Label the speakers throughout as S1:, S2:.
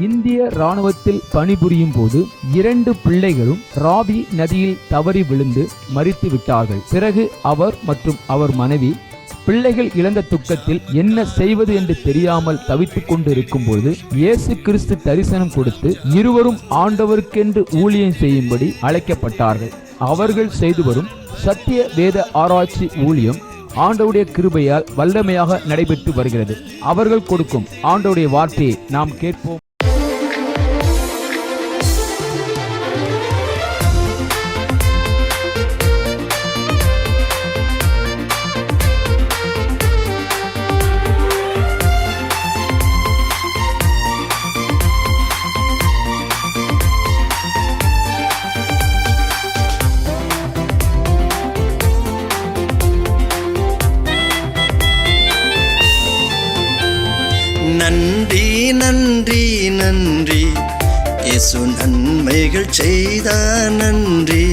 S1: இந்திய இராணுவத்தில் பணிபுரியும் போது 2 பிள்ளைகளும் ராவி நதியில் தவறி விழுந்து மரித்து விட்டார்கள். பிறகு அவர் மற்றும் அவர் மனைவி பிள்ளைகள் இழந்த துக்கத்தில் என்ன செய்வது என்று தெரியாமல் தவித்துக் கொண்டு இருக்கும்போது இயேசு கிறிஸ்து தரிசனம் கொடுத்து இருவரும் ஆண்டவருக்கென்று ஊழியம் செய்யும்படி அழைக்கப்பட்டார்கள். அவர்கள் செய்து வரும் சத்திய வேத ஆராய்ச்சி ஊழியம் ஆண்டவருடைய கிருபையால் வல்லமையாக நடைபெற்று வருகிறது. அவர்கள் கொடுக்கும் ஆண்டவருடைய வார்த்தையை நாம் கேட்போம்.
S2: நன்றி நன்றி நன்றி இயேசு நன்மைகள் செய்தார். நன்றி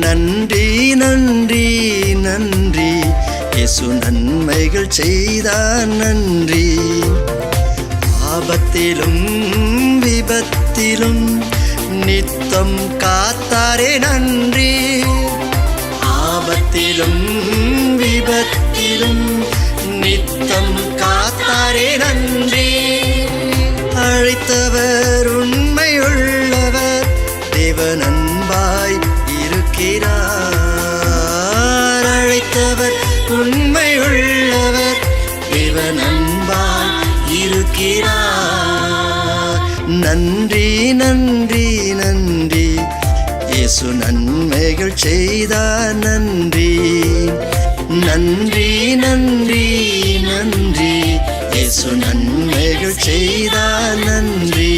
S2: நன்றி நன்றி நன்றி இயேசு நன்மைகள் செய்தார். நன்றி ஆபத்திலும் விபத்திலும் நித்தம் காத்தாரே. நன்றி ஆபத்திலும் விபத்திலும் நித்தம் காத்தாரே. நன்றி அழைத்தவர் உண்மையுள்ளவர், தேவன் அன்பாய் இருக்கிறார். அழைத்தவர் உண்மையுள்ளவர், தேவன் அன்பாய் இருக்கிறார். நன்றி நன்றி நன்றி இயேசு நன்மைகள் செய்தார். நன்றி நன்றி நன்றி நன்றி இயேசு நன்மைகள் செய்தார். நன்றி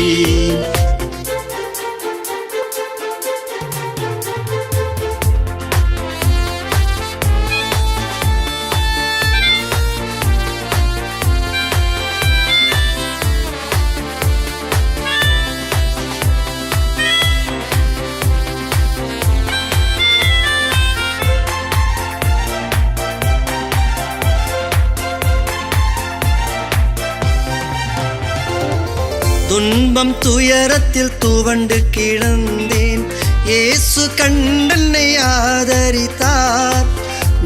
S2: துன்பம் துயரத்தில் துவண்டு கிடந்தேன், இயேசு கண்டென்னை ஆதரித்தார்.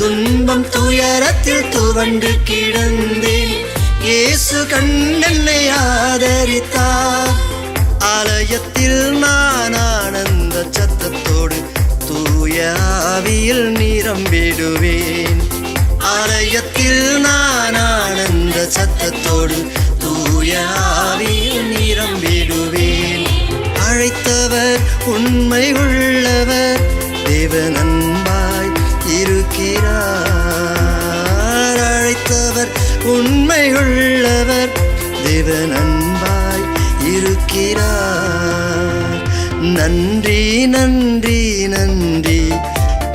S2: துன்பம் துயரத்தில் துவண்டு கிடந்தேன், இயேசு கண்டென்னை ஆதரித்தார். ஆலயத்தில் நான் ஆனந்த சத்தத்தோடு தூய ஆவியில் நிரம்பிடுவேன். ஆலயத்தில் நான் ஆனந்த சத்தத்தோடு தூய ஆவியில் நிரம்பிடுவேன். அழைத்தவர் உண்மை உள்ளவர், தேவன் அன்பாய் இருக்கிறார். அழைத்தவர் உண்மை உள்ளவர், தேவன் அன்பாய் இருக்கிறார். நன்றி நன்றி நன்றி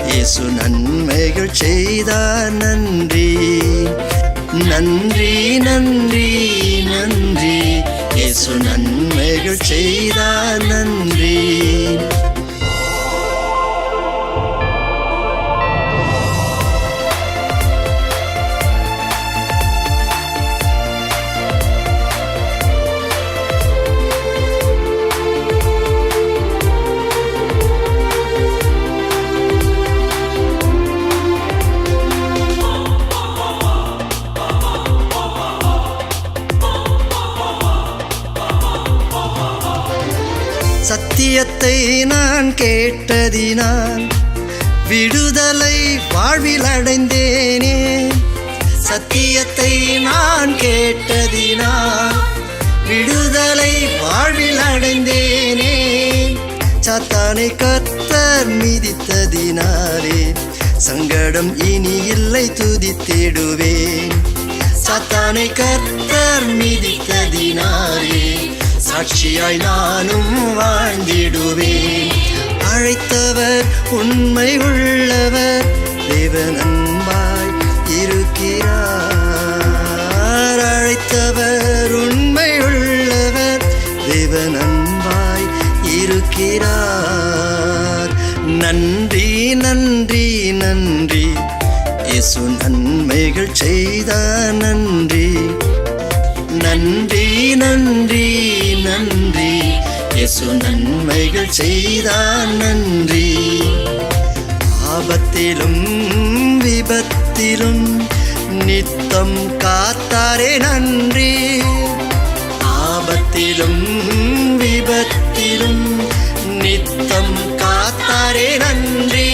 S2: இயேசு நன்மைகள் செய்தார். நன்றி நன்றி நன்றி நன்றி இயேசு நன்மைகள் செய்தார். நன்றி சத்தியத்தை நான் கேட்டதினால் விடுதலை வாழ்வில் அடைந்தேனே. சத்தியத்தை நான் கேட்டதினால் விடுதலை வாழ்வில் அடைந்தேனே. சாத்தானை கர்த்தர் மிதித்ததினாலே சங்கடம் இனி இல்லை, துதித்திடுவேன். சாத்தானை கர்த்தர் மிதித்ததினாலே சாட்சியாய் நானும் வாழ்ந்திடுவேன். அழைத்தவர் உண்மை உள்ளவர், தேவன் அன்பாய் இருக்கிறார். அழைத்தவர் உண்மை உள்ளவர், தேவன் அன்பாய் இருக்கிறார். நன்றி நன்றி நன்றி இயேசு நன்மைகள் செய்தார். நன்றி நன்றி நன்றி நன்றி இயேசு நன்மைகள் செய்தார் நன்றி. ஆபத்திலும் விபத்திலும் நித்தம் காத்தாரே நன்றி. ஆபத்திலும் விபத்திலும் நித்தம் காத்தாரே நன்றி.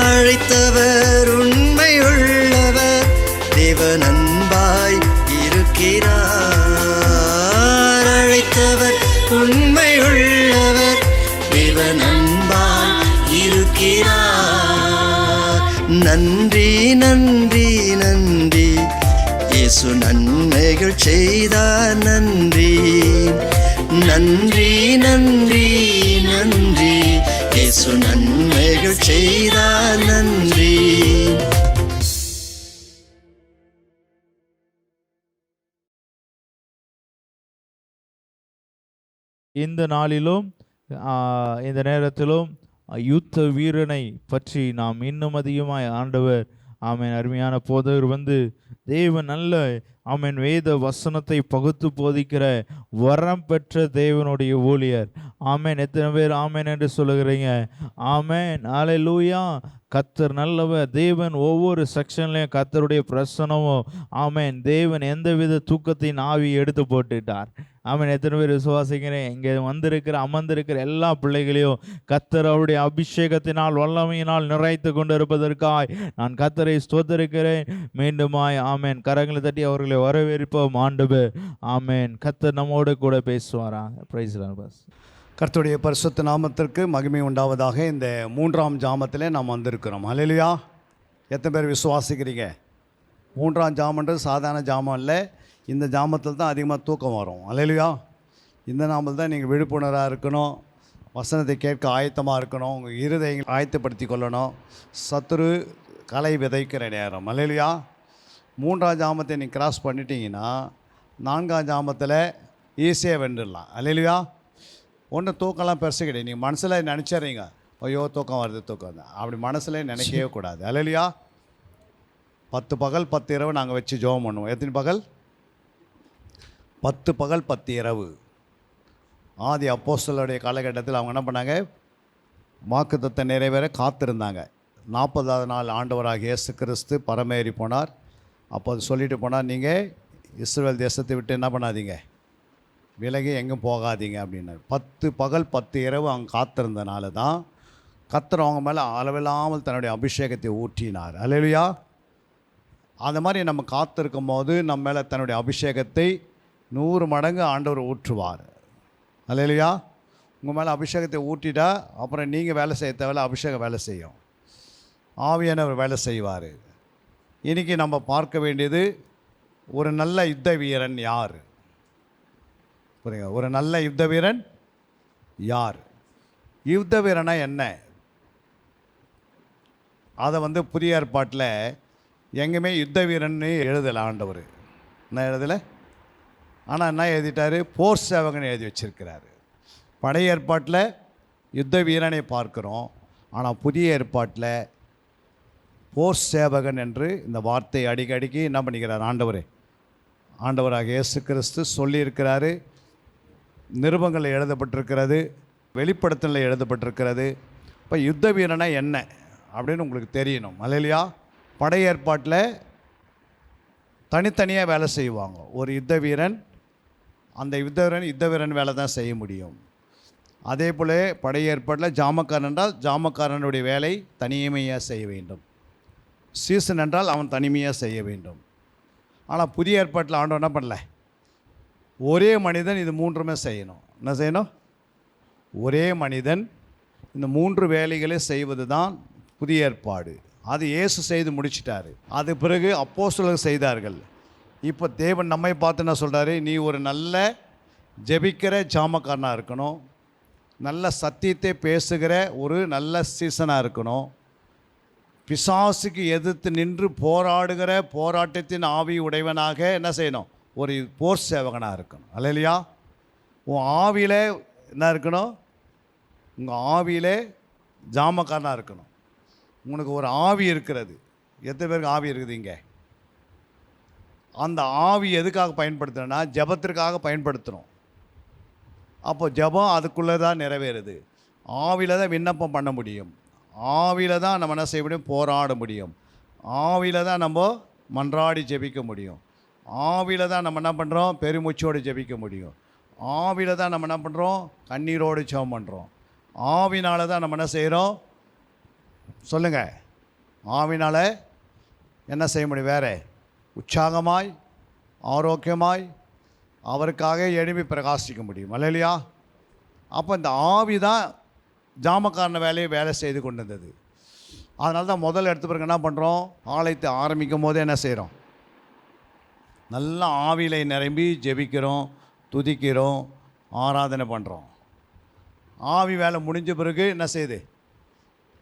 S2: அழைத்தவர் உண்மை உள்ளவர், தேவன் அன்பாய் இருக்கிறார். அழைத்தவர் உண்மை உள்ளவர், தேவன் அன்பாய் இருக்கிறார். நன்றி நன்றி நன்றி இயேசு நன்மைகள் செய்தார் நன்றி. நன்றி நன்றி நன்றி இயேசு நன்மைகள் செய்தார் நன்றி.
S3: இந்த நாளிலும் இந்த நேரத்திலும் யுத்த வீரனை பற்றி நாம் இன்னும் அதிகமாய் ஆண்டவர் ஆமென் அருமையான போதவர் வந்து தேவன் நல்ல ஆமென் வேத வசனத்தை பகுத்து போதிக்கிற வரம் பெற்ற தேவனுடைய ஊழியர். ஆமென். எத்தனை பேர் ஆமென் என்று சொல்லுகிறீங்க? ஆமென். அல்லேலூயா. கர்த்தர் நல்லவர். தேவன் ஒவ்வொரு செக்ஷன்லையும் கர்த்தருடைய பிரசனமும் ஆமென். தேவன் எந்தவித தூக்கத்தின் ஆவி எடுத்து போட்டுட்டார். ஆமென். எத்தனை பேர் விசுவாசிக்கிறேன்? இங்கே வந்திருக்கிற அமர்ந்திருக்கிற எல்லா பிள்ளைகளையும் கர்த்தர் அவருடைய அபிஷேகத்தினால் வல்லமையினால் நிறைத்து கொண்டு இருப்பதற்காய் நான் கர்த்தரை ஸ்தோத்திரிக்கிறேன். மீண்டுமாய் ஆமென் கரங்களை தட்டி அவர்களை வரவேற்போம். ஆண்டவர் ஆமென். கர்த்தர் நம்மோடு கூட பேசுவாரா? Praise the Lord.
S4: கர்த்தருடைய பரிசுத்த நாமத்திற்கு மகிமை உண்டாவதாக. இந்த 3ஆம் ஜாமத்திலே நாம் வந்திருக்கிறோம். அல்லேலூயா. எத்தனை பேர் விசுவாசிக்கிறீங்க? 3ஆம் ஜாமன்றது சாதாரண ஜாமம் இல்லை. இந்த ஜாமத்தில் தான் அதிகமாக தூக்கம் வரும். அல்லேலூயா. இந்த நாமத்தில் தான் நீங்கள் விழிப்புணர்வாக இருக்கணும், வசனத்தை கேட்க ஆயத்தமாக இருக்கணும், உங்கள் இருதயங்களை ஆயத்தப்படுத்தி கொள்ளணும். சத்துரு களை விதைக்கிற நேரம். அல்லேலூயா. 3ஆம் ஜாமத்தை நீங்கள் கிராஸ் பண்ணிட்டீங்கன்னா 4ஆம் ஜாமத்தில் ஈஸியாக வென்றுடலாம். அல்லேலூயா. ஒன்றும் தூக்கம்லாம் பெருசு கிடையாது. நீங்கள் மனசில் நினச்சிட்றீங்க, ஐயோ தூக்கம் வருது தூக்கம் வருது, அப்படி மனசில் நினைக்கவே கூடாது. அல்லேலூயா. 10 பகல் 10 இரவு நாங்கள் வச்சு ஜெபம் பண்ணுவோம். எத்தனை பகல்? 10 பகல் 10 இரவு. ஆதி அப்போஸ்தலருடைய காலகட்டத்தில் அவங்க என்ன பண்ணாங்க? வாக்குத்தத்தத்தை நிறைவேற காத்திருந்தாங்க. 40ஆவது நாள் ஆண்டவராக இயேசு கிறிஸ்து பரமேறி போனார். அப்போது சொல்லிட்டு போனார், நீங்கள் இஸ்ரவேல் தேசத்தை விட்டு என்ன பண்ணாதீங்க, விலகி எங்கும் போகாதீங்க அப்படின்னாரு. 10 பகல் 10 இரவு அவங்க காத்திருந்தனால தான் கர்த்தர் அவங்க மேலே அளவில்லாமல் தன்னுடைய அபிஷேகத்தை ஊற்றினார். அல்லேலூயா. அந்த மாதிரி நம்ம காத்திருக்கும் போது நம்ம மேலே தன்னுடைய அபிஷேகத்தை 100 மடங்கு ஆண்டவர் ஊற்றுவார். அல்லேலூயா. உங்கள் மேலே அபிஷேகத்தை ஊற்றிட்டா அப்புறம் நீங்கள் வேலை செய்ய தேவையில்ல, அபிஷேகம் வேலை செய்யும், ஆவியானவர் வேலை செய்வார். இன்றைக்கி நம்ம பார்க்க வேண்டியது ஒரு நல்ல யுத்த வீரன் யார்? புரியுங்க? ஒரு நல்ல யுத்த வீரன் யார்? யுத்த வீரனா என்ன? அதை புதிய ஏற்பாட்டில் எங்கேயுமே யுத்த வீரன்னு எழுதலை ஆண்டவர். என்ன எழுதலை? ஆனால் என்ன எழுதிட்டார்? போர் சேவகன் எழுதி வச்சிருக்கிறாரு. பழைய ஏற்பாட்டில் யுத்த வீரனை பார்க்குறோம், ஆனால் புதிய ஏற்பாட்டில் போர் சேவகன் என்று இந்த வார்த்தை அடிக்கடிக்கு என்ன பண்ணிக்கிறார் ஆண்டவராக இயேசு கிறிஸ்து சொல்லியிருக்கிறாரு. நிருபங்களில் எழுதப்பட்டிருக்கிறது, வெளிப்படுத்தலில் எழுதப்பட்டிருக்கிறது. இப்போ யுத்த வீரனா என்ன அப்படின்னு உங்களுக்கு தெரியணும். அல்லேலூயா. பழைய ஏற்பாட்டில் தனித்தனியாக வேலை செய்வாங்க. ஒரு யுத்த வீரன் அந்த யுத்த வீரன் வேலை தான் செய்ய முடியும். அதே போல் பழைய ஏற்பாட்டில் ஜாமக்காரன் என்றால் ஜாமக்காரனுடைய வேலை தனிமையாக செய்ய வேண்டும். சீசன் என்றால் அவன் தனிமையாக செய்ய வேண்டும். ஆனால் புதிய ஏற்பாட்டில் ஆண்டவர் என்ன பண்ணல? ஒரே மனிதன் இது 3மே செய்யணும். என்ன செய்யணும்? ஒரே மனிதன் இந்த 3 வேலைகளை செய்வது தான் புதிய ஏற்பாடு. அது இயேசு செய்து முடிச்சிட்டாரு. அது பிறகு அப்போஸ்தலர்கள் செய்தார்கள். இப்போ தேவன் நம்மை பார்த்து என்ன சொல்கிறாரு? நீ ஒரு நல்ல ஜெபிக்கிற ஜாமக்காரனாக இருக்கணும், நல்ல சத்தியத்தை பேசுகிற ஒரு நல்ல சீசனாக இருக்கணும், பிசாசுக்கு எதிர்த்து நின்று போராடுகிற போராட்டத்தின் ஆவி உடையவனாக என்ன செய்யணும்? ஒரு போர் சேவகனாக இருக்கணும். அல்லேலூயா. உன் ஆவியில் என்ன இருக்கணும்? உங்கள் ஆவியில் ஜாமக்காரனாக இருக்கணும். உனக்கு ஒரு ஆவி இருக்கிறது. எத்தனை பேருக்கு ஆவி இருக்குது? இங்கே அந்த ஆவி எதுக்காக பயன்படுத்துகிறோன்னா ஜெபத்திற்காக பயன்படுத்துகிறோம். அப்போ ஜெபம் அதுக்குள்ளே தான் நிறைவேறுது. ஆவியில் தான் விண்ணப்பம் பண்ண முடியும், ஆவியில் தான் நம்ம என்ன செய்ய முடியும், போராட முடியும், ஆவியில் தான் நம்ம மன்றாடி ஜெபிக்க முடியும், ஆவியில் தான் நம்ம என்ன பண்ணுறோம், பெருமூச்சோடு ஜெபிக்க முடியும், ஆவியில் தான் நம்ம என்ன பண்ணுறோம், கண்ணீரோடு ஜெபம் பண்ணுறோம், ஆவினால தான் நம்ம என்ன செய்கிறோம் சொல்லுங்கள். ஆவினால் என்ன செய்ய முடியும், வேறு உற்சாகமாய் ஆரோக்கியமாய் அவருக்காக எழுப்பி பிரகாசிக்க முடியும். அல்லையா? அப்போ இந்த ஆவி தான் ஜாமக்காரன வேலை செய்து கொண்டு இருந்தது. அதனால தான் முதல் எடுத்த பிறகு என்ன பண்ணுறோம், ஆலயத்தை ஆரம்பிக்கும் போதே என்ன செய்கிறோம், நல்லா ஆவியில நிரம்பி ஜெபிக்கிறோம், துதிக்கிறோம், ஆராதனை பண்ணுறோம். ஆவி வேலை முடிஞ்ச பிறகு என்ன செய்யுது,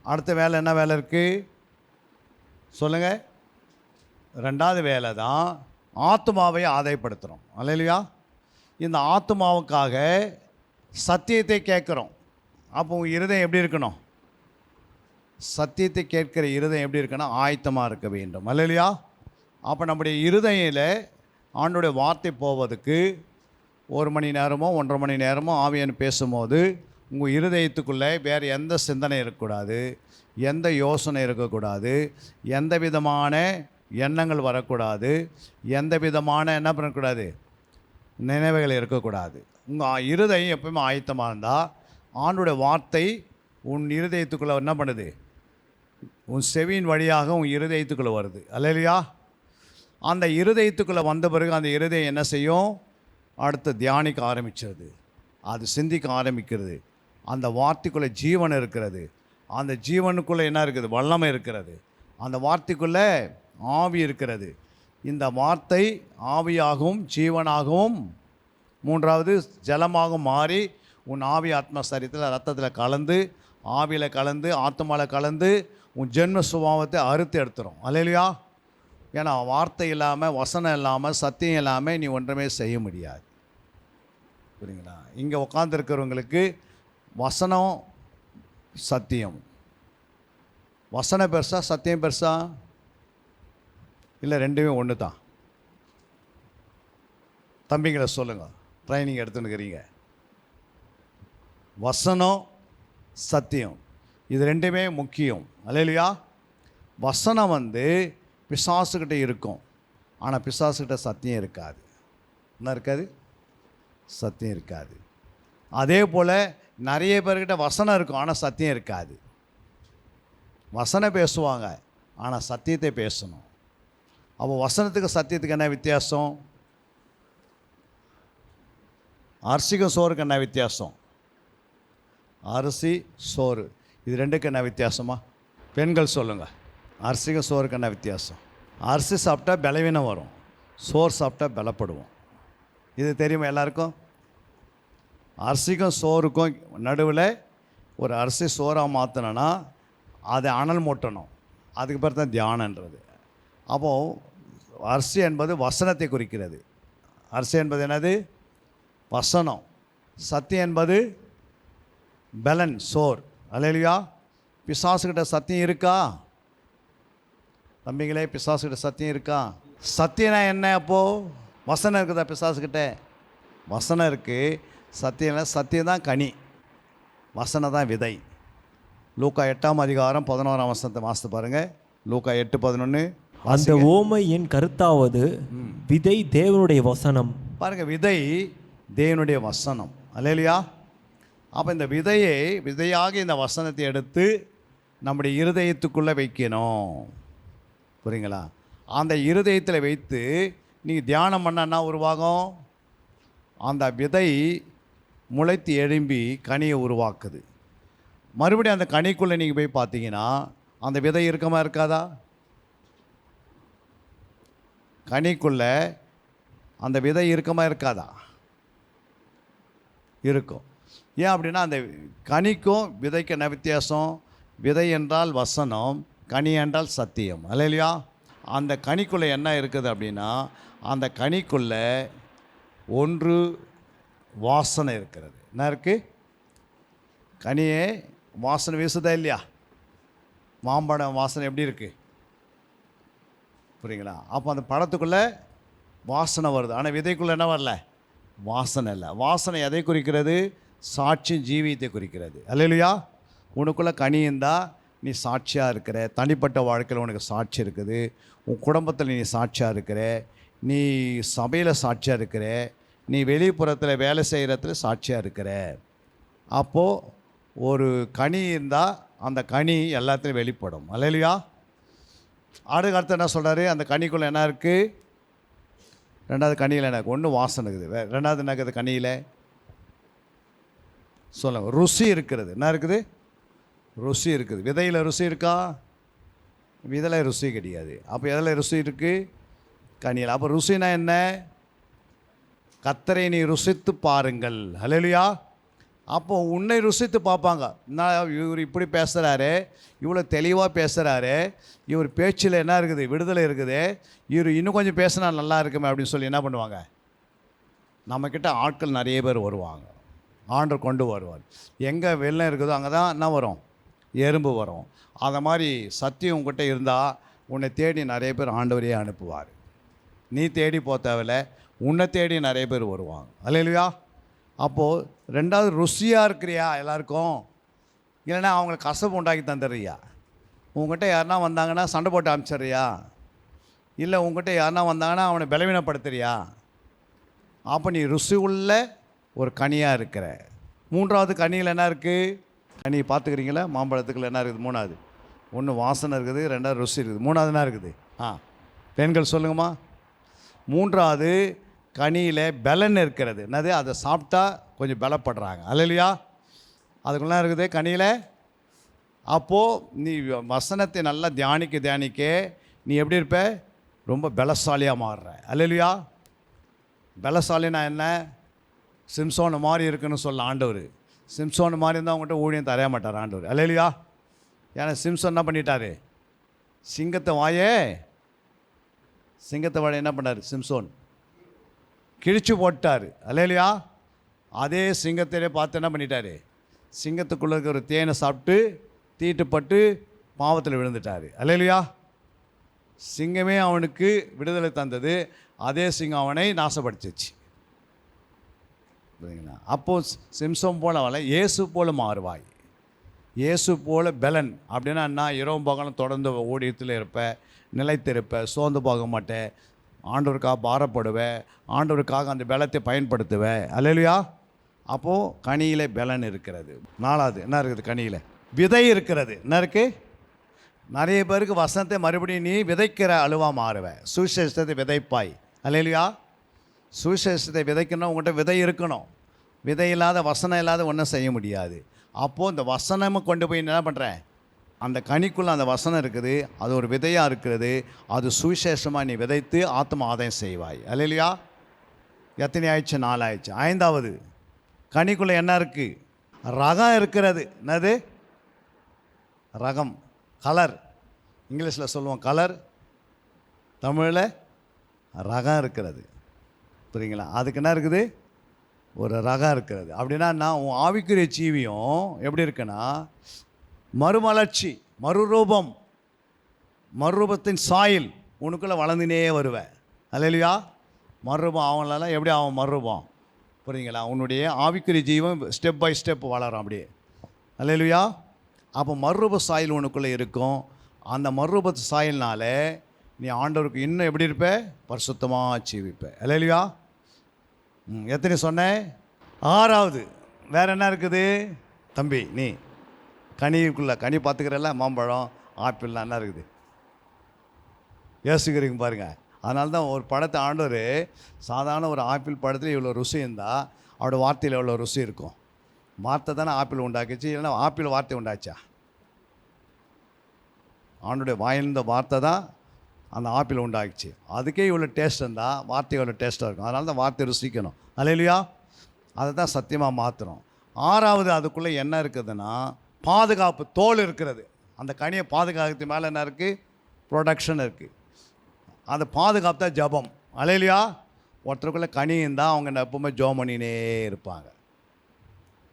S4: அடுத்த வேலை என்ன வேலை இருக்குது சொல்லுங்கள். ரெண்டாவது வேலை தான் ஆத்துமாவை ஆதாயப்படுத்துகிறோம். அல்லையா? இந்த ஆத்துமாவுக்காக சத்தியத்தை கேட்குறோம். அப்போ உங்கள் இருதயம் எப்படி இருக்கணும், சத்தியத்தை கேட்குற இருதயம் எப்படி இருக்குன்னா ஆயத்தமாக இருக்க வேண்டும். அல்லையா? அப்போ நம்முடைய இருதயில ஆண்டோடைய வார்த்தை போவதுக்கு 1 மணி நேரமோ 1.5 மணி நேரமோ ஆவியன் பேசும்போது உங்கள் இருதயத்துக்குள்ளே வேறு எந்த சிந்தனை இருக்கக்கூடாது, எந்த யோசனை இருக்கக்கூடாது, எந்த விதமான எண்ணங்கள் வரக்கூடாது, எந்த விதமான என்ன பண்ணக்கூடாது, நினைவுகள் இருக்கக்கூடாது. உங்கள் இருதயம் எப்பவுமே ஆயத்தமாக இருந்தால் ஆண்டோடைய வார்த்தை உன் இருதயத்துக்குள்ளே என்ன பண்ணுது, உன் செவியின் வழியாக உன் இருதயத்துக்குள்ளே வருது. அல்லையா? அந்த இருதயத்துக்குள்ளே வந்த பிறகு அந்த இருதயம் என்ன செய்யும், அடுத்து தியானிக்க ஆரம்பிச்சிருது, அது சிந்திக்க ஆரம்பிக்கிறது. அந்த வார்த்தைக்குள்ளே ஜீவன் இருக்கிறது, அந்த ஜீவனுக்குள்ளே என்ன இருக்குது, வல்லமை இருக்கிறது, அந்த வார்த்தைக்குள்ளே ஆவி இருக்கிறது. இந்த வார்த்தை ஆவியாகவும் ஜீவனாகவும் மூன்றாவது ஜலமாகவும் மாறி உன் ஆவி ஆத்மசரீரத்தில் ரத்தத்தில் கலந்து ஆவியில் கலந்து ஆத்மாவில் கலந்து உன் ஜென்ம சுபாவத்தை அறுத்து எடுத்துரும். அல்லையா? ஏன்னா வார்த்தை இல்லாமல், வசனம் இல்லாமல், சத்தியம் இல்லாமல் நீ ஒன்றுமே செய்ய முடியாது. புரியுங்களா? இங்கே உட்காந்துருக்கிறவங்களுக்கு வசனம் சத்தியம், வசனம் பெருசா சத்தியம் பெருசா, இல்லை ரெண்டுமே ஒன்று தான்? தம்பிங்களை சொல்லுங்கள், ட்ரைனிங் எடுத்துன்னுக்கிறீங்க. வசனம் சத்தியம் இது ரெண்டுமே முக்கியம். அல்லையா? வசனம் பிசாசுக்கிட்ட இருக்கும், ஆனால் பிசாசுக்கிட்ட சத்தியம் இருக்காது. என்ன இருக்காது, சத்தியம் இருக்காது. அதே போல் நிறைய பேர்கிட்ட வசனம் இருக்கும், ஆனால் சத்தியம் இருக்காது. வசனம் பேசுவாங்க, ஆனால் சத்தியத்தை பேசணும். அப்போ வசனத்துக்கு சத்தியத்துக்கு என்ன வித்தியாசம், அரிசிக்கும் சோறுக்கு என்ன வித்தியாசம், அரிசி சோறு இது ரெண்டுக்கு என்ன வித்தியாசமா, பெண்கள் சொல்லுங்கள். அரிசிக்கும் சோறுக்கு என்ன வித்தியாசம்? அரிசி சாப்பிட்டா பலவீனம் வரும், சோறு சாப்பிட்டா பலப்படுவோம். இது தெரியுமா எல்லாருக்கும்? அரிசிக்கும் சோறுக்கும் நடுவில் ஒரு அரிசி சோறாக மாற்றணுன்னா அதை அனல் மூட்டணும், அதுக்கு பிறகு தான் தியானன்றது. அப்போது அரிசி என்பது வசனத்தை குறிக்கிறது. அரிசி என்பது என்னது, வசனம். சத்தியம் என்பது பலன், சோர். அல்லையா? பிசாசுக்கிட்ட சத்தியம் இருக்கா தம்பிங்களே? பிசாசுக்கிட்ட சத்தியம் இருக்கா? சத்தியம்னா என்ன? அப்போது வசனம் இருக்குதா பிசாசுக்கிட்ட? வசனம் இருக்குது, சத்தியம். சத்தியம் தான் கனி, வசனம் தான் விதை. லூக்கா 8ஆம் அதிகாரம் 11ஆம் வசனத்தை வாசித்து பாருங்கள். லூக்கா 8:11.
S5: அந்த ஓமை என் கருத்தாவது விதை தேவனுடைய வசனம்.
S4: பாருங்கள், விதை தேவனுடைய வசனம். அல்லையா? அப்போ இந்த விதையாக இந்த வசனத்தை எடுத்து நம்முடைய இருதயத்துக்குள்ளே வைக்கணும். புரியுங்களா? அந்த இருதயத்தில் வைத்து நீங்கள் தியானம் பண்ணனா உருவாகும். அந்த விதை முளைத்து எழும்பி கனியை உருவாக்குது. மறுபடியும் அந்த கனிக்குள்ளே நீங்கள் போய் பார்த்தீங்கன்னா அந்த விதை இருக்கமா இருக்காதா? கனிக்குள்ளே அந்த விதை இருக்கமா இருக்காதா? இருக்கும். ஏன் அப்படின்னா அந்த கனிக்கும் விதைக்கு என்ன வித்தியாசம்? விதை என்றால் வசனம், கனி என்றால் சத்தியம். அல்லையா? அந்த கனிக்குள்ளே என்ன இருக்குது அப்படின்னா அந்த கனிக்குள்ளே ஒன்று வாசனை இருக்கிறது. என்ன இருக்குது? கனியே வாசனை வீசுதா இல்லையா? மாம்பழம் வாசனை எப்படி இருக்குது? புரியுங்களா? அப்போ அந்த பழத்துக்குள்ளே வாசனை வருது. ஆனால் விதைக்குள்ளே என்ன வரல? வாசனை இல்லை. வாசனை எதை குறிக்கிறது? சாட்சியும் ஜீவியத்தை குறிக்கிறது. அல்லேலூயா. உனக்குள்ளே கனி இருந்தால் நீ சாட்சியாக இருக்கிற. தனிப்பட்ட வாழ்க்கையில் உனக்கு சாட்சி இருக்குது. உன் குடும்பத்தில் நீ சாட்சியாக இருக்கிற. நீ சபையில் சாட்சியாக இருக்கிற. நீ வெளிப்புறத்தில் வேலை செய்கிறதுல சாட்சியாக இருக்கிற. அப்போது ஒரு கனி இருந்தால் அந்த கனி எல்லாத்துலேயும் வெளிப்படும். அல்லேலூயா. அடுத்து என்ன சொல்கிறாரு? அந்த கனிக்குள்ளே என்ன இருக்குது? ரெண்டாவது கனியில் எனக்கு ஒன்று வாசனை இருக்குது. ரெண்டாவது என்ன இருக்குது கனியில்? சொல்லுங்கள். ருசி இருக்கிறது. என்ன இருக்குது? ருசி இருக்குது. விதையில் ருசி இருக்கா? விதையில் ருசி கிடையாது. அப்போ எதில் ருசி இருக்குது? கனியில். அப்போ ருசினா என்ன? கர்த்தரை நீ ருசித்து பாருங்கள். அல்லேலூயா. அப்போது உன்னை ருசித்து பார்ப்பாங்க. நான் இவர் இப்படி பேசுகிறாரு, இவ்வளோ தெளிவாக பேசுகிறாரு, இவர் பேச்சில் என்ன இருக்குது? விடுதலை இருக்குது, இவர் இன்னும் கொஞ்சம் பேசினா நல்லா இருக்குமே அப்படின்னு சொல்லி என்ன பண்ணுவாங்க? நம்மக்கிட்ட ஆட்கள் நிறைய பேர் வருவாங்க. ஆண்டவர் கொண்டு வருவார். எங்கே வெள்ளம் இருக்குதோ அங்கே தான் என்ன வரும்? எறும்பு வரும். அதை மாதிரி சத்தியம் உங்ககிட்ட இருந்தால் உன்னை தேடி நிறைய பேர் ஆண்டவரையே அனுப்புவார். நீ தேடி போக தேவையில்லை, உன்னை தேடி நிறைய பேர் வருவாங்க. அல்லேலூயா. அப்போது ரெண்டாவது ருசியாக இருக்கிறியா எல்லாருக்கும்? இல்லைன்னா அவங்களுக்கு கசப்பு உண்டாக்கி தந்துடுறியா? உங்கள்கிட்ட யாருனா வந்தாங்கன்னா சண்டை போட்டு அனுப்பிச்சிட்றியா? இல்லை உங்கள்கிட்ட யாருனா வந்தாங்கன்னா அவனை பலவீனப்படுத்துறியா? அப்போ நீ ருசி உள்ள ஒரு கனியாக இருக்கிற. மூன்றாவது கனியில் என்ன இருக்குது? கனி பார்த்துக்கிறீங்களா? மாம்பழத்துக்குள்ள என்ன இருக்குது? மூணாவது ஒன்று வாசனை இருக்குது, ரெண்டாவது ருசி இருக்குது, மூணாவது என்ன இருக்குது? பெண்கள் சொல்லுங்கம்மா. மூன்றாவது கனியில் பலன் இருக்கிறது. என்னது? அதை சாப்பிட்டா கொஞ்சம் பலப்படுறாங்க. அல்லேலூயா. அதுக்குள்ளே இருக்குது கனியில். அப்போது நீ வசனத்தை நல்லா தியானிக்க நீ எப்படி இருப்ப? ரொம்ப பலசாலியாக மாறுற. அல்லேலூயா. பலசாலினா என்ன? சிம்சோன் மாதிரி இருக்குன்னு சொல்ல ஆண்டவர். சிம்சோன் மாதிரி இருந்தால் அவங்ககிட்ட ஊழியம் தரைய மாட்டார் ஆண்டவர். அல்லேலூயா. ஏன்னா சிம்சோன் என்ன பண்ணிட்டாரு? சிங்கத்தை வாயை என்ன பண்ணார்? சிம்சோன் கிழிச்சு போட்டார். அல்லேலூயா. அதே சிங்கத்திலே பார்த்து என்ன பண்ணிட்டார்? சிங்கத்துக்குள்ளே இருக்கிற ஒரு தேனை சாப்பிட்டு தீட்டுப்பட்டு பாவத்தில் விழுந்துட்டார். அல்லேலூயா. சிங்கமே அவனுக்கு விடுதலை தந்தது, அதே சிங்கம் அவனை நாசப்படுத்திச்சு. புரியுங்களா? அப்போது சிம்சோன் போல அவளை இயேசு போல மாறுவாய். இயேசு போல பலன் அப்படின்னா நான் இரவும் பகலும் தொடர்ந்து ஊழியத்தில் இருப்பேன், நிலைத்திருப்பேன், சோர்ந்து போக மாட்டேன், ஆண்டவருக்காக பாரப்படுவேன், ஆண்டவருக்காக அந்த பலத்தை பயன்படுத்துவேன். அல்லேலூயா. அப்போது கனியில் பலன் இருக்கிறது. நாலாவது என்ன இருக்குது? கனியில் விதை இருக்கிறது. என்ன இருக்குது? நிறைய பேருக்கு வசனத்தை மறுபடியும் நீ விதைக்கிற அழுவா மாறுவேன். சுவிசேஷத்தை விதைப்பாய். அல்லேலூயா. சுவிசேஷத்தை விதைக்கணும். உங்கள்கிட்ட விதை இருக்கணும். விதை இல்லாத வசனம் இல்லாத ஒன்றும் செய்ய முடியாது. அப்போது இந்த வசனமும் கொண்டு போய் என்ன பண்ணுறேன்? அந்த கனிக்குள்ளே அந்த வசனம் இருக்குது, அது ஒரு விதையாக இருக்கிறது, அது சுவிசேஷமாக நீ விதைத்து ஆத்ம ஆதாயம் செய்வாய். அல்லேலூயா. எத்தனை ஆயிடுச்சு? 4 ஆயிடுச்சு. ஐந்தாவது கனிக்குள்ளே என்ன இருக்குது? ரகம் இருக்கிறது. என்னது? ரகம், கலர். இங்கிலீஷில் சொல்லுவோம் கலர், தமிழில் ரகம் இருக்கிறது. புரியுங்களா? அதுக்கு என்ன இருக்குது? ஒரு ரகம் இருக்கிறது. அப்படின்னா நான் உன் ஆவிக்குரிய ஜீவியம் எப்படி இருக்குன்னா மறுமலர்ச்சி, மறுரூபத்தின் சாயில் உனக்குள்ளே வளர்ந்துனே வருவேன். அல்லேலூயா. மறுரூபம் அவங்களால எப்படி அவன் மறுரூபம்? புரியுங்களா? உன்னுடைய ஆவிக்குரிய ஜீவன் ஸ்டெப் பை ஸ்டெப் வளரும் அப்படியே. அல்லேலூயா. அப்போ மறுரூப சாயில் உனக்குள்ளே இருக்கும். அந்த மறுரூபத்து சாயல்னால நீ ஆண்டவருக்கு இன்னும் எப்படி இருப்ப? பரிசுத்தமாக ஜீவிப்ப. அல்லேலூயா. எத்தனை சொன்னேன்? 6வது வேறு என்ன இருக்குது? தம்பி நீ கனிக்குள்ளே கனி பார்த்துக்கிறல்ல, மாம்பழம், ஆப்பிள்லாம் என்ன இருக்குது? யோசிக்கிறீங்க பாருங்கள். அதனால தான் ஒரு பழத்தை ஆண்டவர் சாதாரண ஒரு ஆப்பிள் பழத்தில் இவ்வளோ ருசி இருந்தால் அவரோட வார்த்தையில் எவ்வளோ ருசி இருக்கும். வார்த்தை தானே ஆப்பிள் உண்டாக்கிச்சு, இல்லைன்னா ஆப்பிள் வார்த்தை உண்டாச்சா? ஆண்டோடைய வாயிலிருந்த வார்த்தை தான் அந்த ஆப்பிள் உண்டாக்கிச்சு. அதுக்கே இவ்வளோ டேஸ்ட் இருந்தால் வார்த்தை எவ்வளோ டேஸ்ட்டாக இருக்கும். அதனால தான் வார்த்தை ருசிக்கணும். அல்லேலூயா. அதை தான் சத்தியமாக மாற்றணும். 6வது அதுக்குள்ளே என்ன இருக்குதுன்னா பாதுகாப்பு, தோல் இருக்கிறது. அந்த கனியை பாதுகாக்கிறதுக்கு மேலே என்ன இருக்குது? ப்ரொடக்ஷன் இருக்குது. அந்த பாதுகாப்பு தான் ஜபம். அல்லேலூயா. ஒருத்தருக்குள்ளே கனி இருந்தால் அவங்க எப்பவுமே ஜெபம் பண்ணினே இருப்பாங்க.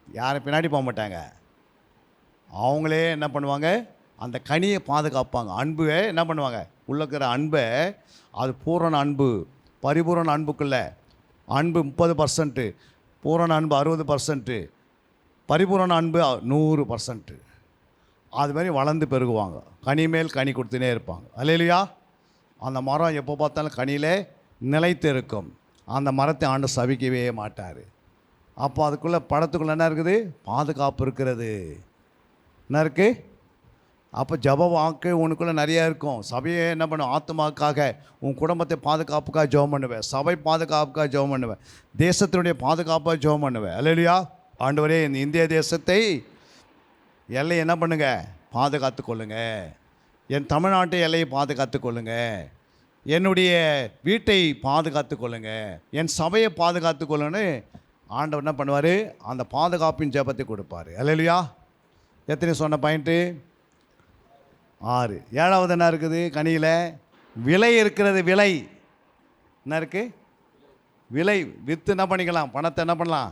S4: யாரும் பின்னாடி போக மாட்டாங்க. அவங்களே என்ன பண்ணுவாங்க? அந்த கனியை பாதுகாப்பாங்க. அன்பு என்ன பண்ணுவாங்க? உள்ள இருக்கிற அன்பை, அது பூரண அன்பு, பரிபூரண அன்புக்குள்ள அன்பு 30%, பூரண அன்பு 60%, பரிபூரண அன்பு 100%. அது மாதிரி வளர்ந்து பெருகுவாங்க, கனி மேல் கனி கொடுத்துனே இருப்பாங்க. அல்லேலூயா. அந்த மரம் எப்போ பார்த்தாலும் கனியிலே நிலைத்து இருக்கும். அந்த மரத்தை ஆண்டு சபிக்கவே மாட்டார். அப்போ அதுக்குள்ளே படத்துக்குள்ளே என்ன இருக்குது? பாதுகாப்பு இருக்கிறது. என்ன இருக்குது? அப்போ ஜப வாக்கு உனக்குள்ளே நிறையா இருக்கும். சபையை என்ன பண்ணும்? ஆத்மாவுக்காக, உன் குடும்பத்தை பாதுகாப்புக்காக ஜெபம் பண்ணுவேன், சபை பாதுகாப்புக்காக ஜெபம் பண்ணுவேன், தேசத்தினுடைய பாதுகாப்பாக ஜெபம் பண்ணுவேன். அல்லேலூயா. ஆண்டவரே, இந்த இந்திய தேசத்தை எல்லையை என்ன பண்ணுங்க? பாதுகாத்து கொள்ளுங்க. என் தமிழ்நாட்டு எல்லையை பாதுகாத்து கொள்ளுங்க. என்னுடைய வீட்டை பாதுகாத்து கொள்ளுங்க. என் சபையை பாதுகாத்து கொள்ளுன்னு ஆண்டவர் என்ன பண்ணுவார்? அந்த பாதுகாப்பின் ஜெபத்தை கொடுப்பார். அல்லேலூயா. எத்தனை சொன்ன பாயிண்ட்டு? 6. 7வது என்ன இருக்குது? கனியில் விலை இருக்கிறது. விலை என்ன இருக்குது? விலை. விற்று என்ன பண்ணிக்கலாம்? பணத்தை என்ன பண்ணலாம்?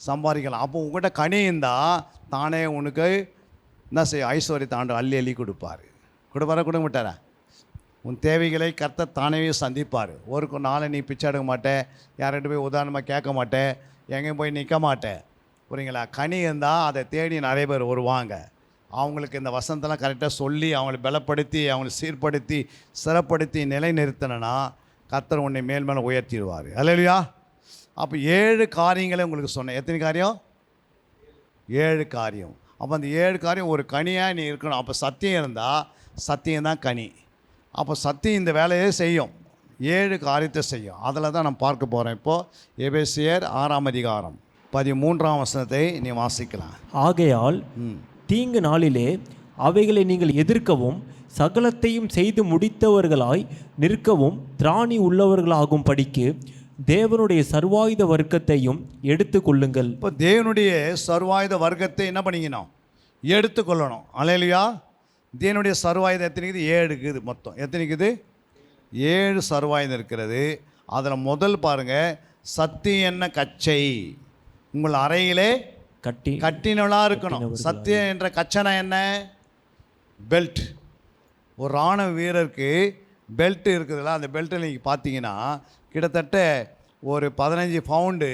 S4: சம்பாதிக்கலாம். அப்போ உங்கள்கிட்ட கனி இருந்தால் தானே உனக்கு என்ன செய்ய? ஐஸ்வர்யத்தை ஆண்டு அள்ளி அள்ளி கொடுப்பார். கொடுக்க மாட்டாரா? உன் தேவைகளை கர்த்தர் தானே சந்திப்பார். ஒரு நாளை நீ பிச்சை எடுக்க மாட்டேன், யார்கிட்ட போய் உதாரணமாக கேட்க மாட்டேன், எங்கேயும் போய் நிற்க மாட்டேன். புரியுங்களா? கனி இருந்தால் அதை தேடி நிறைய பேர் வருவாங்க. அவங்களுக்கு இந்த வசனத்தெல்லாம் கரெக்டாக சொல்லி அவங்களை பலப்படுத்தி அவங்களை சீர்படுத்தி சிறப்படுத்தி நிலைநிறுத்தினா கர்த்தர் உன்னை மேல் மேலே உயர்த்திடுவார். அல்லேலூயா. அப்போ 7 காரியங்களை உங்களுக்கு சொன்னேன். எத்தனை காரியம்? 7 காரியம். அப்போ அந்த 7 காரியம் ஒரு கனியாக நீ இருக்கணும். அப்போ சத்தியம் இருந்தால் சத்தியம்தான் கனி. அப்போ சத்தியம் இந்த வேலையே செய்யும், 7 காரியத்தை செய்யும். அதில் தான் நான் பார்க்க போகிறேன். இப்போது எபேசியர் 6ஆம் அதிகாரம் 13ஆம் வசனத்தை நீ வாசிக்கலாம்.
S5: ஆகையால் தீங்கு நாளிலே அவைகளை நீங்கள் எதிர்க்கவும் சகலத்தையும் செய்து முடித்தவர்களாய் நிற்கவும் திராணி உள்ளவர்களாகும் படிக்கு தேவனுடைய சர்வாயுத வர்க்கத்தையும் எடுத்து கொள்ளுங்கள்.
S4: இப்போ தேவனுடைய சர்வாயுத வர்க்கத்தை என்ன பண்ணிக்கணும்? எடுத்துக்கொள்ளணும். அல்லேலூயா. தேவனுடைய சர்வாயுதம் எத்தனைக்குது? 7 இருக்குது மொத்தம். எத்தனைக்குது? 7 சர்வாயுதம் இருக்கிறது. அதில் முதல் பாருங்கள், சத்தியம் என்ன கச்சை உங்கள் அறையிலே கட்டினவளாக இருக்கணும். சத்தியம் என்ற கச்சனை என்ன? பெல்ட். ஒரு இராணுவ வீரருக்கு பெல்ட் இருக்குதுல்ல, அந்த பெல்ட்டில் நீங்கள் பார்த்தீங்கன்னா கிட்டத்தட்ட ஒரு 15 பவுண்டு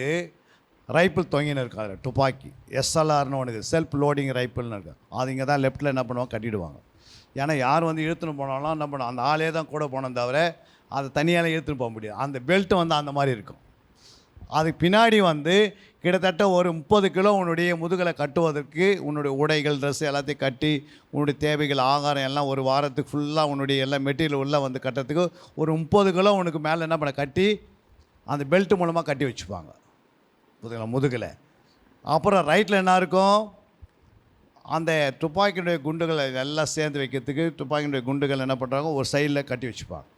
S4: ரைப்பிள் தொங்கின்னு இருக்கு. அதில் துப்பாக்கி SLRன்னு ஒன்று இருக்குது, செல்ஃப் லோடிங் ரைப்பிள்னு இருக்குது. அது இங்கே தான் லெஃப்ட்டில் என்ன பண்ணுவாங்க? கட்டிடுவாங்க. ஏன்னா யார் வந்து இழுத்துன்னு போனாலும் என்ன பண்ணுவோம்? அந்த ஆளே தான் கூட போனோம் தவிர அதை தனியால் இழுத்துன்னு போக முடியாது. அந்த பெல்ட்டு வந்து அந்த மாதிரி இருக்கும். அதுக்கு பின்னாடி வந்து கிட்டத்தட்ட ஒரு 30 கிலோ உன்னுடைய முதுகலை கட்டுவதற்கு உன்னுடைய உடைகள், ட்ரெஸ்ஸு எல்லாத்தையும் கட்டி உன்னுடைய தேவைகள், ஆகாரம் எல்லாம் ஒரு வாரத்துக்கு ஃபுல்லாக உன்னுடைய எல்லா மெட்டீரியல் உள்ளே வந்து கட்டுறதுக்கு ஒரு 30 கிலோ உனக்கு மேலே என்ன பண்ண கட்டி அந்த பெல்ட்டு மூலமாக கட்டி வச்சுப்பாங்க முதுகலை. அப்புறம் ரைட்டில் என்ன இருக்கும்? அந்த துப்பாக்கியுடைய குண்டுகளை எல்லாம் சேர்ந்து வைக்கிறதுக்கு துப்பாக்கியுடைய குண்டுகள் என்ன பண்ணுறாங்க? ஒரு சைடில் கட்டி வச்சுப்பாங்க.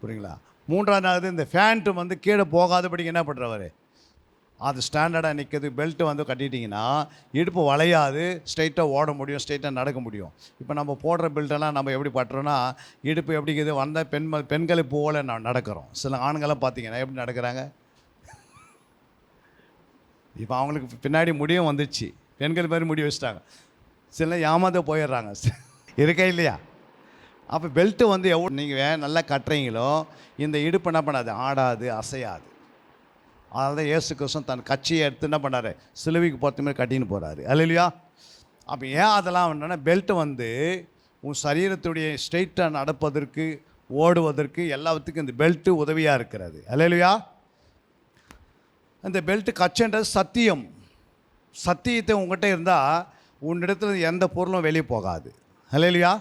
S4: புரியுங்களா? 3வது இந்த ஃபேண்ட்டு வந்து கீழே போகாதபடிக்கு என்ன பண்ணுறவர்? அது ஸ்டாண்டர்டாக நிற்கிறது. பெல்ட்டு வந்து கட்டிட்டிங்கன்னா இடுப்பு வளையாது, ஸ்ட்ரைட்டாக ஓட முடியும், ஸ்ட்ரைட்டாக நடக்க முடியும். இப்போ நம்ம போடுற பெல்ட்டெல்லாம் நம்ம எப்படி பட்டுறோன்னா இடுப்பு எப்படி இருக்குது? வந்தால் பெண்களை போல நடக்கிறோம். சில ஆண்களாம் பார்த்தீங்கன்னா எப்படி நடக்கிறாங்க? இப்போ அவங்களுக்கு பின்னாடி முடியும் வந்துச்சு, பெண்கள் மாதிரி முடி வச்சுட்டாங்க. சில ஏமாத போயிடுறாங்க. இருக்கா இல்லையா? அப்போ பெல்ட்டு வந்து எவ்வளோ நீங்கள் நல்லா கட்டுறீங்களோ இந்த இடுப்பு என்ன பண்ணாது? ஆடாது, அசையாது. அதனால தான் இயேசு கிறிஸ்து தன் கட்சியை எடுத்து என்ன பண்ணார்? சிலுவைக்கு போகிற மாதிரி கட்டின்னு போகிறாரு. அல்லேலூயா. அப்போ ஏன் அதெல்லாம் என்னென்னா பெல்ட்டு வந்து உன் சரீரத்துடைய ஸ்ட்ரெயிட்டாக நடப்பதற்கு, ஓடுவதற்கு எல்லாத்துக்கும் இந்த பெல்ட்டு உதவியாக இருக்கிறது. அல்லேலூயா. அந்த பெல்ட்டு கச்சன்றது சத்தியம். சத்தியத்தை உங்கள்கிட்ட இருந்தால் உன்னிடத்துல எந்த பொருளும் வெளியே போகாது. அல்லேலூயா.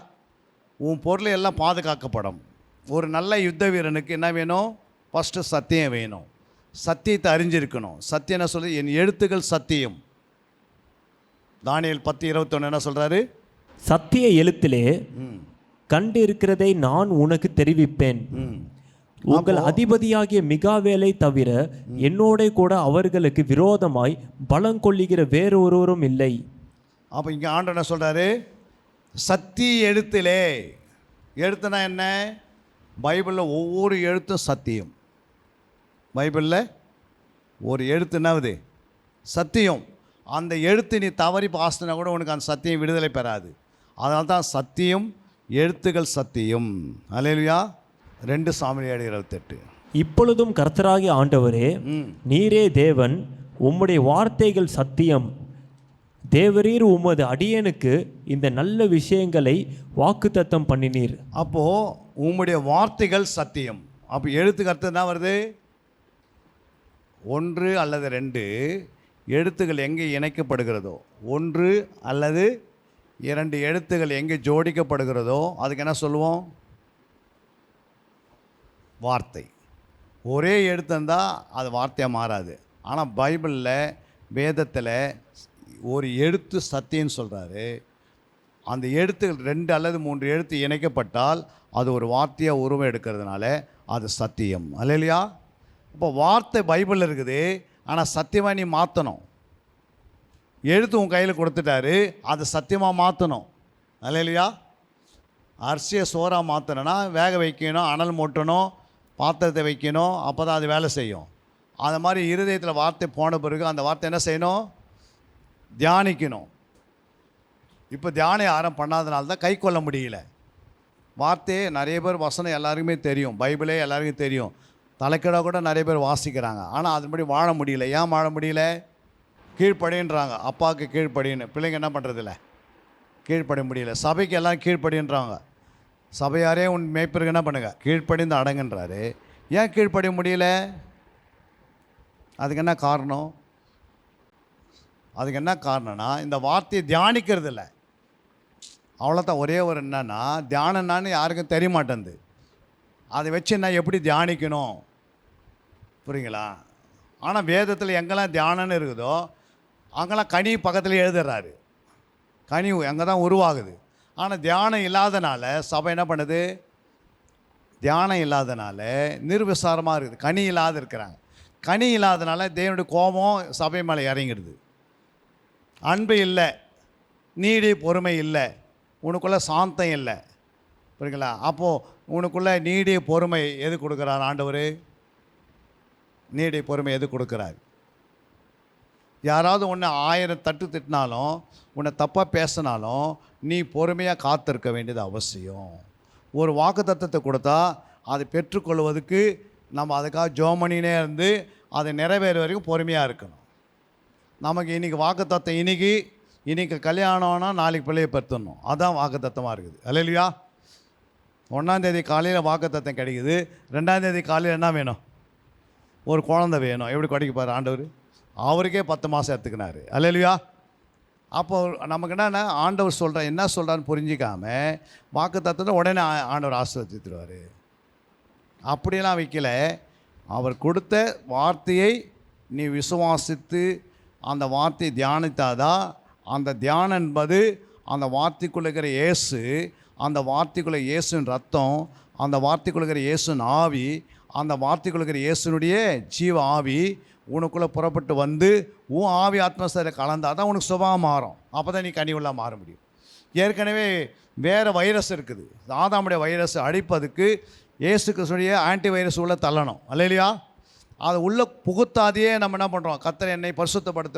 S4: உன் பொருளை எல்லாம் பாதுகாக்கப்படும். ஒரு நல்ல யுத்த வீரனுக்கு என்ன வேணும்? ஃபஸ்ட்டு சத்தியம் வேணும். சத்தியத்தை அறிஞ்சிருக்கணும். சத்தியம் என்ன சொல்லுது? என் எழுத்துக்கள் சத்தியம். தானியேல் 10:21 என்ன சொல்கிறாரு?
S5: சத்திய எழுத்திலே கண்டு இருக்கிறதை நான் உனக்கு தெரிவிப்பேன். உங்கள் அதிபதியாகிய மிகாவேலை தவிர என்னோட கூட அவர்களுக்கு விரோதமாய் பலம் கொள்ளுகிற வேறொருவரும் இல்லை.
S4: அப்போ இங்கே ஆண்டவர் என்ன சொல்கிறாரு? சத்திய எழுத்திலே. எழுத்துனா என்ன? பைபிளில் ஒவ்வொரு எழுத்தும் சத்தியம். பைபிளில் ஒரு எழுத்து என்னது? சத்தியம். அந்த எழுத்து நீ தவறி பாசினா கூட உனக்கு அந்த சத்தியம் விடுதலை பெறாது. அதனால தான் சத்தியம், எழுத்துக்கள் சத்தியம். அல்லேலூயா. 2 சாமுவேல் 7:28.
S5: இப்பொழுதும் கர்த்தராகிய ஆண்டவரே, நீரே தேவன், உம்முடைய வார்த்தைகள் சத்தியம். தேவரீர் உமது அடியனுக்கு இந்த நல்ல விஷயங்களை வாக்குத்தத்தம் பண்ணினீர்.
S4: அப்போது உம்முடைய வார்த்தைகள் சத்தியம். அப்போ எழுத்துக்கு அர்த்தம் என்ன வருது? ஒன்று அல்லது ரெண்டு எழுத்துக்கள் எங்கே இணைக்கப்படுகிறதோ, ஒன்று அல்லது இரண்டு எழுத்துக்கள் எங்கே ஜோடிக்கப்படுகிறதோ அதுக்கு என்ன சொல்லுவோம்? வார்த்தை. ஒரே எழுத்து இருந்தால் அது வார்த்தையாக மாறாது. ஆனால் பைபிளில், வேதத்தில் ஒரு எழுத்து சத்தியம்னு சொல்கிறாரு. அந்த எழுத்துக்கள் ரெண்டு அல்லது மூன்று எழுத்து இணைக்கப்பட்டால் அது ஒரு வார்த்தையாக உருவம் எடுக்கிறதுனால அது சத்தியம். அல்லையா? இப்போ வார்த்தை பைபிளில் இருக்குது, ஆனால் சத்தியமாக நீ மாற்றணும். எழுத்து உன் கையில் கொடுத்துட்டாரு, அது சத்தியமாக மாற்றணும். அல்லையா? அரிசியை சோறாக மாற்றணும்னா வேக வைக்கணும், அனல் மூட்டணும், பாத்திரத்தை வைக்கணும், அப்போ தான் அது வேலை செய்யும். அது மாதிரி இருதயத்தில் வார்த்தை போன பிறகு அந்த வார்த்தை என்ன செய்யணும்? தியானிக்கணும். இப்போ தியானம் யாரும் பண்ணாதனால தான் கை கொள்ள முடியல. வார்த்தையே நிறைய பேர் வசனம் எல்லாருக்குமே தெரியும், பைபிளே எல்லாருக்கும் தெரியும், தலைக்கீழாக கூட நிறைய பேர் வாசிக்கிறாங்க. ஆனால் அதுபடி வாழ முடியல. ஏன் வாழ முடியல? கீழ்ப்படின்றாங்க. அப்பாவுக்கு கீழ்ப்படின்னு. பிள்ளைங்க என்ன பண்ணுறதில்ல? கீழ்ப்பட முடியல. சபைக்கு எல்லாம் கீழ்ப்படின்றாங்க. சபையாரே உன் மேய்ப்பருக்கு என்ன பண்ணுங்க? கீழ்ப்படிந்து அடங்குன்றாரு. ஏன் கீழ்ப்படிய முடியல? அதுக்கு என்ன காரணம்? அதுக்கு என்ன காரணம்னா இந்த வார்த்தையை தியானிக்கிறது இல்லை. அவ்வளோதான். ஒரே ஒரு என்னன்னா, தியானம்னான்னு யாருக்கும் தெரிய மாட்டேங்குது. அதை வச்சு நான் எப்படி தியானிக்கணும்? புரியுங்களா? ஆனால் வேதத்தில் எங்கெல்லாம் தியானம்னு இருக்குதோ அங்கெல்லாம் கனி பக்கத்தில் எழுதுறாரு. கனி அங்கே தான் உருவாகுது. ஆனால் தியானம் இல்லாதனால சபை என்ன பண்ணுது? தியானம் இல்லாதனால நிர்விசாரமாக இருக்குது. கனி இல்லாத இருக்கிறாங்க. கனி இல்லாதனால தேவனுடைய கோபம் சபை மேலே இறங்கிடுது. அன்பு இல்லை, நீடி பொறுமை இல்லை, உனக்குள்ளே சாந்தம் இல்லை. புரியுங்களா? அப்போது உனக்குள்ளே நீடிய பொறுமை எது கொடுக்குறார் ஆண்டவர்? நீடிய பொறுமை எது கொடுக்குறாரு? யாராவது உன்னை 1000 தட்டு திட்டினாலும், உன்னை தப்பாக பேசினாலும் நீ பொறுமையாக காத்திருக்க வேண்டியது அவசியம். ஒரு வாக்குத்தத்தத்தை கொடுத்தா அதை பெற்றுக்கொள்வதற்கு நம்ம அதுக்காக ஜோமனினே இருந்து அதை நிறைவேற வரைக்கும் பொறுமையாக இருக்கணும். நமக்கு இன்றைக்கி வாக்குத்தத்தம், இன்றைக்கி கல்யாணம்னா நாளைக்கு பிள்ளையை பெற்றுடணும். அதுதான் வாக்குத்தத்தமாக இருக்குது. அல்லையா? 1ஆம் தேதி காலையில் வாக்குத்தத்தம் கிடைக்குது, 2ஆம் தேதி காலையில் என்ன வேணும்? ஒரு குழந்தை வேணும். எப்படி கிடைக்கப்பார் ஆண்டவர்? அவருக்கே 10 மாதம் எடுத்துக்கினார். அல்லையா? அப்போ நமக்கு என்னென்னா, ஆண்டவர் என்ன சொல்கிறான்னு புரிஞ்சிக்காம வாக்குத்தத்தத்தை உடனே ஆண்டவர் ஆசீர்வதித்துருவார். அப்படியெல்லாம் வைக்கல. அவர் கொடுத்த வார்த்தையை நீ விசுவாசித்து அந்த வார்த்தையை தியானித்தாதான் அந்த தியானம் என்பது அந்த வார்த்தைக்குள்ளே இருக்கிற இயேசு, அந்த வார்த்தைக்குள்ளே இயேசுவின் ரத்தம், அந்த வார்த்தைக்குள்ளே இருக்கிற இயேசுவின் ஆவி, அந்த வார்த்தைக்குள்ளே இருக்கிற இயேசுனுடைய ஜீவ ஆவி உனக்குள்ளே புறப்பட்டு வந்து உன் ஆவி ஆத்மஸ்தரை கலந்தால் தான் உனக்கு சுபாவம் மாறும். அப்போ தான் நீ கனிவுள்ளா மாற முடியும். ஏற்கனவே வேறு வைரஸ் இருக்குது. ஆதாமுடைய வைரஸ் அழிப்பதுக்கு இயேசு கிறிஸ்துடைய ஆன்டி வைரஸ் உள்ளே தள்ளணும். அல்லையா? அதை உள்ளே புகுத்தாதையே நம்ம என்ன பண்ணுறோம்? கர்த்தர் என்னை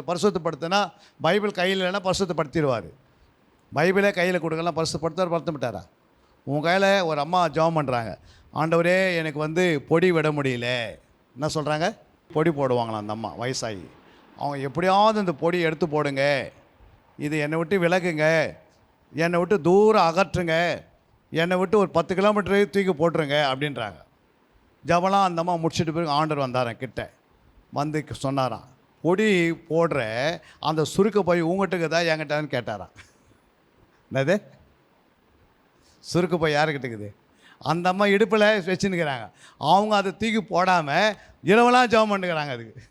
S4: பரிசுத்தப்படுத்தினா பைபிள் கையில் இல்லைன்னா பரிசுத்தப்படுத்திடுவார். பைபிளே கையில் கொடுக்கலாம். பரிசுத்தப்படுத்த மாட்டாரா? உன் கையில் ஒரு அம்மா ஜெபம் பண்ணுறாங்க, ஆண்டவரே எனக்கு பொடி விட முடியல. என்ன சொல்கிறாங்க? பொடி போடுவாங்களாம் அந்த அம்மா வயசாகி. அவங்க எப்படியாவது இந்த பொடி எடுத்து போடுங்க, இது என்னை விட்டு விலகுங்க, என்னை விட்டு தூரம் அகற்றுங்க, என்னை விட்டு ஒரு 10 கிலோமீட்டரு தூக்கி போட்டுருங்க அப்படின்றாங்க. ஜபலாம் அந்த அம்மா முடிச்சுட்டு பிறகு ஆண்டவர் வந்தாரான் கிட்ட வந்து சொன்னாராம், பொடி போடுற அந்த சுருக்க போய் உங்கள்கிட்ட தான் என்கிட்டன்னு கேட்டாரான். என்னது சுருக்க போய் யாருக்கிட்ட இருக்குது? அந்த அம்மா இடுப்பில் வச்சுன்னுக்கிறாங்க. அவங்க அதை தூக்கி போடாமல் இரவெல்லாம் ஜெபம் பண்ணுக்கிறாங்க. அதுக்கு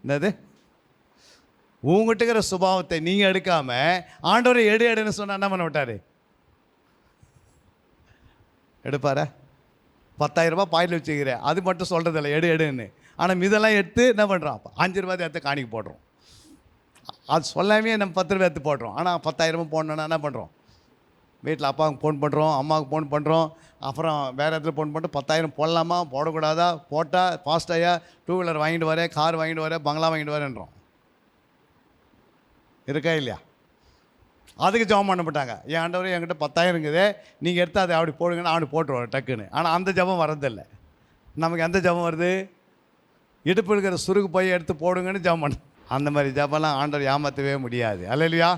S4: என்னது? உங்கள்கிட்ட இருக்கிற சுபாவத்தை நீங்கள் எடுக்காமல் ஆண்டவரை எடுன்னு சொன்னால் என்ன பண்ண விட்டார்? எடுப்பார? 10,000 ரூபாய் பாயில் வச்சுக்கிறேன், அது மட்டும் சொல்கிறதில்ல எடுன்னு. ஆனால் மீதெல்லாம் எடுத்து என்ன பண்ணுறோம்? 5 ரூபாய் எடுத்து காணிக்கு போடுறோம். அது சொல்லாமே நம்ம 10 ரூபாய் எடுத்து போடுறோம். ஆனால் 10,000 போடணுன்னா என்ன பண்ணுறோம்? வீட்டில் அப்பாவுக்கு ஃபோன் பண்ணுறோம், அம்மாவுக்கு ஃபோன் பண்ணுறோம், அப்புறம் வேறு இடத்துல ஃபோன் பண்ணிட்டு 10,000 போடலாமா போடக்கூடாதா, போட்டால் ஃபாஸ்ட்டாக 2 வீலர் வாங்கிட்டு வரேன், கார் வாங்கிட்டு வரேன், பங்களா வாங்கிட்டு வரேன்றோம். இருக்கா இல்லையா? அதுக்கு ஜெபம் பண்ணப்பட்டாங்க. என் ஆண்டவரே என்கிட்ட 10,000 இருக்குது, நீங்கள் எடுத்து அதை அப்படி போடுங்கன்னு அப்படி போட்டுருவார் டக்குன்னு. ஆனால் அந்த ஜெபம் வரதில்லை. நமக்கு எந்த ஜெபம் வருது? இடுப்பு இருக்கிற சுருக்கு போய் எடுத்து போடுங்கன்னு ஜெபம் பண்ண. அந்த மாதிரி ஜெபம்லாம் ஆண்டவர் ஏமாற்றவே முடியாது. அல்லேலூயா.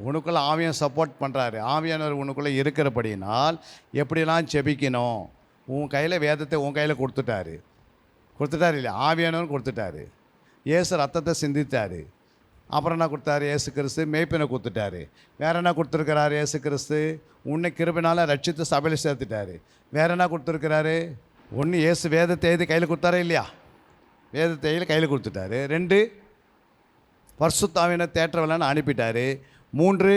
S4: உனக்குள்ளே ஆவியான் சப்போர்ட் பண்ணுறாரு. ஆவியானவர் உனக்குள்ளே இருக்கிறபடினால் எப்படிலாம் ஜெபிக்கணும். உன் கையில் வேதத்தை உன் கையில் கொடுத்துட்டாரு இல்லையா? ஆவியானவர் கொடுத்துட்டாரு. இயேசு ரத்தத்தை சிந்தித்தார். அப்புறம் என்ன கொடுத்தாரு? இயேசு கிறிஸ்து மேய்ப்பனை கொடுத்துட்டாரு. வேறு என்ன கொடுத்துருக்கிறாரு? இயேசு கிறிஸ்து உன்னை கிருபையினால் ரட்சித்து சபையில் சேர்த்துட்டாரு. வேறு என்ன கொடுத்துருக்கிறாரு? ஒன்று இயேசு வேதத்தை எழுதி கையில் கொடுத்தாரே இல்லையா? வேதத்தை எழுதி கையில் கொடுத்துட்டாரு. 2 பரிசுத்த ஆவியான தேற்றவெல்லாம் அனுப்பிட்டார். 3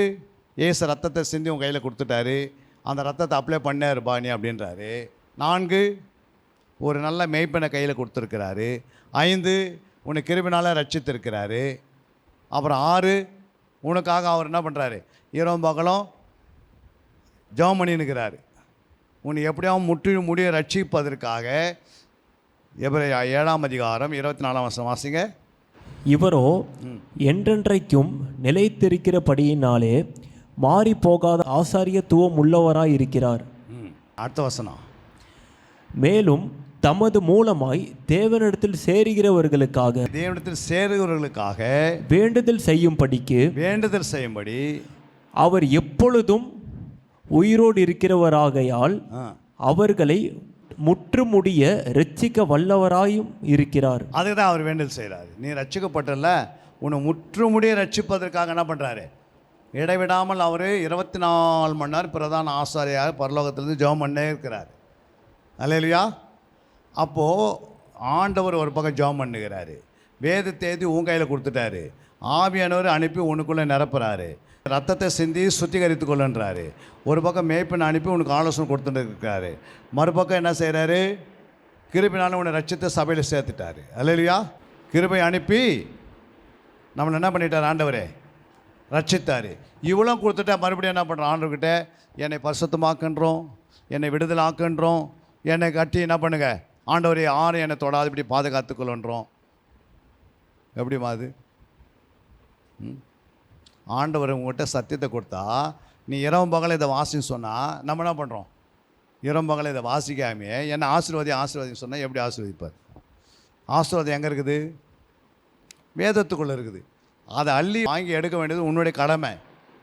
S4: இயேசு ரத்தத்தை சிந்தி உன் கையில் கொடுத்துட்டாரு. அந்த ரத்தத்தை அப்ளை பண்ணார் பாணி அப்படின்றாரு. 4 ஒரு நல்ல மேய்ப்பனை கையில் கொடுத்துருக்கிறாரு. 5 உன்னை கிருபையினால் ரட்சித்திருக்கிறாரு. அப்புறம் 6 உனக்காக அவர் என்ன பண்ணுறாரு? இரவும் பகலும் ஜெபம் பண்ணின்னுக்கிறாரு. உன்னை எப்படியாவது முற்றிலும் முடிய ரட்சிப்பதற்காக. எபிரேயர் 7ஆம் அதிகாரம் 24ஆம் வசனம் வாசிங்க.
S5: இவரோ என்றென்றைக்கும் நிலைத்திருக்கிறபடியினாலே மாறி போகாத ஆசாரியத்துவம் உள்ளவராய் இருக்கிறார்.
S4: அடுத்த வசனம்.
S5: மேலும் தமது மூலமாய் தேவனிடத்தில் சேருகிறவர்களுக்காக வேண்டுதல் செய்யும்படி அவர் எப்பொழுதும் உயிரோடு இருக்கிறவராகையால் அவர்களை முற்றுமுடிய ரட்சிக்க வல்லவராயும் இருக்கிறார்.
S4: அதுக்கு தான் அவர் வேண்டுதல் செய்கிறார். நீ ரட்சிக்கப்பட்டல, உன்னை முற்றுமுடிய ரட்சிப்பதற்காக என்ன பண்ணுறாரு? இடைவிடாமல் அவர் 24 மணி நேரம் பிரதான ஆசாரியாக பரலோகத்திலிருந்து ஜெபம் பண்ணே இருக்கிறார். அல்லேலூயா. அப்போது ஆண்டவர் ஒரு பக்கம் ஜெபம் பண்ணுகிறாரு. வேதத்தை எழுதி உன் கையில் கொடுத்துட்டாரு. ஆவியானவர் அனுப்பி உனக்குள்ளே நிரப்புறாரு. ரத்தத்தை சிந்தி சுத்திகரித்து கொள்ளுன்றாரு. ஒரு பக்கம் மேய்ப்பனை அனுப்பி உனக்கு ஆலோசனை கொடுத்துட்டு இருக்காரு. மறுபக்கம் என்ன செய்கிறாரு? கிருபையினால உன்னை ரட்சித்த சபையில் சேர்த்துட்டாரு. அல்லேலூயா. கிருபை அனுப்பி நம்மளை என்ன பண்ணிட்டார்? ஆண்டவரே ரட்சித்தார். இவ்வளோ கொடுத்துட்டா மறுபடியும் என்ன பண்ணுறோம்? ஆண்டவர்கிட்ட என்னை பரிசுத்தமாக்குன்றோம், என்னை விடுதலை ஆக்குன்றோம், என்னை கட்டி என்ன பண்ணுங்க ஆண்டவரே யாரும் என்னை தொடாது இப்படி பாதுகாத்துக்கொள்ளுன்றோம். எப்படிமா அது? ஆண்டவர் உங்கள்கிட்ட சத்தியத்தை கொடுத்தா நீ இரவும் பகலை இதை வாசின்னு சொன்னால் நம்ம என்ன பண்ணுறோம்? இரவும் பகலை இதை வாசிக்காமே என்னை ஆசீர்வாதின்னு சொன்னால் எப்படி ஆசீர்வதிப்பார்? ஆசீர்வாதம் எங்கே இருக்குது? வேதத்துக்குள்ளே இருக்குது. அதை அள்ளி வாங்கி எடுக்க வேண்டியது உன்னுடைய கடமை.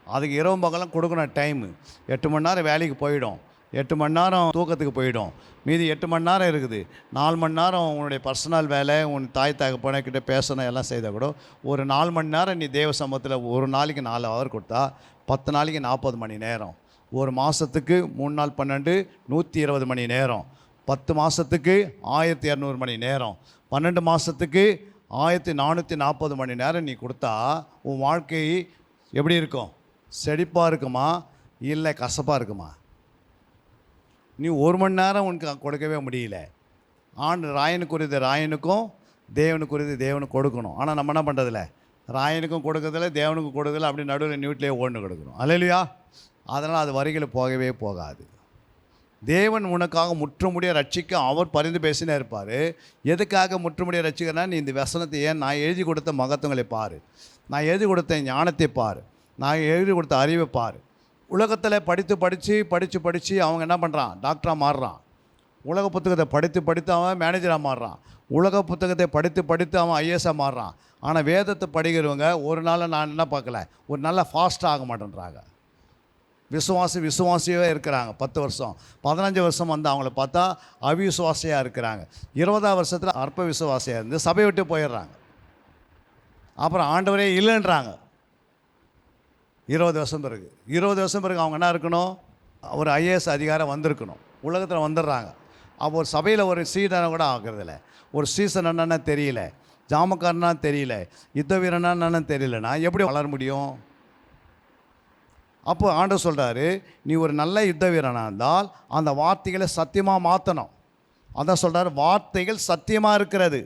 S4: அதுக்கு இரவும் பகலாம் கொடுக்கணும் டைமு. 8 மணி நேரம் வேலைக்கு போயிடும், 8 மணி நேரம் தூக்கத்துக்கு போயிடும், மீதி 8 மணி நேரம் இருக்குது. 4 மணி நேரம் உன்னுடைய பர்சனல் வேலை, உன் தாய் தகப்பனக்கிட்ட பேசணும், எல்லாம் செய்தால் கூட ஒரு 4 மணி நேரம் நீ தேவ சமூகத்தில் ஒரு நாளைக்கு 4 ஹவர் கொடுத்தா 10 நாளைக்கு 40 மணி நேரம். ஒரு மாதத்துக்கு 3 நாள் 12 120 மணி நேரம். 10 மாதத்துக்கு 1200 மணி நேரம். 12 மாதத்துக்கு 1440 மணி நேரம் நீ கொடுத்தா உன் வாழ்க்கை எப்படி இருக்கும்? செழிப்பாக இருக்குமா இல்லை கசப்பாக இருக்குமா? நீ 1 மணி நேரம் உனக்கு கொடுக்கவே முடியல. ராயனுக்குரியது ராயனுக்கும் தேவனுக்குரியது தேவனுக்கு கொடுக்கணும். ஆனால் நம்ம என்ன பண்ணுறதில்ல? ராயனுக்கும் கொடுக்கறதில்ல, தேவனுக்கும் கொடுக்கறதில்ல, அப்படி நடுவில் நியூட்லேயே ஓடுன்னு கொடுக்கணும். அல்லேலூயா. அதனால் அது வரிகள் போகவே போகாது. தேவன் உனக்காக முற்றுமுடிய ரட்சிக்க அவர் பரிந்து பேசினே இருப்பார். எதுக்காக முற்றுமுடிய ரட்சிக்கிறனா? நீ இந்த வசனத்தை ஏன் நான் எழுதி கொடுத்த மகத்துவங்களை பாரு, நான் எழுதி கொடுத்த ஞானத்தை பாரு, நான் எழுதி கொடுத்த அறிவை பாரு. உலகத்தில் படித்து அவங்க என்ன பண்ணுறான்? டாக்டராக மாறுறான். உலக புத்தகத்தை படித்து அவன் மேனேஜராக மாறுறான். உலக புத்தகத்தை படித்து அவன் ஐஏஎஸ்ஸாக மாறுறான். ஆனால் வேதத்தை படிக்கிறவங்க ஒரு நாள் நான் என்ன பார்க்கல, ஒரு நல்ல ஃபாஸ்ட்டாக ஆக மாட்டேன்றாங்க. விசுவாசியே இருக்கிறாங்க. 10 வருஷம் 15 வருஷம் வந்து அவங்கள பார்த்தா அவிசுவாசியாக இருக்கிறாங்க. 20ஆம் வருஷத்தில் அற்ப விசுவாசியாக இருந்து சபையை விட்டு போயிடுறாங்க. அப்புறம் ஆண்டவரே இல்லைன்றாங்க. 20 வருஷம் பிறகு அவங்க என்ன இருக்கணும்? ஒரு ஐஏஎஸ் அதிகாரம் வந்திருக்கணும். உலகத்தில் வந்துடுறாங்க. அப்போ ஒரு சபையில் ஒரு சீடனை கூட ஆகிறதில்ல, ஒரு சீசன் என்னன்னு தெரியல, ஜாமக்காரனா தெரியல, யுத்த வீரனா என்னன்னு தெரியலனா எப்படி வளர முடியும்? அப்போ ஆண்டவர் சொல்கிறாரு, நீ ஒரு நல்ல யுத்த வீரனாக இருந்தால் அந்த வார்த்தைகளை சத்தியமாக மாற்றணும். அதான் சொல்கிறார், வார்த்தைகள் சத்தியமாக இருக்கிறது.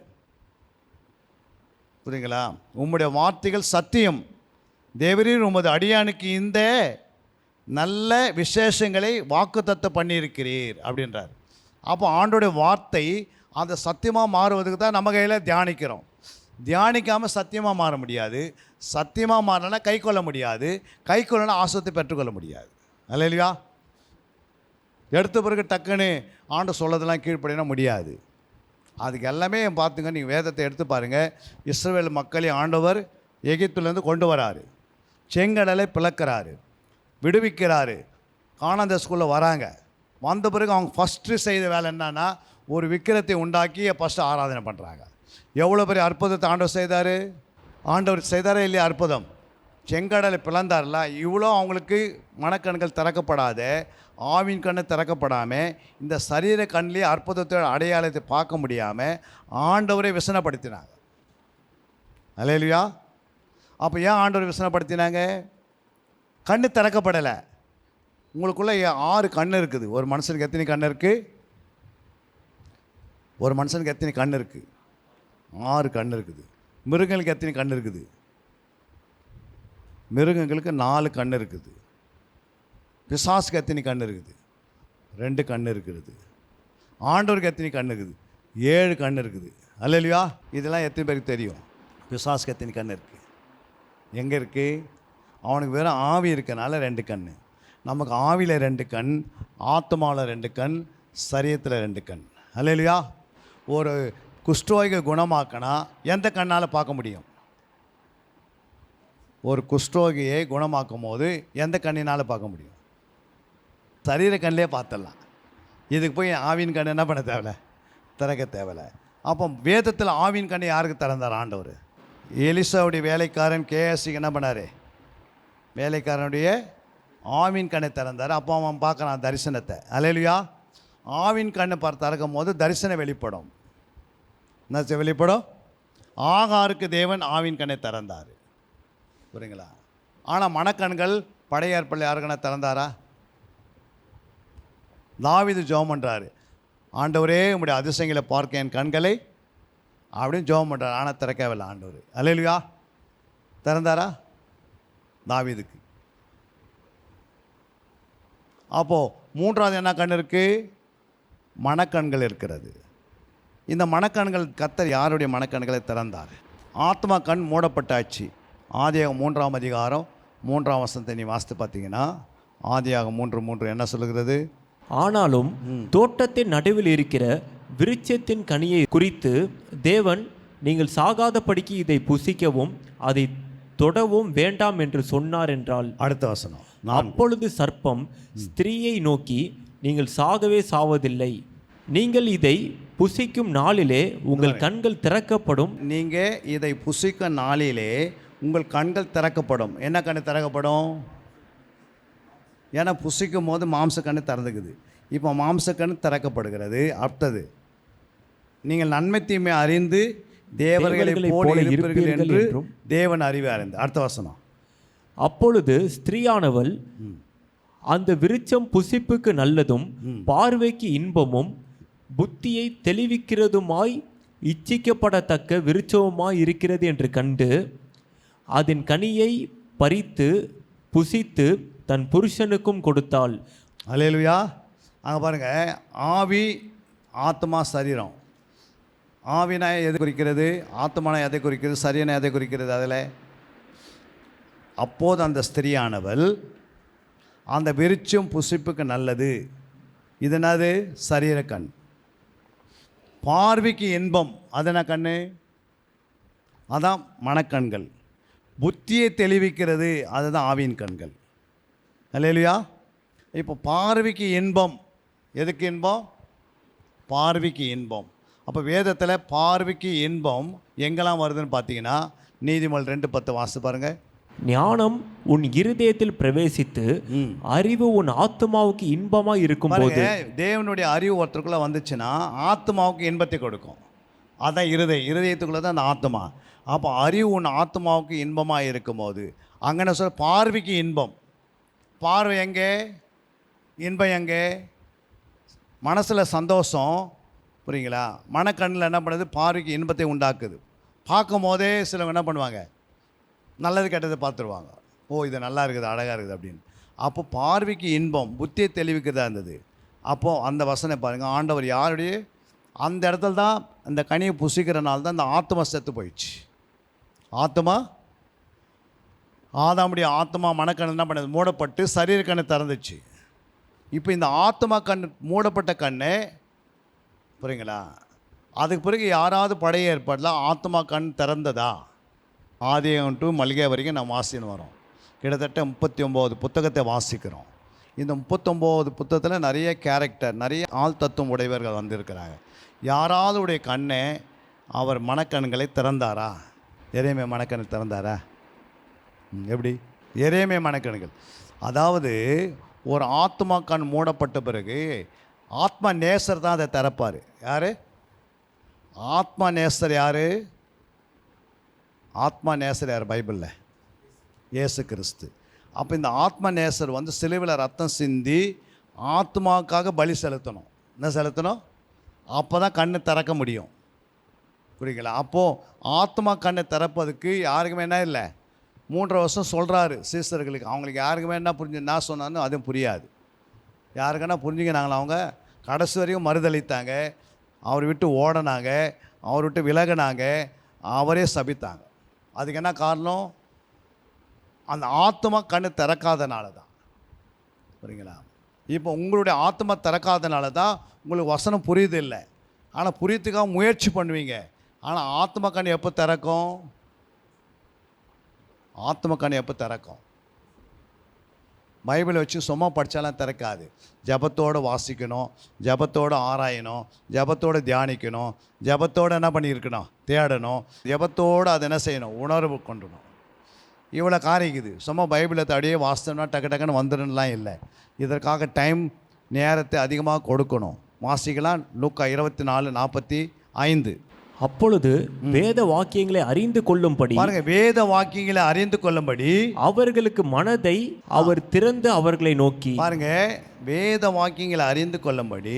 S4: புரியுங்களா? உம்முடைய வார்த்தைகள் சத்தியம். தேவரீர் உமது அடியானுக்கு இந்த நல்ல விசேஷங்களை வாக்குத்தத்தம் பண்ணியிருக்கிறீர் அப்படின்றார். அப்போ ஆண்டோடைய வார்த்தை அந்த சத்தியமாக மாறுவதுக்கு தான் நம்ம கையில் தியானிக்கிறோம். தியானிக்காமல் சத்தியமாக மாற முடியாது. சத்தியமாக மாறினா கை கொள்ள முடியாது. கை கொள்ளனா ஆசுவத்தை பெற்றுக்கொள்ள முடியாது. அல்லேலூயா. எடுத்த பிறகு டக்குன்னு ஆண்டு சொல்லதெல்லாம் கீழ்ப்படினா முடியாது. அதுக்கு எல்லாமே பார்த்துங்க, நீங்கள் வேதத்தை எடுத்து பாருங்கள். இஸ்ரவேல் மக்களை ஆண்டவர் எகிப்திலேருந்து கொண்டு வராரு, செங்கடலை பிளக்கிறாரு, விடுவிக்கிறாரு, கானான் தேசத்துக்குள்ளே வராங்க. வந்த பிறகு அவங்க ஃபஸ்ட்டு செய்த வேலை என்னன்னா, ஒரு விக்கிரத்தை உண்டாக்கி ஃபஸ்ட்டு ஆராதனை பண்ணுறாங்க. எவ்வளோ பெரிய அற்புதத்தை ஆண்டவர் செய்தார்? ஆண்டவர் செய்தாரே இல்லையா அற்புதம்? செங்கடலை பிளந்தார்ல. இவ்வளோ அவங்களுக்கு மனக்கண்கள் திறக்கப்படாத, ஆவின் கண்ணு திறக்கப்படாமல், இந்த சரீர கண்ணிலே அற்புதத்தோட அடையாளத்தை பார்க்க முடியாமல் ஆண்டவரை விசனப்படுத்தினாங்க. அல்லேலூயா. அப்போ ஏன் ஆண்டவரை விசனப்படுத்தினாங்க? கண்ணு திறக்கப்படலை. உங்களுக்குள்ளே 6 கண் இருக்குது. ஒரு மனுஷனுக்கு எத்தனை கண் இருக்குது? ஒரு மனுஷனுக்கு எத்தனை கண் இருக்குது? 6 கண் இருக்குது. மிருகங்களுக்கு எத்தனை கண் இருக்குது? மிருகங்களுக்கு 4 கண் இருக்குது. பிசாசுக்கு எத்தனை கண் இருக்குது? 2 கண் இருக்கிறது. ஆண்டவருக்கு எத்தனை கண் இருக்குது? 7 கண் இருக்குது. அல்லேலூயா. இதெல்லாம் எத்தனை பேருக்கு தெரியும்? பிசாசுக்கு எத்தனை கண் இருக்குது? எங்கே இருக்குது? அவனுக்கு வெறும் ஆவி இருக்கனால 2 கண். நமக்கு ஆவியில் 2 கண், ஆத்மாவில் 2 கண், சரீரத்தில் 2 கண். அல்லேலூயா. ஒரு குஷ்டரோகியை குணமாக்கினா எந்த கண்ணால் பார்க்க முடியும்? ஒரு குஷ்டரோகியை குணமாக்கும் போது எந்த கண்ணினால் பார்க்க முடியும்? சரீர கண்ணிலே பார்த்துடலாம். இதுக்கு போய் ஆவின் கண் என்ன பண்ண தேவையில்ல? திறக்க தேவையில்லை. அப்போ வேதத்தில் ஆவின் கண்ணை யாருக்கு திறந்தார் ஆண்டவர்? எலிசாவுடைய வேலைக்காரன் கேஎஸ்சிக்கு என்ன பண்ணார்? வேலைக்காரனுடைய ஆவின் கண்ணை திறந்தார். அப்போ அவன் பார்க்குறான் தரிசனத்தை. அல்லேலூயா. ஆவின் கண்ணை திறக்கும் போது தரிசனம் வெளிப்படும். என்ன வெளிப்படும்? ஆகாருக்கு தேவன் ஆவின் கண்ணை திறந்தார். புரியுங்களா? ஆனால் மனக்கண்கள் பழைய ஏற்பாட்டில் யாருக்கண்ணா திறந்தாரா? தாவீது ஜெபம் பண்ணுறாரு, ஆண்டவரே உம்முடைய அதிசயங்களை பார்க்க என் கண்களை அப்படின்னு ஜெபம் பண்ணுறாரு. ஆனால் திறக்கவில்லை ஆண்டவர். அல்லேலூயா. திறந்தாரா? தாவீதுக்கு. அப்போது 3வது என்ன கண் இருக்குது? மனக்கண்கள் இருக்கிறது. இந்த மனக்கண்கள் கர்த்தர் யாருடைய மனக்கண்களை திறந்தார்? ஆத்மா கண் மூடப்பட்டாச்சு. ஆதியாகமம் 3ஆம் அதிகாரம் 3ஆம் வசனத்தை நீ வாசித்து பார்த்தீங்கன்னா, ஆதியாகமம் 3:3 என்ன சொல்லுகிறது?
S5: ஆனாலும் தோட்டத்தின் நடுவில் இருக்கிற விருட்சத்தின் கனியை குறித்து தேவன், நீங்கள் சாகாதபடிக்கு இதை புசிக்கவும் அதை தொடவும் வேண்டாம் என்று சொன்னார் என்றால்.
S4: அடுத்த வசனம்.
S5: அப்பொழுது சர்ப்பம் ஸ்திரீயை நோக்கி, நீங்கள் சாகவே சாவதில்லை, நீங்கள் இதை புசிக்கும் நாளிலே உங்கள் கண்கள் திறக்கப்படும்.
S4: நீங்கள் இதை புசிக்கும் நாளிலே உங்கள் கண்கள் திறக்கப்படும். என்ன கண்ணு திறக்கப்படும்? ஏன்னா புசிக்கும் போது மாம்ச கண்ணு திறந்துக்குது. இப்போ மாம்ச கண்ணு திறக்கப்படுகிறது. அடுத்தது, நீங்கள் நன்மை தீமை அறிந்து தேவர்களை போல இருப்பீர்கள் என்று தேவன் அறிவை அறிந்து. அடுத்த வசனம்.
S5: அப்பொழுது ஸ்திரீயானவள் அந்த விருட்சம் புசிப்புக்கு நல்லதும் பார்வைக்கு இன்பமும் புத்தியை தெளிவிக்கிறதுமாய் இச்சிக்கப்படத்தக்க விருட்சமுமாய் இருக்கிறது என்று கண்டு அதன் கனியை பறித்து புசித்து தன் புருஷனுக்கும் கொடுத்தாள்.
S4: அல்லேலூயா. அங்கே பாருங்கள், ஆவி, ஆத்மா, சரீரம். ஆவினா எதை குறிக்கிறது? ஆத்மானா எதை குறிக்கிறது? சரீரனா எதை குறிக்கிறது? அதில் அப்போது அந்த ஸ்திரீயானவள் அந்த விருட்சம் புசிப்புக்கு நல்லது. இது என்னது? சரீர கண். பார்வைக்கு இன்பம், அது என்ன கண்? அதான் மனக்கண்கள். புத்தியை தெளிவிக்கிறது, அதுதான் ஆவியின் கண்கள். அல்லேலூயா. இப்போ பார்வைக்கு இன்பம். எதுக்கு இன்பம்? பார்வைக்கு இன்பம். அப்போ வேதத்தில் பார்வைக்கு இன்பம் எங்கெல்லாம் வருதுன்னு பார்த்தீங்கன்னா, நீதிமொழி 2:10 வாசித்து பாருங்கள்.
S5: ஞானம் உன் இருதயத்தில் பிரவேசித்து அறிவு உன் ஆத்மாவுக்கு இன்பமாய் இருக்கும் போது.
S4: தேவனுடைய அறிவு ஒருத்தருக்குள்ளே வந்துச்சுன்னா ஆத்மாவுக்கு இன்பத்தை கொடுக்கும். அதான் இருதயத்துக்குள்ளே தான் அந்த ஆத்மா. அப்போ அறிவு உன் ஆத்மாவுக்கு இன்பமாக இருக்கும் போது, அங்கே சொல்ல பார்வைக்கு இன்பம். பார்வை எங்கே? இன்பம் எங்கே? மனசில் சந்தோஷம். புரியுங்களா? மனக்கண்ணில் என்ன பண்ணுது? பார்வைக்கு இன்பத்தை உண்டாக்குது. பார்க்கும் போதே சிலவங்க என்ன பண்ணுவாங்க? நல்லது கெட்டதை பார்த்துருவாங்க. ஓ, இது நல்லா இருக்குது, அழகாக இருக்குது அப்படின்னு. அப்போ பார்வைக்கு இன்பம், புத்தியை தெளிவிக்கிறதா இருந்தது. அப்போது அந்த வசனம் பாருங்கள், ஆண்டவர் யாருடைய அந்த இடத்துல தான் இந்த கனியை புசிக்கிறனால தான் இந்த ஆத்மா செத்து போயிடுச்சு. ஆத்மா, ஆதாமுடைய ஆத்மா மனக்கண் என்ன பண்ணது, மூடப்பட்டு சரீர கண்ணு திறந்துச்சு. இப்போ இந்த ஆத்மா கண் மூடப்பட்ட கண்ணு, புரியுங்களா? அதுக்கு பிறகு யாராவது பழைய ஏற்பாடில் ஆத்மா கண் திறந்ததா? ஆதியம் டு மல்லிகை வரைக்கும் நம்ம வாசின்னு வரோம். கிட்டத்தட்ட 39 புத்தகத்தை வாசிக்கிறோம். இந்த 39 புத்தகத்தில் நிறைய கேரக்டர், நிறைய ஆள் தத்துவம் உடையவர்கள் வந்திருக்கிறாங்க. யாராவது உடைய கண்ணை அவர் மனக்கண்களை திறந்தாரா? எரேமியா மனக்கண் திறந்தாரா? எப்படி? எரேமியா மனக்கண்கள். அதாவது ஒரு ஆத்மா கண் மூடப்பட்ட பிறகு ஆத்மா நேசர் தான் அதை திறப்பார். யார் ஆத்மா நேசர்? யார் ஆத்மா நேசர்? யார் பைபிளில்? இயேசு கிறிஸ்து. அப்போ இந்த ஆத்மா நேசர் வந்து சிலுவையில் ரத்தம் சிந்தி ஆத்மாவுக்காக பலி செலுத்தணும். என்ன செலுத்தணும்? அப்போ தான் கண்ணு திறக்க முடியும். புரியுங்களா? அப்போது ஆத்மா கண்ணை திறப்பதுக்கு யாருக்குமே என்ன இல்லை, 3 வருஷம் சொல்கிறாரு சீசர்களுக்கு. அவங்களுக்கு யாருக்குமே என்ன என்ன சொன்னாலும் அதுவும் புரியாது. யாருக்குன்னா புரிஞ்சுக்கினாங்களா? அவங்க கடைசி வரையும் மறுதளித்தாங்க, அவர் விட்டு ஓடினாங்க, அவர் விட்டு விலகினாங்க, அவரே சபித்தாங்க. அதுக்கு என்ன காரணம்? அந்த ஆத்மா கண்ணு திறக்காதனால தான். புரியுங்களா? இப்போ உங்களுடைய ஆத்மா திறக்காதனால தான் உங்களுக்கு வசனம் புரியுது இல்லை. ஆனால் புரியத்துக்காக முயற்சி பண்ணுவீங்க. ஆனால் ஆத்மா கண் எப்போ திறக்கும்? ஆத்ம கண் எப்போ திறக்கும்? பைபிளை வச்சு சும்மா படித்தாலாம் திறக்காது. ஜபத்தோடு வாசிக்கணும், ஜபத்தோடு ஆராயணும், ஜபத்தோடு தியானிக்கணும், ஜபத்தோடு என்ன பண்ணியிருக்கணும், தேடணும், ஜபத்தோடு அதை என்ன செய்யணும், உணர்வு கொண்டுணும். இவ்வளோ காரிக்குது. சும்மா பைபிளை அப்படியே வாசித்தோம்னா டக்கு டக்குன்னு வந்துடும்லாம் இல்லை. இதற்காக டைம், நேரத்தை அதிகமாக கொடுக்கணும். வாசிக்கலாம். லூக்கா 24:45.
S5: அப்பொழுது வேத வாக்கியங்களை அறிந்து கொள்ளும்படி,
S4: பாருங்க, வேத வாக்கியங்களை அறிந்து கொள்ளும்படி
S5: அவர்களுக்கு மனதை அவர் திறந்து அவர்களை நோக்கி,
S4: பாருங்க, வேத வாக்கியங்களை அறிந்து கொள்ளும்படி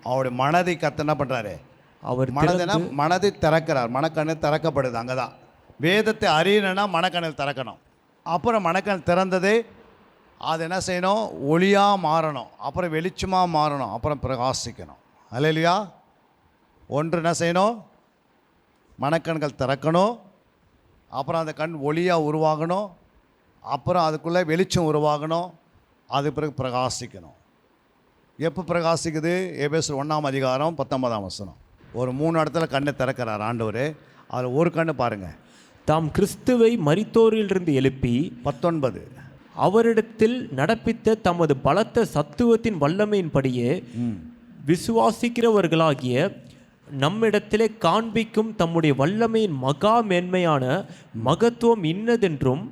S4: அவருடைய மனதை கர்த்தர் என்ன பண்றாரு?
S5: அவர்
S4: மனதை திறக்கிறார். மனக்கண்ணு திறக்கப்படுது. அங்கே தான் வேதத்தை அறியணும்னா மனக்கண்ணில் திறக்கணும். அப்புறம் மனக்கண் திறந்தது அது என்ன செய்யணும்? ஒளியாக மாறணும், அப்புறம் வெளிச்சமாக மாறணும், அப்புறம் பிரகாசிக்கணும். அல்லேலூயா. ஒன்று என்ன செய்யணும்? மனக்கண்கள் திறக்கணும், அப்புறம் அந்த கண் ஒளியாக உருவாகணும், அப்புறம் அதுக்குள்ளே வெளிச்சம் உருவாகணும், அது பிறகு பிரகாசிக்கணும். எப்போ பிரகாசிக்குது? எபேசியர் 1:19. ஒரு 3 இடத்துல கண்ணை திறக்கிறார் ஆண்டவர். அதில் ஒரு கண்ணு பாருங்கள்.
S5: தாம் கிறிஸ்துவை மரித்தோரிலிருந்து எழுப்பி
S4: 19
S5: அவரிடத்தில் நடப்பித்த தமது பலத்த சத்துவத்தின் வல்லமையின்படியே விசுவாசிக்கிறவர்களாகிய நம்மிடத்திலே காண்பிக்கும் தம்முடைய வல்லமையின் மகா மேன்மையான மகத்துவம் இன்னதென்றும்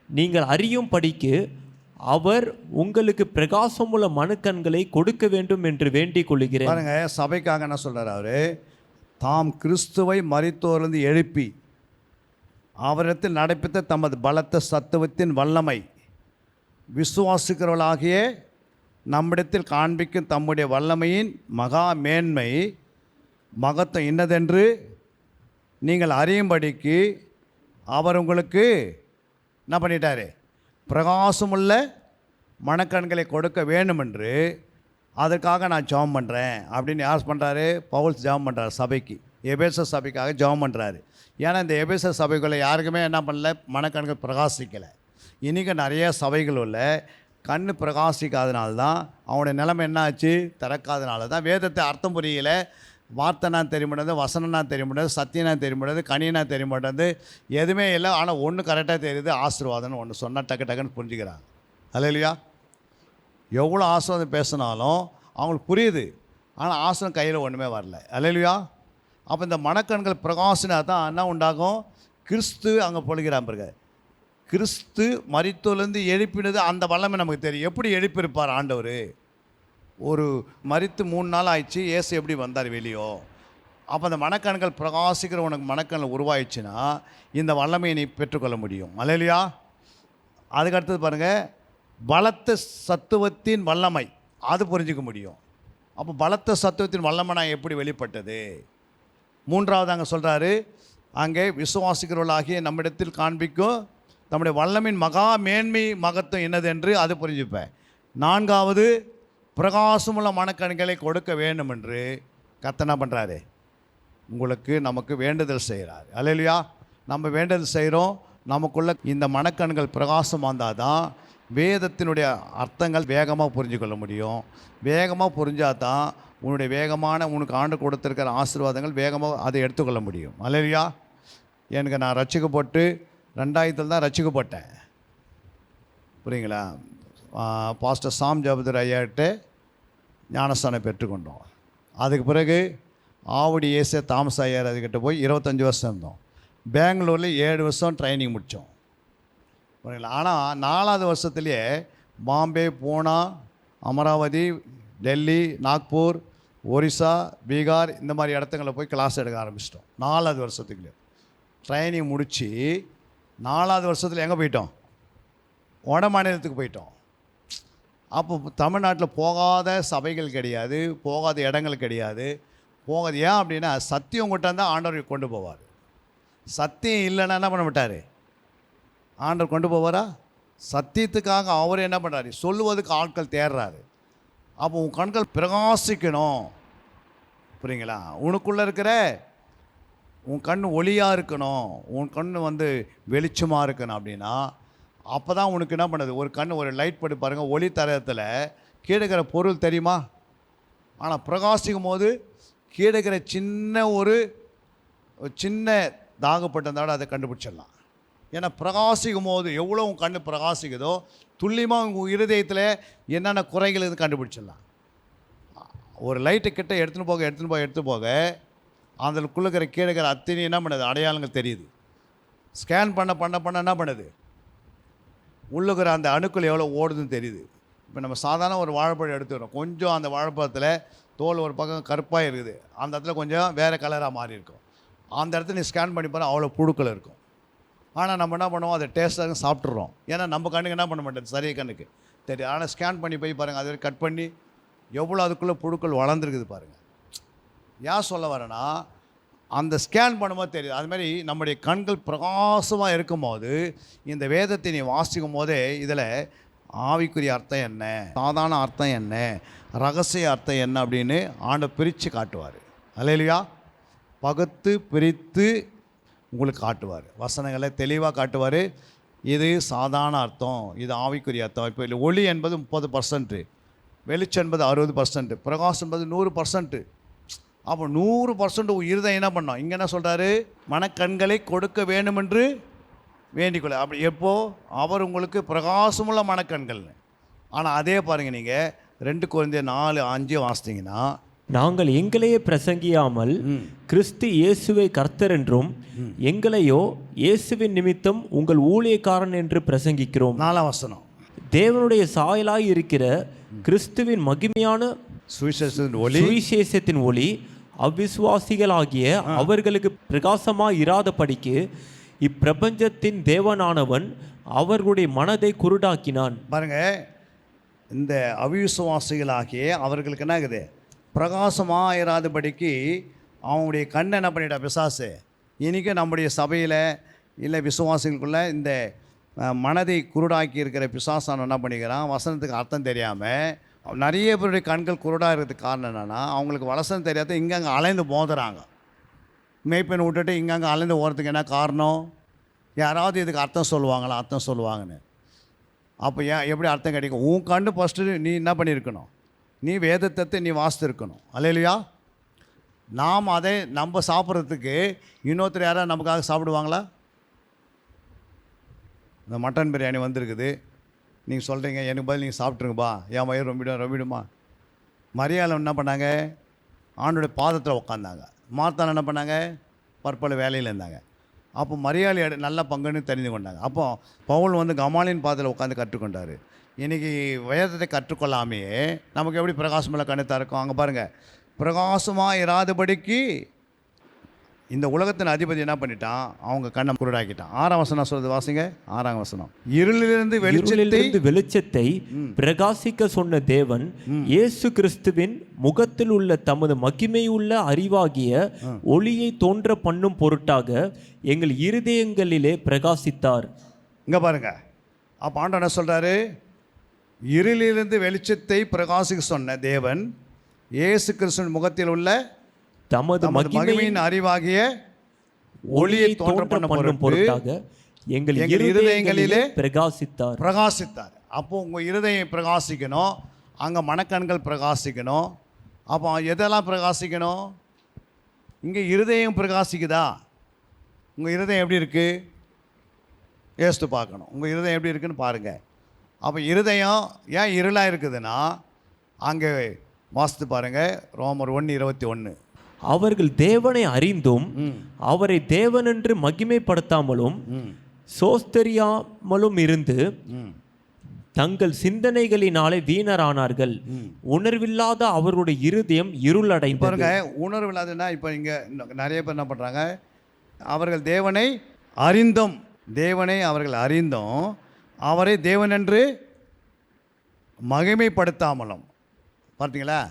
S5: நீங்கள் அறியும் படிக்கு அவர் உங்களுக்கு பிரகாசமுள்ள மனுக்கண்களை கொடுக்க வேண்டும் என்று வேண்டிக் கொள்கிறேன்.
S4: பாருங்க, சபைக்காக என்ன சொல்றாரு அவரு? தாம் கிறிஸ்துவை மரித்தோரிலிருந்து எழுப்பி அவரிடத்தில் நடப்பித்த தமது பலத்த சத்துவத்தின் வல்லமை விசுவாசிக்கிறவர்களாகிய நம்மிடத்தில் காண்பிக்கும் தம்முடைய வல்லமையின் மகா மேன்மை மகத்துவம் இன்னதென்று நீங்கள் அறியும்படிக்கு அவர் உங்களுக்கு என்ன பண்ணிட்டாரு? பிரகாசமுள்ள மனக்கண்களை கொடுக்க வேண்டுமென்று அதற்காக நான் ஜெபம் பண்ணுறேன் அப்படின்னு யார் பண்ணுறாரு? பவுல் ஜெபம் பண்ணுறாரு சபைக்கு, எபேச சபைக்காக ஜெபம் பண்ணுறாரு. ஏன்னா இந்த எபேச சபைக்குள்ளே யாருக்குமே என்ன பண்ணல? மனக்கண்கள் பிரகாசிக்கலை. இன்றைக்கி நிறைய சபைகள் உள்ள கண் பிரகாசிக்காதனால தான் அவனுடைய நிலைமை என்ன ஆச்சு? திறக்காதனால தான். வேதத்தை அர்த்தம் புரியல, வார்த்தைனா தெரிய மாட்டேது, வசனம்னா தெரிய மாட்டேது, சத்தியனா தெரிய மாட்டேது, கனினா தெரிய மாட்டேது, எதுவுமே இல்லை. ஆனால் ஒன்று கரெக்டாக தெரியுது, ஆசீர்வாதம்னு ஒன்று சொன்னால் டக்கு டக்குன்னு புரிஞ்சுக்கிறாங்க. அல்லேலூயா. எவ்வளோ ஆசீர்வாதம் பேசினாலும் அவங்களுக்கு புரியுது, ஆனால் ஆசீர்வாதம் கையில் ஒன்றுமே வரல. அல்லேலூயா. அப்போ இந்த மனக்கண்கள் பிரகாசினா தான் என்ன உண்டாகும்? கிறிஸ்து அங்கே பொழுகிறான் பிறகு. கிறிஸ்து மரித்தோலேருந்து எழுப்பினது அந்த வல்லமை நமக்கு தெரியும். எப்படி எழுப்பியிருப்பார் ஆண்டவர்? ஒரு மரித்து 3 நாள் ஆயிடுச்சு, இயேசு எப்படி வந்தார் வெளியோ? அப்போ அந்த மனக்கண்கள் பிரகாசிக்கிற உனக்கு மனக்கண்கள் உருவாயிடுச்சுன்னா இந்த வல்லமையை நீ பெற்றுக்கொள்ள முடியும். அல்லேலூயா. அதுக்கடுத்தது பாருங்கள், பலத்த சத்துவத்தின் வல்லமை, அது புரிஞ்சிக்க முடியும். அப்போ பலத்த சத்துவத்தின் வல்லமை நான் எப்படி வெளிப்பட்டது? 3வது அங்கே சொல்கிறாரு, அங்கே விசுவாசிக்கிறவர்களாகிய நம்மிடத்தில் காண்பிக்கும் நம்முடைய வல்லமின் மகா மேன்மை மகத்துவம் என்னதென்று அது புரிஞ்சுப்பேன். 4வது பிரகாசமுள்ள மனக்கண்களை கொடுக்க வேண்டும் என்று கர்த்தர் என்ன பண்ணுறாரு? உங்களுக்கு நமக்கு வேண்டுதல் செய்கிறார். அல்லேலூயா. நம்ம வேண்டுதல் செய்கிறோம். நமக்குள்ள இந்த மனக்கண்கள் பிரகாசமாக இருந்தால் தான் வேதத்தினுடைய அர்த்தங்கள் வேகமாக புரிஞ்சு கொள்ள முடியும். வேகமாக புரிஞ்சால் தான் உனக்கு ஆண்டு கொடுத்துருக்கிற ஆசீர்வாதங்கள் வேகமாக அதை எடுத்துக்கொள்ள முடியும். அல்லேலூயா. எனக்கு நான் ரட்சிக்கப்பட்டு 2000 தான் ரட்சிக்கப்பட்டேன். புரியுங்களா? பாஸ்டர் சாம் ஜபதர் ஐயாட்ட ஞானஸ்தானம் பெற்றுக்கொண்டோம். அதுக்கு பிறகு ஆவடி ஏசே தாமஸ் ஐயர் அதுக்கிட்ட போய் 25 வருஷம் இருந்தோம். பெங்களூரில் 7 வருஷம் ட்ரைனிங் முடித்தோம். புரியுங்களா? ஆனால் 4வது வருஷத்துலேயே பாம்பே, பூனா, அமராவதி, டெல்லி, நாக்பூர், ஒரிசா, பீகார் இந்த மாதிரி இடத்துங்களில் போய் கிளாஸ் எடுக்க ஆரம்பிச்சிட்டோம். 4வது வருஷத்துக்குள்ளே ட்ரைனிங் முடித்து 4வது வருஷத்தில் எங்கே போயிட்டோம்? வட மாநிலத்துக்கு போயிட்டோம். அப்போ தமிழ்நாட்டில் போகாத சபைகள் கிடையாது, போகாத இடங்கள் கிடையாது. போகாது ஏன் அப்படின்னா சத்தியம் கொண்டு வந்தால் ஆண்டவர் கொண்டு போவார். சத்தியம் இல்லைன்னா என்ன பண்ண மாட்டார்? ஆண்டவர் கொண்டு போவாரா? சத்தியத்துக்காக அவர் என்ன பண்ணுறாரு? சொல்லுவதுக்கு ஆட்கள் தேடுறாரு. அப்போ உன் கண்கள் பிரகாசிக்கணும். புரியுங்களா? உனக்குள்ளே இருக்கிற உன் கண் ஒளியாக இருக்கணும், உன் கண் வெளிச்சமாக இருக்கணும். அப்படின்னா அப்போ தான் உனக்கு என்ன பண்ணுது? ஒரு கண் ஒரு லைட் படி பாருங்கள், ஒளி தரத்தில் கீழே இருக்கிற பொருள் தெரியுமா? ஆனால் பிரகாசிக்கும் போது கீழே இருக்கிற சின்ன தாகப்பட்டிருந்தாலும் அதை கண்டுபிடிச்சிடலாம். ஏன்னா பிரகாசிக்கும் போது எவ்வளோ உன் கண் பிரகாசிக்குதோ துல்லியமாக உங்கள் இருதயத்தில் என்னென்ன குறைகள் இது கண்டுபிடிச்சிடலாம். ஒரு லைட்டு கிட்ட எடுத்துன்னு போக அதுக்குள்ளே இருக்கிற கீழே இருக்கிற அத்தனை என்ன பண்ணுது? அடையாளங்கள் தெரியுது. ஸ்கேன் பண்ண என்ன பண்ணுது? உள்ளுக்கிற அந்த அணுக்கள் எவ்வளோ ஓடுதுன்னு தெரியுது. இப்போ நம்ம சாதாரண ஒரு வாழைப்பழம் எடுத்துக்கிறோம். கொஞ்சம் அந்த வாழைப்பழத்தில் தோல் ஒரு பக்கம் கருப்பாக இருக்குது, அந்த இடத்துல கொஞ்சம் வேறு கலராக மாறி இருக்கும். அந்த இடத்துல நீ ஸ்கேன் பண்ணி பாரு, அவ்வளோ புழுக்கள் இருக்கும். ஆனால் நம்ம என்ன பண்ணுவோம்? அதை டேஸ்ட்டாக சாப்பிட்றோம். ஏன்னா நம்ம கண்ணுக்கு என்ன பண்ண மாட்டேது? சரிய கண்ணுக்கு தெரியும். ஆனால் ஸ்கேன் பண்ணி போய் பாருங்கள், அதை கட் பண்ணி எவ்வளோ அதுக்குள்ளே புழுக்கள் வளர்ந்துருக்குது பாருங்கள். ஏன் சொல்ல வரேன்னா அந்த ஸ்கேன் பண்ணும்போது தெரியுது. அதுமாதிரி நம்முடைய கண்கள் பிரகாசமாக இருக்கும்போது இந்த வேதத்தை நீ வாசிக்கும் போதே இதில் ஆவிக்குரிய அர்த்தம் என்ன, சாதாரண அர்த்தம் என்ன, ரகசிய அர்த்தம் என்ன அப்படின்னு ஆண்டவர் பிரித்து காட்டுவார். அல்லேலூயா. பகுத்து பிரித்து உங்களுக்கு காட்டுவார். வசனங்களை தெளிவாக காட்டுவார். இது சாதாரண அர்த்தம், இது ஆவிக்குரிய அர்த்தம். இப்போ இல்லை ஒளி என்பது 30%, வெளிச்சம் என்பது 60%, பிரகாசம் என்பது 100%. அப்போ 100% இருதயம் என்ன பண்ணோம்? இங்கே என்ன சொல்கிறாரு? மனக்கண்களை கொடுக்க வேண்டுமென்று வேண்டிக்கொள்ள. அப்படி எப்போது? அவர் உங்களுக்கு பிரகாசமுள்ள மனக்கண்கள்னு. ஆனால் அதே பாருங்கள், நீங்கள் 2 கொரிந்தியர் 4:5 வாசித்தீங்கன்னா,
S5: நாங்கள் எங்களையே பிரசங்கியாமல் கிறிஸ்து இயேசுவை கர்த்தர் என்றும் எங்களையோ இயேசுவின் நிமித்தம் உங்கள் ஊழியக்காரன் என்று பிரசங்கிக்கிறோம்.
S4: 4ஆம் வசனம்.
S5: தேவனுடைய சாயலாய் இருக்கிற கிறிஸ்துவின் மகிமையான சுவிசேஷத்தின் ஒளி அவிசுவாசிகளாகிய அவர்களுக்கு பிரகாசமாய் இராதபடிக்கு இப்பிரபஞ்சத்தின் தேவனானவன் அவர்களுடைய மனதை குருடாக்கினான்.
S4: பாருங்க, இந்த அவிசுவாசிகளாகிய அவர்களுக்கு என்ன ஆகுது? பிரகாசமாக இராதபடிக்கு அவனுடைய கண்ணை என்ன பண்ணிட்டா பிசாசு. இன்றைக்கி நம்முடைய சபையில் இல்லை விசுவாசிகளுக்குள்ள இந்த மனதை குருடாக்கி இருக்கிற பிசாசான என்ன பண்ணிக்கிறான்? வசனத்துக்கு அர்த்தம் தெரியாமல் நிறைய பேருடைய கண்கள் குருடாக இருக்கிறதுக்கு காரணம் என்னென்னா, அவங்களுக்கு வசனம் தெரியாத இங்கங்கே அலைந்து மோதுறாங்க. மேய்ப்பெண் விட்டுட்டு இங்கங்கே அலைந்து ஓடுறதுக்கு என்ன காரணம்? யாராவது இதுக்கு அர்த்தம் சொல்லுவாங்களா? அர்த்தம் சொல்லுவாங்கன்னு. அப்போ எப்படி அர்த்தம் கிடைக்கும்? உன் கண்ணு ஃபஸ்ட்டு நீ என்ன பண்ணியிருக்கணும்? நீ வேதத்தை நீ வாசித்திருக்கணும். அல்லேலூயா. நாம் அதை நம்ம சாப்பிட்றதுக்கு இன்னொருத்தர் யாராவது நமக்காக சாப்பிடுவாங்களா? இந்த மட்டன் பிரியாணி வந்திருக்குது, நீங்கள் சொல்கிறீங்க எனக்கு பதில் நீங்கள் சாப்பிட்ருங்கப்பா, என் வயிறு ரொம்பிடுமா. மரியாதை என்ன பண்ணாங்க? ஆண்டோடைய பாதத்தில் உட்காந்தாங்க. மார்த்தாள் என்ன பண்ணாங்க? பற்பல வேலையில் இருந்தாங்க. அப்போ மரியாதை நல்ல பங்குன்னு தெரிந்து கொண்டாங்க. அப்போ பவுல் கமாலின் பாதத்தில் உட்காந்து கற்றுக்கொண்டார். இன்றைக்கி வேதத்தை கற்றுக்கொள்ளாமையே நமக்கு எப்படி பிரகாசமெல்லாம் கண்ணுத்தான் இருக்கும்? அங்கே பாருங்கள், பிரகாசமாக இராதபடிக்கு இந்த உலகத்தின் அதிபதி என்ன பண்ணிட்டான்? அவங்க கண்ணை குருடாக்கிட்டான். 6ஆம் வசனம் சொல்றது வாசிங்க. 6ஆம் வசனம். இருளிலிருந்து
S5: வெளிச்சத்தை பிரகாசிக்க சொன்ன தேவன் இயேசு கிறிஸ்துவின் முகத்தில் உள்ள தமது மகிமையுள்ள அறிவாகிய ஒளியை தோன்ற பண்ணும் பொருட்டாக எங்கள் இருதயங்களிலே பிரகாசித்தார்.
S4: இங்கே பாருங்க, அப்போ ஆண்டவர் என்ன சொல்கிறாரு? இருளிலிருந்து வெளிச்சத்தை பிரகாசிக்க சொன்ன தேவன் இயேசு கிறிஸ்துவின் முகத்தில் உள்ள
S5: தமது மகிமையின்
S4: மகிமையின் அறிவாகிய
S5: ஒளியை தோன்ற பண்ணும் பொருட்டாக எங்கள் இருதயங்களிலே பிரகாசித்தார்.
S4: பிரகாசித்தார். அப்போ உங்கள் இருதயம் பிரகாசிக்கணும், அங்கே மனக்கண்கள் பிரகாசிக்கணும். அப்போ எதெல்லாம் பிரகாசிக்கணும்? இங்கே இருதயம் பிரகாசிக்குதா? உங்கள் இருதயம் எப்படி இருக்குது? யோசித்து பார்க்கணும். உங்கள் இருதயம் எப்படி இருக்குன்னு பாருங்கள். அப்போ இருதயம் ஏன் இருளாக இருக்குதுன்னா, அங்கே வாசித்து பாருங்கள், ரோமர் 1:21.
S5: அவர்கள் தேவனை அறிந்தும் அவரை தேவனென்று மகிமைப்படுத்தாமலும் சோஸ்தரியாமலும் இருந்து தங்கள் சிந்தனைகளினாலே வீணரானார்கள். உணர்வில்லாத அவருடைய இருதயம் இருளடைந்தது.
S4: பாருங்க, உணர்வில்லாதுன்னா இப்போ இங்கே நிறைய பேர் என்ன பண்ணுறாங்க, அவர்கள் தேவனை அறிந்தும், தேவனை அவர்கள் அறிந்தும் அவரை தேவனென்று மகிமைப்படுத்தாமலும். பார்த்தீங்களா?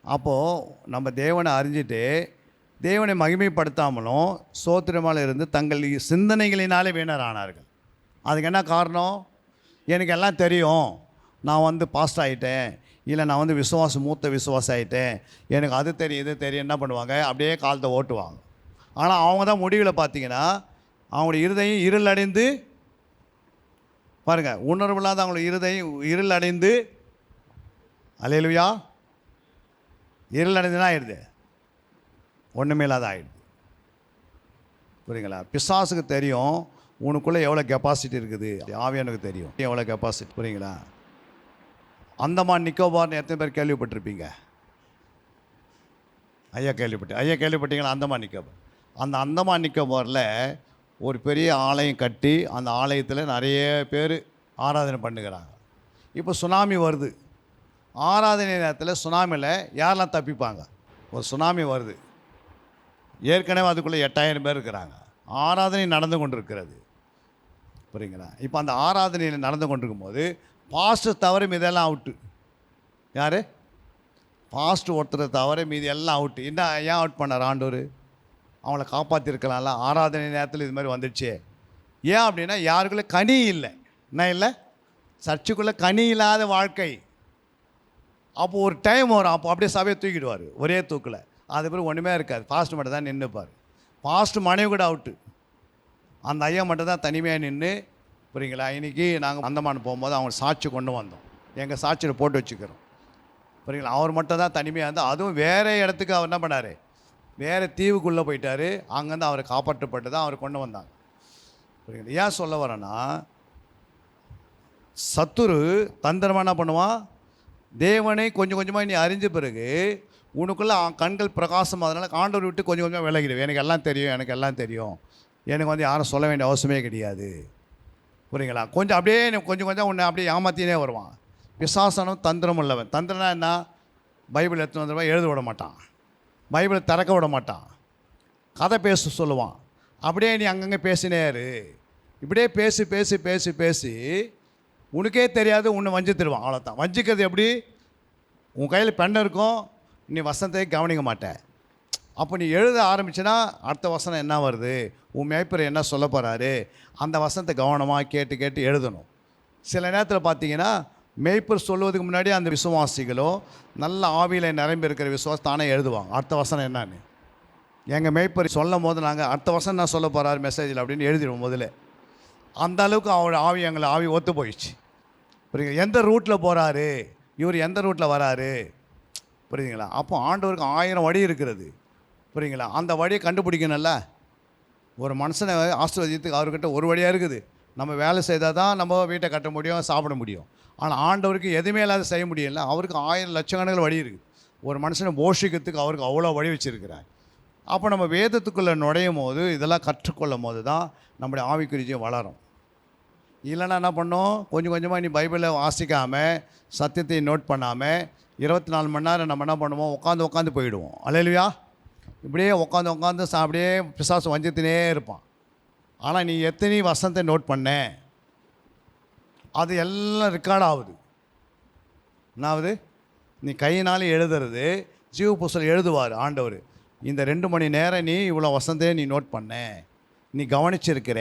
S4: அப்போது நம்ம தேவனை அறிஞ்சிட்டு தேவனை மகிமைப்படுத்தாமலும் சோத்திரமாக இருந்து தங்கள் சிந்தனைகளினாலே வீணரானார்கள். அதுக்கு என்ன காரணம்? எனக்கு எல்லாம் தெரியும், நான் வந்து பாஸ்ட் ஆகிட்டேன், இல்லை நான் வந்து மூத்த விசுவாசம் ஆகிட்டேன், எனக்கு அது தெரியும் இது தெரியும், என்ன பண்ணுவாங்க, அப்படியே காலத்தை ஓட்டுவாங்க. ஆனால் அவங்க தான் முடிவில் பார்த்தீங்கன்னா அவங்களுடைய இருதயம் இருளடைந்து, பாருங்கள், உணர்வில்லாத அவங்களுடைய இருதயம் இருளடைந்து, அல்லேலூயா, இருளடைந்துனா ஆயிடுது, ஒன்றுமே இல்லாத ஆயிடுது. புரியுங்களா? பிசாசுக்கு தெரியும் உனக்குள்ளே எவ்வளோ கெப்பாசிட்டி இருக்குது, ஆவியானுக்கு தெரியும் எவ்வளோ கெப்பாசிட்டி. புரியுங்களா? அந்தமான் நிக்கோபார்னு எத்தனை பேர் கேள்விப்பட்டிருப்பீங்க? ஐயா கேள்விப்பட்டீங்களா? அந்தமான் நிக்கோபார். அந்த அந்தமான் நிக்கோபாரில் ஒரு பெரிய ஆலயம் கட்டி அந்த ஆலயத்தில் நிறைய பேர் ஆராதனை பண்ணுகிறாங்க. இப்போ சுனாமி வருது, ஆராதனை நேரத்தில் சுனாமியில் யாரெல்லாம் தப்பிப்பாங்க? ஒரு சுனாமி வருது, ஏற்கனவே அதுக்குள்ளே 8000 பேர் இருக்கிறாங்க, ஆராதனை நடந்து கொண்டு இருக்கிறது. புரியுங்களா? இப்போ அந்த ஆராதனையில் நடந்து கொண்டிருக்கும் போது பாஸ்டர் தவிர மீதெல்லாம் அவுட்டு. யார்? பாஸ்டர் ஒருத்தரை தவிர மீதி எல்லாம் அவுட்டு. என்ன ஏன் அவுட் பண்ணார் ஆண்டவர்? அவங்கள காப்பாற்றிருக்கலாம்ல. ஆராதனை நேரத்தில் இது மாதிரி வந்துடுச்சு. ஏன் அப்படின்னா யாருக்குள்ளே கனி இல்லை. என்ன இல்லை? சர்ச்சுக்குள்ளே கனி இல்லாத வாழ்க்கை. அப்போ ஒரு டைம் வரும், அப்போ அப்படியே சபையை தூக்கிடுவார் ஒரே தூக்கில். அது பிறகு ஒன்றுமே இருக்காது, பாஸ்ட் மட்டும் தான் நின்றுப்பார். பாஸ்ட் மனைவி கூட அவுட்டு, அந்த ஐயா மட்டும் தான் தனிமையாக நின்று. புரியுங்களா? இன்றைக்கி நாங்கள் அந்தமான் போகும்போது அவங்க சாட்சி கொண்டு வந்தோம், எங்கள் சாட்சியில் போட்டு வச்சுக்கிறோம். புரியுங்களா? அவர் மட்டும் தான் தனிமையாக இருந்தால், அதுவும் வேறு இடத்துக்கு அவர் என்ன பண்ணார், வேறு தீவுக்குள்ளே போயிட்டார். அங்கேருந்து அவரை காப்பாற்றப்பட்டு தான் அவர் கொண்டு வந்தாங்க. புரியுங்களா? ஏன் சொல்ல வரேன்னா, சத்துரு தந்திரமாக என்ன பண்ணுவான், தேவனை கொஞ்சம் கொஞ்சமாக நீ அறிஞ்ச பிறகு உனக்குள்ளே கண்கள் பிரகாசம், அதனால் ஆண்டவர் விட்டு கொஞ்சம் கொஞ்சமாக விலகிடுவேன். எனக்கு எல்லாம் தெரியும், எனக்கு வந்து யாரும் சொல்ல வேண்டிய அவசியமே கிடையாது. புரியுங்களா? கொஞ்சம் அப்படியே கொஞ்சம் உன்னை அப்படியே ஏமாத்தினே வருவான். பிசாசனம் தந்திரம் உள்ளவன். தந்திரம்னா என்ன? பைபிள் எடுத்து வந்துடுவான், எழுத விட மாட்டான், பைபிளை திறக்க விட மாட்டான், கதை பேச சொல்லுவான். அப்படியே நீ அங்கங்கே பேசினேரு, இப்படியே பேசி உனக்கே தெரியாது உன்னை வஞ்சித்துடுவான். அவ்வளோதான். வஞ்சிக்கிறது எப்படி? உன் கையில் பெண் இருக்கும், நீ வசனத்தை கவனிக்க மாட்டேன். அப்போ நீ எழுத ஆரம்பிச்சுன்னா அடுத்த வசனம் என்ன வருது, உன் மேய்ப்பர் என்ன சொல்ல போகிறாரு, அந்த வசனத்தை கவனமாக கேட்டு எழுதணும். சில நேரத்தில் பார்த்தீங்கன்னா மேய்ப்பர் சொல்லுவதுக்கு முன்னாடி அந்த விசுவாசிகளோ நல்ல ஆவியில் நிரம்பி இருக்கிற விசுவாசம் தானே எழுதுவாங்க அடுத்த வசனம் என்னன்னு. எங்கள் மேய்ப்பர் சொல்லும் போது நாங்கள் அடுத்த வசனம் நான் சொல்ல போகிறாரு மெசேஜில் அப்படின்னு எழுதிடுவோம் முதல்ல. அந்த அளவுக்கு அவரோட ஆவி எங்களை ஒத்து போயிடுச்சு. புரியுங்க? எந்த ரூட்டில் போகிறாரு இவர், எந்த ரூட்டில் வராரு, புரியுதுங்களா? அப்போ ஆண்டவருக்கு 1000 வழி இருக்கிறது. புரியுங்களா? அந்த வழியை கண்டுபிடிக்கணும்ல. ஒரு மனுஷனை ஆசீர்வதித்துக்கு அவர்கிட்ட ஒரு வழியாக இருக்குது. நம்ம வேலை செய்தால் தான் நம்ம வீட்டை கட்ட முடியும், சாப்பிட முடியும். ஆனால் ஆண்டவருக்கு எதுவுமே இல்லாத செய்ய முடியல. அவருக்கு 1000 லட்சக்கணக்கில் வழி இருக்குது. ஒரு மனுஷனை போஷிக்கிறதுக்கு அவருக்கு அவ்வளோ வழி வச்சுருக்கிறார். அப்போ நம்ம வேதத்துக்குள்ளே நுழையும் போது இதெல்லாம் கற்றுக்கொள்ளும் போது தான் நம்முடைய ஆவிக்குரியம் வளரும். இல்லைன்னா என்ன பண்ணோம், கொஞ்சம் கொஞ்சமாக நீ பைபிளை வாசிக்காமல் சத்தியத்தை நோட் பண்ணாமல் 24 மணி நேரம் நம்ம என்ன பண்ணுவோம், உட்காந்து போயிடுவோம். அல்லேலூயா. இப்படியே உட்காந்து அப்படியே பிசாசு வஞ்சித்தினே இருப்பான். ஆனால் நீ எத்தனை வசனத்தை நோட் பண்ண, அது எல்லாம் ரெக்கார்ட் ஆகுது. என்னாவது? நீ கையினாலே எழுதுறது, ஜீவ புஸ்தகம் எழுதுவார் ஆண்டவர். இந்த 2 மணி நேரம் நீ இவ்வளோ வசனத்தையே நீ நோட் பண்ண, நீ கவனிச்சிருக்கிற.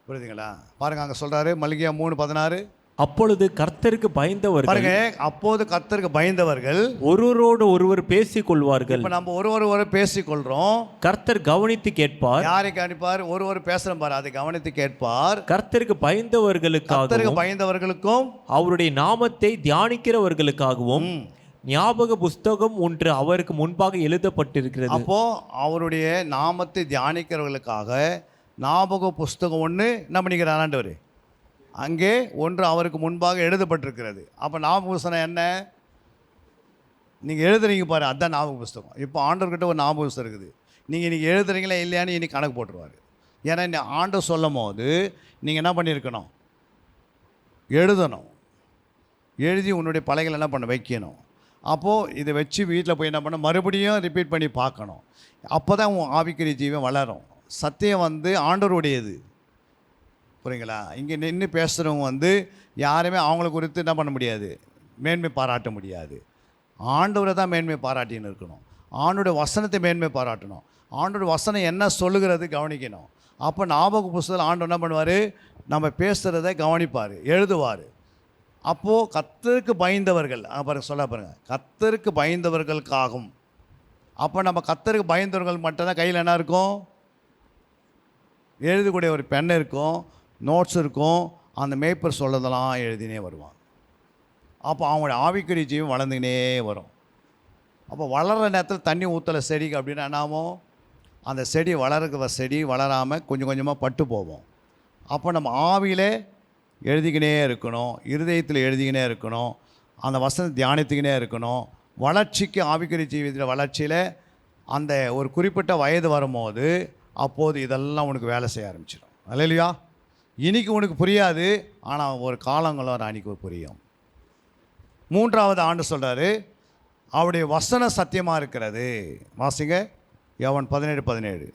S4: புரியுதுங்களா? பாருங்கள், அங்கே சொல்கிறாரு மல்கியா 3:16,
S5: அப்பொழுது கர்த்தருக்கு பயந்தவர்கள்
S4: பாருங்க, அப்போது கர்த்தருக்கு பயந்தவர்கள்
S5: ஒருவரோடு ஒருவர் பேசிக் கொள்வார்கள்.
S4: இப்ப நம்ம ஒரு பேசிக்கொள்றோம்.
S5: கர்த்தர் கவனித்து கேட்பார்.
S4: யாரை கவனிப்பார்? ஒரு பேசுறோம் பாரு, அதை கவனித்து கேட்பார்.
S5: கர்த்தருக்கு
S4: கர்த்தருக்கு பயந்தவர்களுக்கும்
S5: அவருடைய நாமத்தை தியானிக்கிறவர்களுக்காகவும் ஞாபக புஸ்தகம் ஒன்று அவருக்கு முன்பாக எழுதப்பட்டிருக்கிறது.
S4: அப்போ அவருடைய நாமத்தை தியானிக்கிறவர்களுக்காக ஞாபக புஸ்தகம் ஒன்று என்ன பண்ணிக்கிறார் ஆண்டவர்? அங்கே ஒன்று அவருக்கு முன்பாக எழுதப்பட்டிருக்கிறது. அப்போ ஞாபக புஸ்தகம் என்ன? நீங்கள் எழுதுறீங்க பாரு, அதுதான் ஞாபக புஸ்தகம். இப்போ ஆண்டவர்கிட்ட ஒரு ஞாபக புஸ்தகம் இருக்குது. நீங்கள் இன்றைக்கி எழுதுறீங்களா இல்லையான்னு இன்னைக்கு கணக்கு போட்டுருவார். ஏன்னா இந்த ஆண்டவர் சொல்லும் போது நீங்கள் என்ன பண்ணியிருக்கணும்? எழுதணும். எழுதி உன்னுடைய பலைகளை என்ன பண்ண வைக்கணும். அப்போது இதை வச்சு வீட்டில் போய் என்ன பண்ண மறுபடியும் ரிப்பீட் பண்ணி பார்க்கணும். அப்போ தான் உன் ஆவிக்குரிய ஜீவன் வளரும். சத்தியம் ஆண்டவருடையது. புரியுங்களா? இங்கே நின்று பேசுகிறவங்க யாருமே அவங்கள குறித்து என்ன பண்ண முடியாது, மேன்மை பாராட்ட முடியாது. ஆண்டவரை தான் மேன்மை பாராட்டின்னு இருக்கணும். ஆண்டோடைய வசனத்தை மேன்மை பாராட்டணும். ஆண்டோடைய வசனம் என்ன சொல்லுகிறது கவனிக்கணும். அப்போ ஞாபக புஸ்தகத்தில் ஆண்டவர் என்ன பண்ணுவார்? நம்ம பேசுகிறத கவனிப்பார், எழுதுவார். அப்போது கர்த்தருக்கு பயந்தவர்கள் பாருங்க, சொல்ல பாருங்கள், கர்த்தருக்கு பயந்தவர்களுக்காகும். அப்போ நம்ம கர்த்தருக்கு பயந்தவர்கள் மட்டும்தான் கையில் என்ன இருக்கும்? எழுதக்கூடிய ஒரு பென் இருக்கும், நோட்ஸ் இருக்கும். அந்த மேய்ப்பர் சொல்லதெல்லாம் எழுதினே வருவான். அப்போ அவங்களுடைய ஆவிக்குரிய ஜீவன் வளர்ந்துக்கினே வரும். அப்போ வளர்கிற நேரத்தில் தண்ணி ஊற்றலை செடிக்கு அப்படின்னா என்னாகும்? அந்த செடி வளர்கிற செடி வளராமல் கொஞ்சம் கொஞ்சமாக பட்டு போவோம். அப்போ நம்ம ஆவியில் எழுதிக்கினே இருக்கணும், இருதயத்தில் எழுதிக்கினே இருக்கணும், அந்த வசனத்தை தியானித்துக்கினே இருக்கணும். வளர்ச்சிக்கு ஆவிக்குரிய ஜீவிதத்தில் வளர்ச்சியில் அந்த ஒரு குறிப்பிட்ட வயது வரும்போது அப்போது இதெல்லாம் உனக்கு வேலை செய்ய ஆரம்பிச்சிடும். அல்லையா? இன்றைக்கி உனக்கு புரியாது, ஆனால் ஒரு காலங்களோ அன்றைக்கி புரியும். 3வது ஆண்டு சொல்கிறாரு, அவருடைய வசனம் சத்தியமாக இருக்கிறது. வாசிங்க, யோவான் 17:17.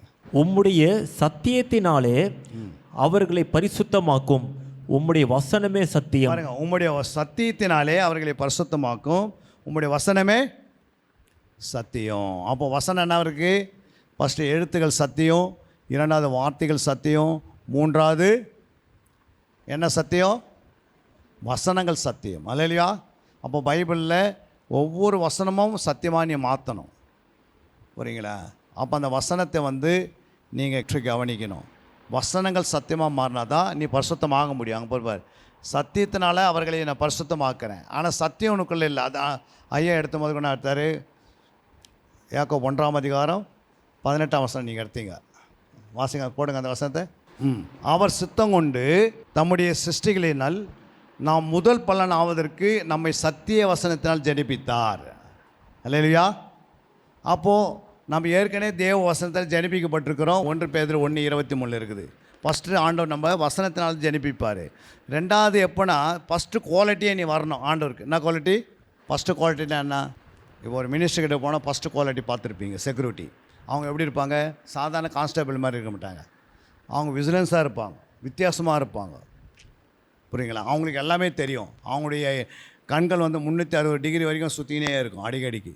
S5: உம்முடைய சத்தியத்தினாலே அவர்களை பரிசுத்தமாக்கும், உம்முடைய வசனமே சத்தியம்.
S4: பாருங்க, உம்முடைய சத்தியத்தினாலே அவர்களை பரிசுத்தமாக்கும், உம்முடைய வசனமே சத்தியம். அப்போ வசனம் என்ன இருக்குது? ஃபஸ்ட்டு எழுத்துக்கள் சத்தியம், 2வது வார்த்தைகள் சத்தியம், 3வது என்ன சத்தியம்? வசனங்கள் சத்தியம். அல்லையா? அப்போ பைபிளில் ஒவ்வொரு வசனமும் சத்தியமாக நீ மாற்றணும். புரியுங்களா? அப்போ அந்த வசனத்தை நீங்கள் கவனிக்கணும். வசனங்கள் சத்தியமாக மாறினா தான் நீ பரிசுத்தமாக முடியும். அங்கே போய் சத்தியத்தினால அவர்களை நான் பரிசுத்தமாக்குறேன், ஆனால் சத்தியம் உனக்குள்ளே இல்லை. அதான் ஐயா எடுத்த போது கொண்டு எடுத்தார். யாக்கோபு 1:18 நீங்கள் எடுத்தீங்க. வாசிங்க, போடுங்க அந்த வசனத்தை. அவர் சித்தம் கொண்டு தம்முடைய சிருஷ்டிகளினால் நாம் முதல் பலன் ஆவதற்கு நம்மை சத்திய வசனத்தினால் ஜனிப்பித்தார். அல்லேலூயா. அப்போது நம்ம ஏற்கனவே தேவ வசனத்தால் ஜனிப்பிக்கப்பட்டிருக்கிறோம். 1 பேதுரு 1:23 இருக்குது. ஃபஸ்ட்டு ஆண்டவர் நம்ம வசனத்தினால் ஜனிப்பிப்பார். 2வது எப்போனா ஃபஸ்ட்டு குவாலிட்டியே நீ வரணும் ஆண்டவருக்கு. என்ன குவாலிட்டி? ஃபஸ்ட்டு குவாலிட்டினா என்ன? இப்போ ஒரு மினிஸ்டர்கிட்ட போனால் ஃபஸ்ட்டு குவாலிட்டி பார்த்துருப்பீங்க. செக்யூரிட்டி அவங்க எப்படி இருப்பாங்க? சாதாரண கான்ஸ்டபிள் மாதிரி இருக்க மாட்டாங்க. அவங்க விஜிலன்ஸாக இருப்பாங்க, வித்தியாசமாக இருப்பாங்க. புரியுங்களா? அவங்களுக்கு எல்லாமே தெரியும். அவங்களுடைய கண்கள் 360 டிகிரி வரைக்கும் சுற்றினே இருக்கும் அடிக்கடிக்கு.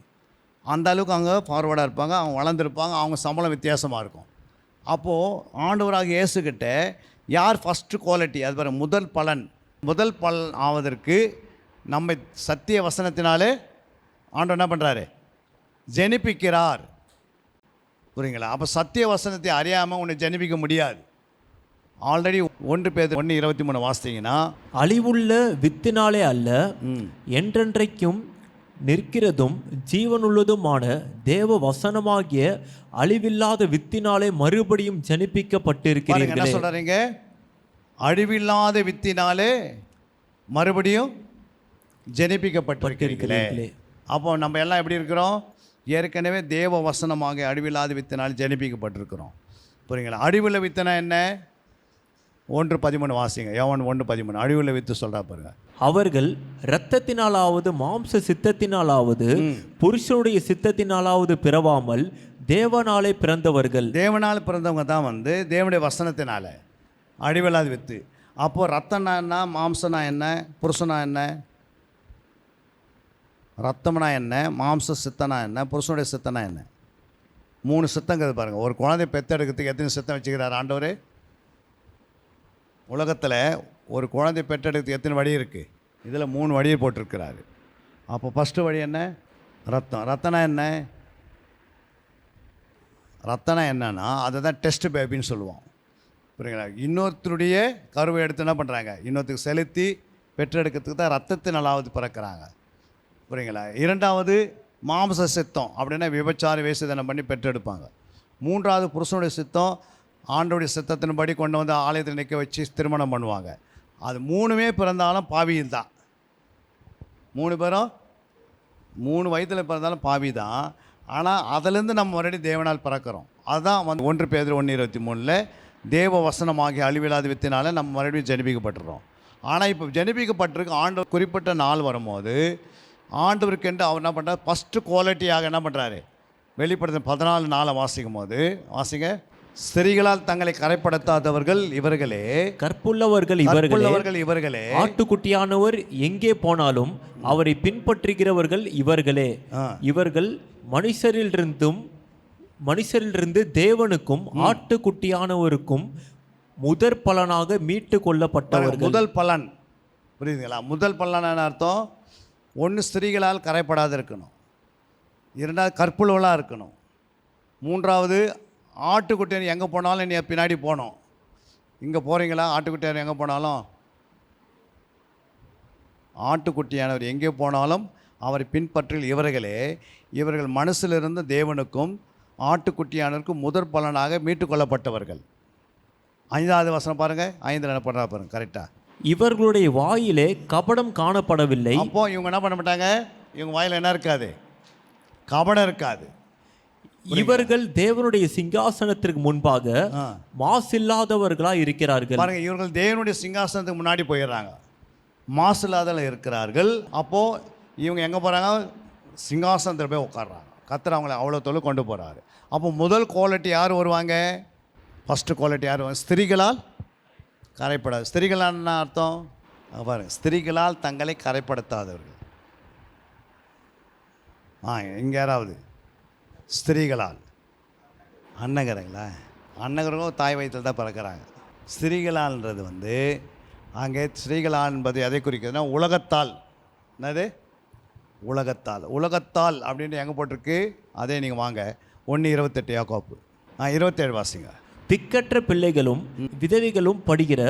S4: அந்த அளவுக்கு அவங்க ஃபார்வர்டாக இருப்பாங்க, அவங்க வளர்ந்துருப்பாங்க, அவங்க சம்பளம் வித்தியாசமாக இருக்கும். அப்போது ஆண்டவராக இயேசுக்கிட்ட யார் ஃபஸ்ட்டு குவாலிட்டி? அது பாரு, முதல் பலன் ஆவதற்கு நம்ம சத்திய வசனத்தினாலே ஆண்டவர் என்ன பண்ணுறாரு? ஜெனிப்பிக்கிறார். புரியுங்களா? அப்போ சத்திய வசனத்தை அறியாமல் உன்னை ஜெனிப்பிக்க முடியாது. ஆல்ரெடி 1 பேதுரு 1:23 வாசித்தீங்கன்னா,
S5: அழிவுள்ள வித்தினாலே அல்ல, என்றென்றைக்கும் நிற்கிறதும் ஜீவனுள்ளதுமான தேவ வசனமாகிய அழிவில்லாத வித்தினாலே மறுபடியும் ஜனிப்பிக்கப்பட்டிருக்கிறீர்கள்.
S4: என்ன சொல்கிறீங்க? அழிவில்லாத வித்தினாலே மறுபடியும் ஜனிப்பிக்கப்பட்டிருக்கிறீர்களே. அப்போ நம்ம எல்லாம் எப்படி இருக்கிறோம்? ஏற்கனவே தேவ வசனமாக அழிவில்லாத வித்தினால் ஜனிப்பிக்கப்பட்டிருக்கிறோம். புரியுங்களா? அழிவுள்ள வித்தனா என்ன? 1:13 வாசிங்க. யோவான் 1:13 அழிவுள்ள வித்து சொல்கிறா பாருங்க.
S5: அவர்கள் இரத்தத்தினாலாவது மாம்ச சித்தத்தினாலாவது புருஷனுடைய சித்தத்தினாலாவது பிறவாமல் தேவனாலே பிறந்தவர்கள்.
S4: தேவனால் பிறந்தவங்க தான் தேவனுடைய வசனத்தினால அழிவில்லாத வித்து. அப்போது ரத்தம்னா என்ன? மாம்சனா என்ன? புருஷனா என்ன? ரத்தம்னா என்ன? மாம்ச சித்தனா என்ன? புருஷனுடைய சித்தனா என்ன? 3 சித்தங்கிறது பாருங்கள். ஒரு குழந்தை பெற்றெடுக்கிறதுக்கு எத்தனை சித்தம் வச்சுக்கிறார் ஆண்டவர்? உலகத்தில் ஒரு குழந்தை பெற்றெடுத்து எத்தனை வழி இருக்குது? இதில் 3 வழியை போட்டிருக்கிறாரு. அப்போ ஃபஸ்ட்டு வழி என்ன? ரத்தம். ரத்தனா என்ன? ரத்தனா என்னன்னா அதை தான் டெஸ்ட் பேபின்னு சொல்லுவோம். புரியுங்களா? இன்னொருத்தருடைய கருவை எடுத்து என்ன பண்ணுறாங்க, இன்னொருத்துக்கு செலுத்தி பெற்றெடுக்கிறதுக்கு தான் ரத்தத்தினாலாவது பிறக்கிறாங்க. புரியுங்களா? 2வது மாம்ச சித்தம், அப்படின்னா விபச்சார வேசிதனம் பண்ணி பெற்றெடுப்பாங்க. 3வது புருஷனுடைய சித்தம், ஆண்டோடைய சித்தத்தின்படி கொண்டு வந்து ஆலயத்தில் நிற்க வச்சு திருமணம் பண்ணுவாங்க. அது 3மே பிறந்தாலும் பாவியில் தான். 3 பேரும் 3 வயதில் பிறந்தாலும் பாவி தான். ஆனால் அதிலேருந்து நம்ம மறுபடியும் தேவனால் பிறக்கிறோம். அதுதான் வந்து 1 பேதுரு 1:23 தேவ வசனமாகிய அழிவில்லாத வித்தினால நம்ம மறுபடியும் ஜெனிப்பிக்கப்பட்டுறோம். ஆனால் இப்போ ஜெனிப்பிக்கப்பட்டிருக்கு ஆண்டவர் குறிப்பிட்ட நாள் வரும்போது ஆண்டவருக்கென்று அவர் என்ன பண்ணுறார், ஃபஸ்ட்டு குவாலிட்டியாக என்ன பண்ணுறாரு, வெளிப்படுத்த 14:4 வாசிக்கும் போது வாசிங்க. ஸ்திரீகளால் தங்களை கரைப்படுத்தாதவர்கள் இவர்களே,
S5: கற்புள்ளவர்கள்
S4: இவர்களே,
S5: ஆட்டுக்குட்டியானவர் எங்கே போனாலும் அவரை பின்பற்றுகிறவர்கள் இவர்களே. இவர்கள் மனுஷரிலிருந்து தேவனுக்கும் ஆட்டுக்குட்டியானவருக்கும் முதற் பலனாக மீட்டு கொள்ளப்பட்டவர்கள்.
S4: முதல் பலன் புரியுதுங்களா? முதல் பலனான அர்த்தம், 1 ஸ்திரீகளால் கரைப்படாது இருக்கணும், 2வது கற்புள்ளவளாக இருக்கணும், 3வது ஆட்டுக்குட்டியார் எங்கே போனாலும் நீ பின்னாடி போகணும். இங்கே போகிறீங்களா? ஆட்டுக்குட்டியார் எங்கே போனாலும், ஆட்டுக்குட்டியானவர் எங்கே போனாலும் அவரை பின்பற்றில் இவர்களே, இவர்கள் மனசிலிருந்து தேவனுக்கும் ஆட்டுக்குட்டியானவருக்கும் முதற் பலனாக மீட்டு கொள்ளப்பட்டவர்கள். 5வது வசனம் பாருங்கள், 5 என்ன பண்ணுறா பாருங்க கரெக்டாக.
S5: இவர்களுடைய வாயிலே கபடம் காணப்படவில்லை.
S4: அப்போ இவங்க என்ன பண்ண மாட்டாங்க, இவங்க வாயில் என்ன இருக்காது, கபடம் இருக்காது.
S5: இவர்கள் தேவனுடைய சிங்காசனத்திற்கு முன்பாக மாசில்லாதவர்களாக இருக்கிறார்கள்.
S4: பாருங்க, இவர்கள் தேவனுடைய சிங்காசனத்துக்கு முன்னாடி போயிடுறாங்க, மாசில்லாதவர்கள் இருக்கிறார்கள். அப்போது இவங்க எங்கே போகிறாங்க, சிங்காசனத்தில் போய் உட்காடுறாங்க. கர்த்தர் அவங்களை அவ்வளோ தொழில் கொண்டு போகிறாரு. அப்போ முதல் குவாலிட்டி யார் வருவாங்க, ஃபஸ்ட்டு குவாலிட்டி யார் வருவாங்க, ஸ்திரீகளால் கரைப்படாது. ஸ்திரீகளால் என்ன அர்த்தம் பாருங்க, ஸ்திரீகளால் தங்களை கரைப்படுத்தாதவர்கள். இங்கே யாராவது ஸ்திரீகளால், அன்னகரங்களா, அன்னகரங்களும் தாய் வயிற்றில் தான் பிறக்கிறாங்க. ஸ்திரீகளால்ன்றது வந்து அங்கே ஸ்திரீகளால் என்பது எதை குறிக்கிறதுனா உலகத்தால். என்னது உலகத்தால்? உலகத்தால் அப்படின்ட்டு எங்கே போட்டிருக்கு, அதே நீங்கள் வாங்க 1:28 யாக்கோப்பு 27 வாசிங்க.
S5: திக்கற்ற பிள்ளைகளும் விதவைகளும் படுகிற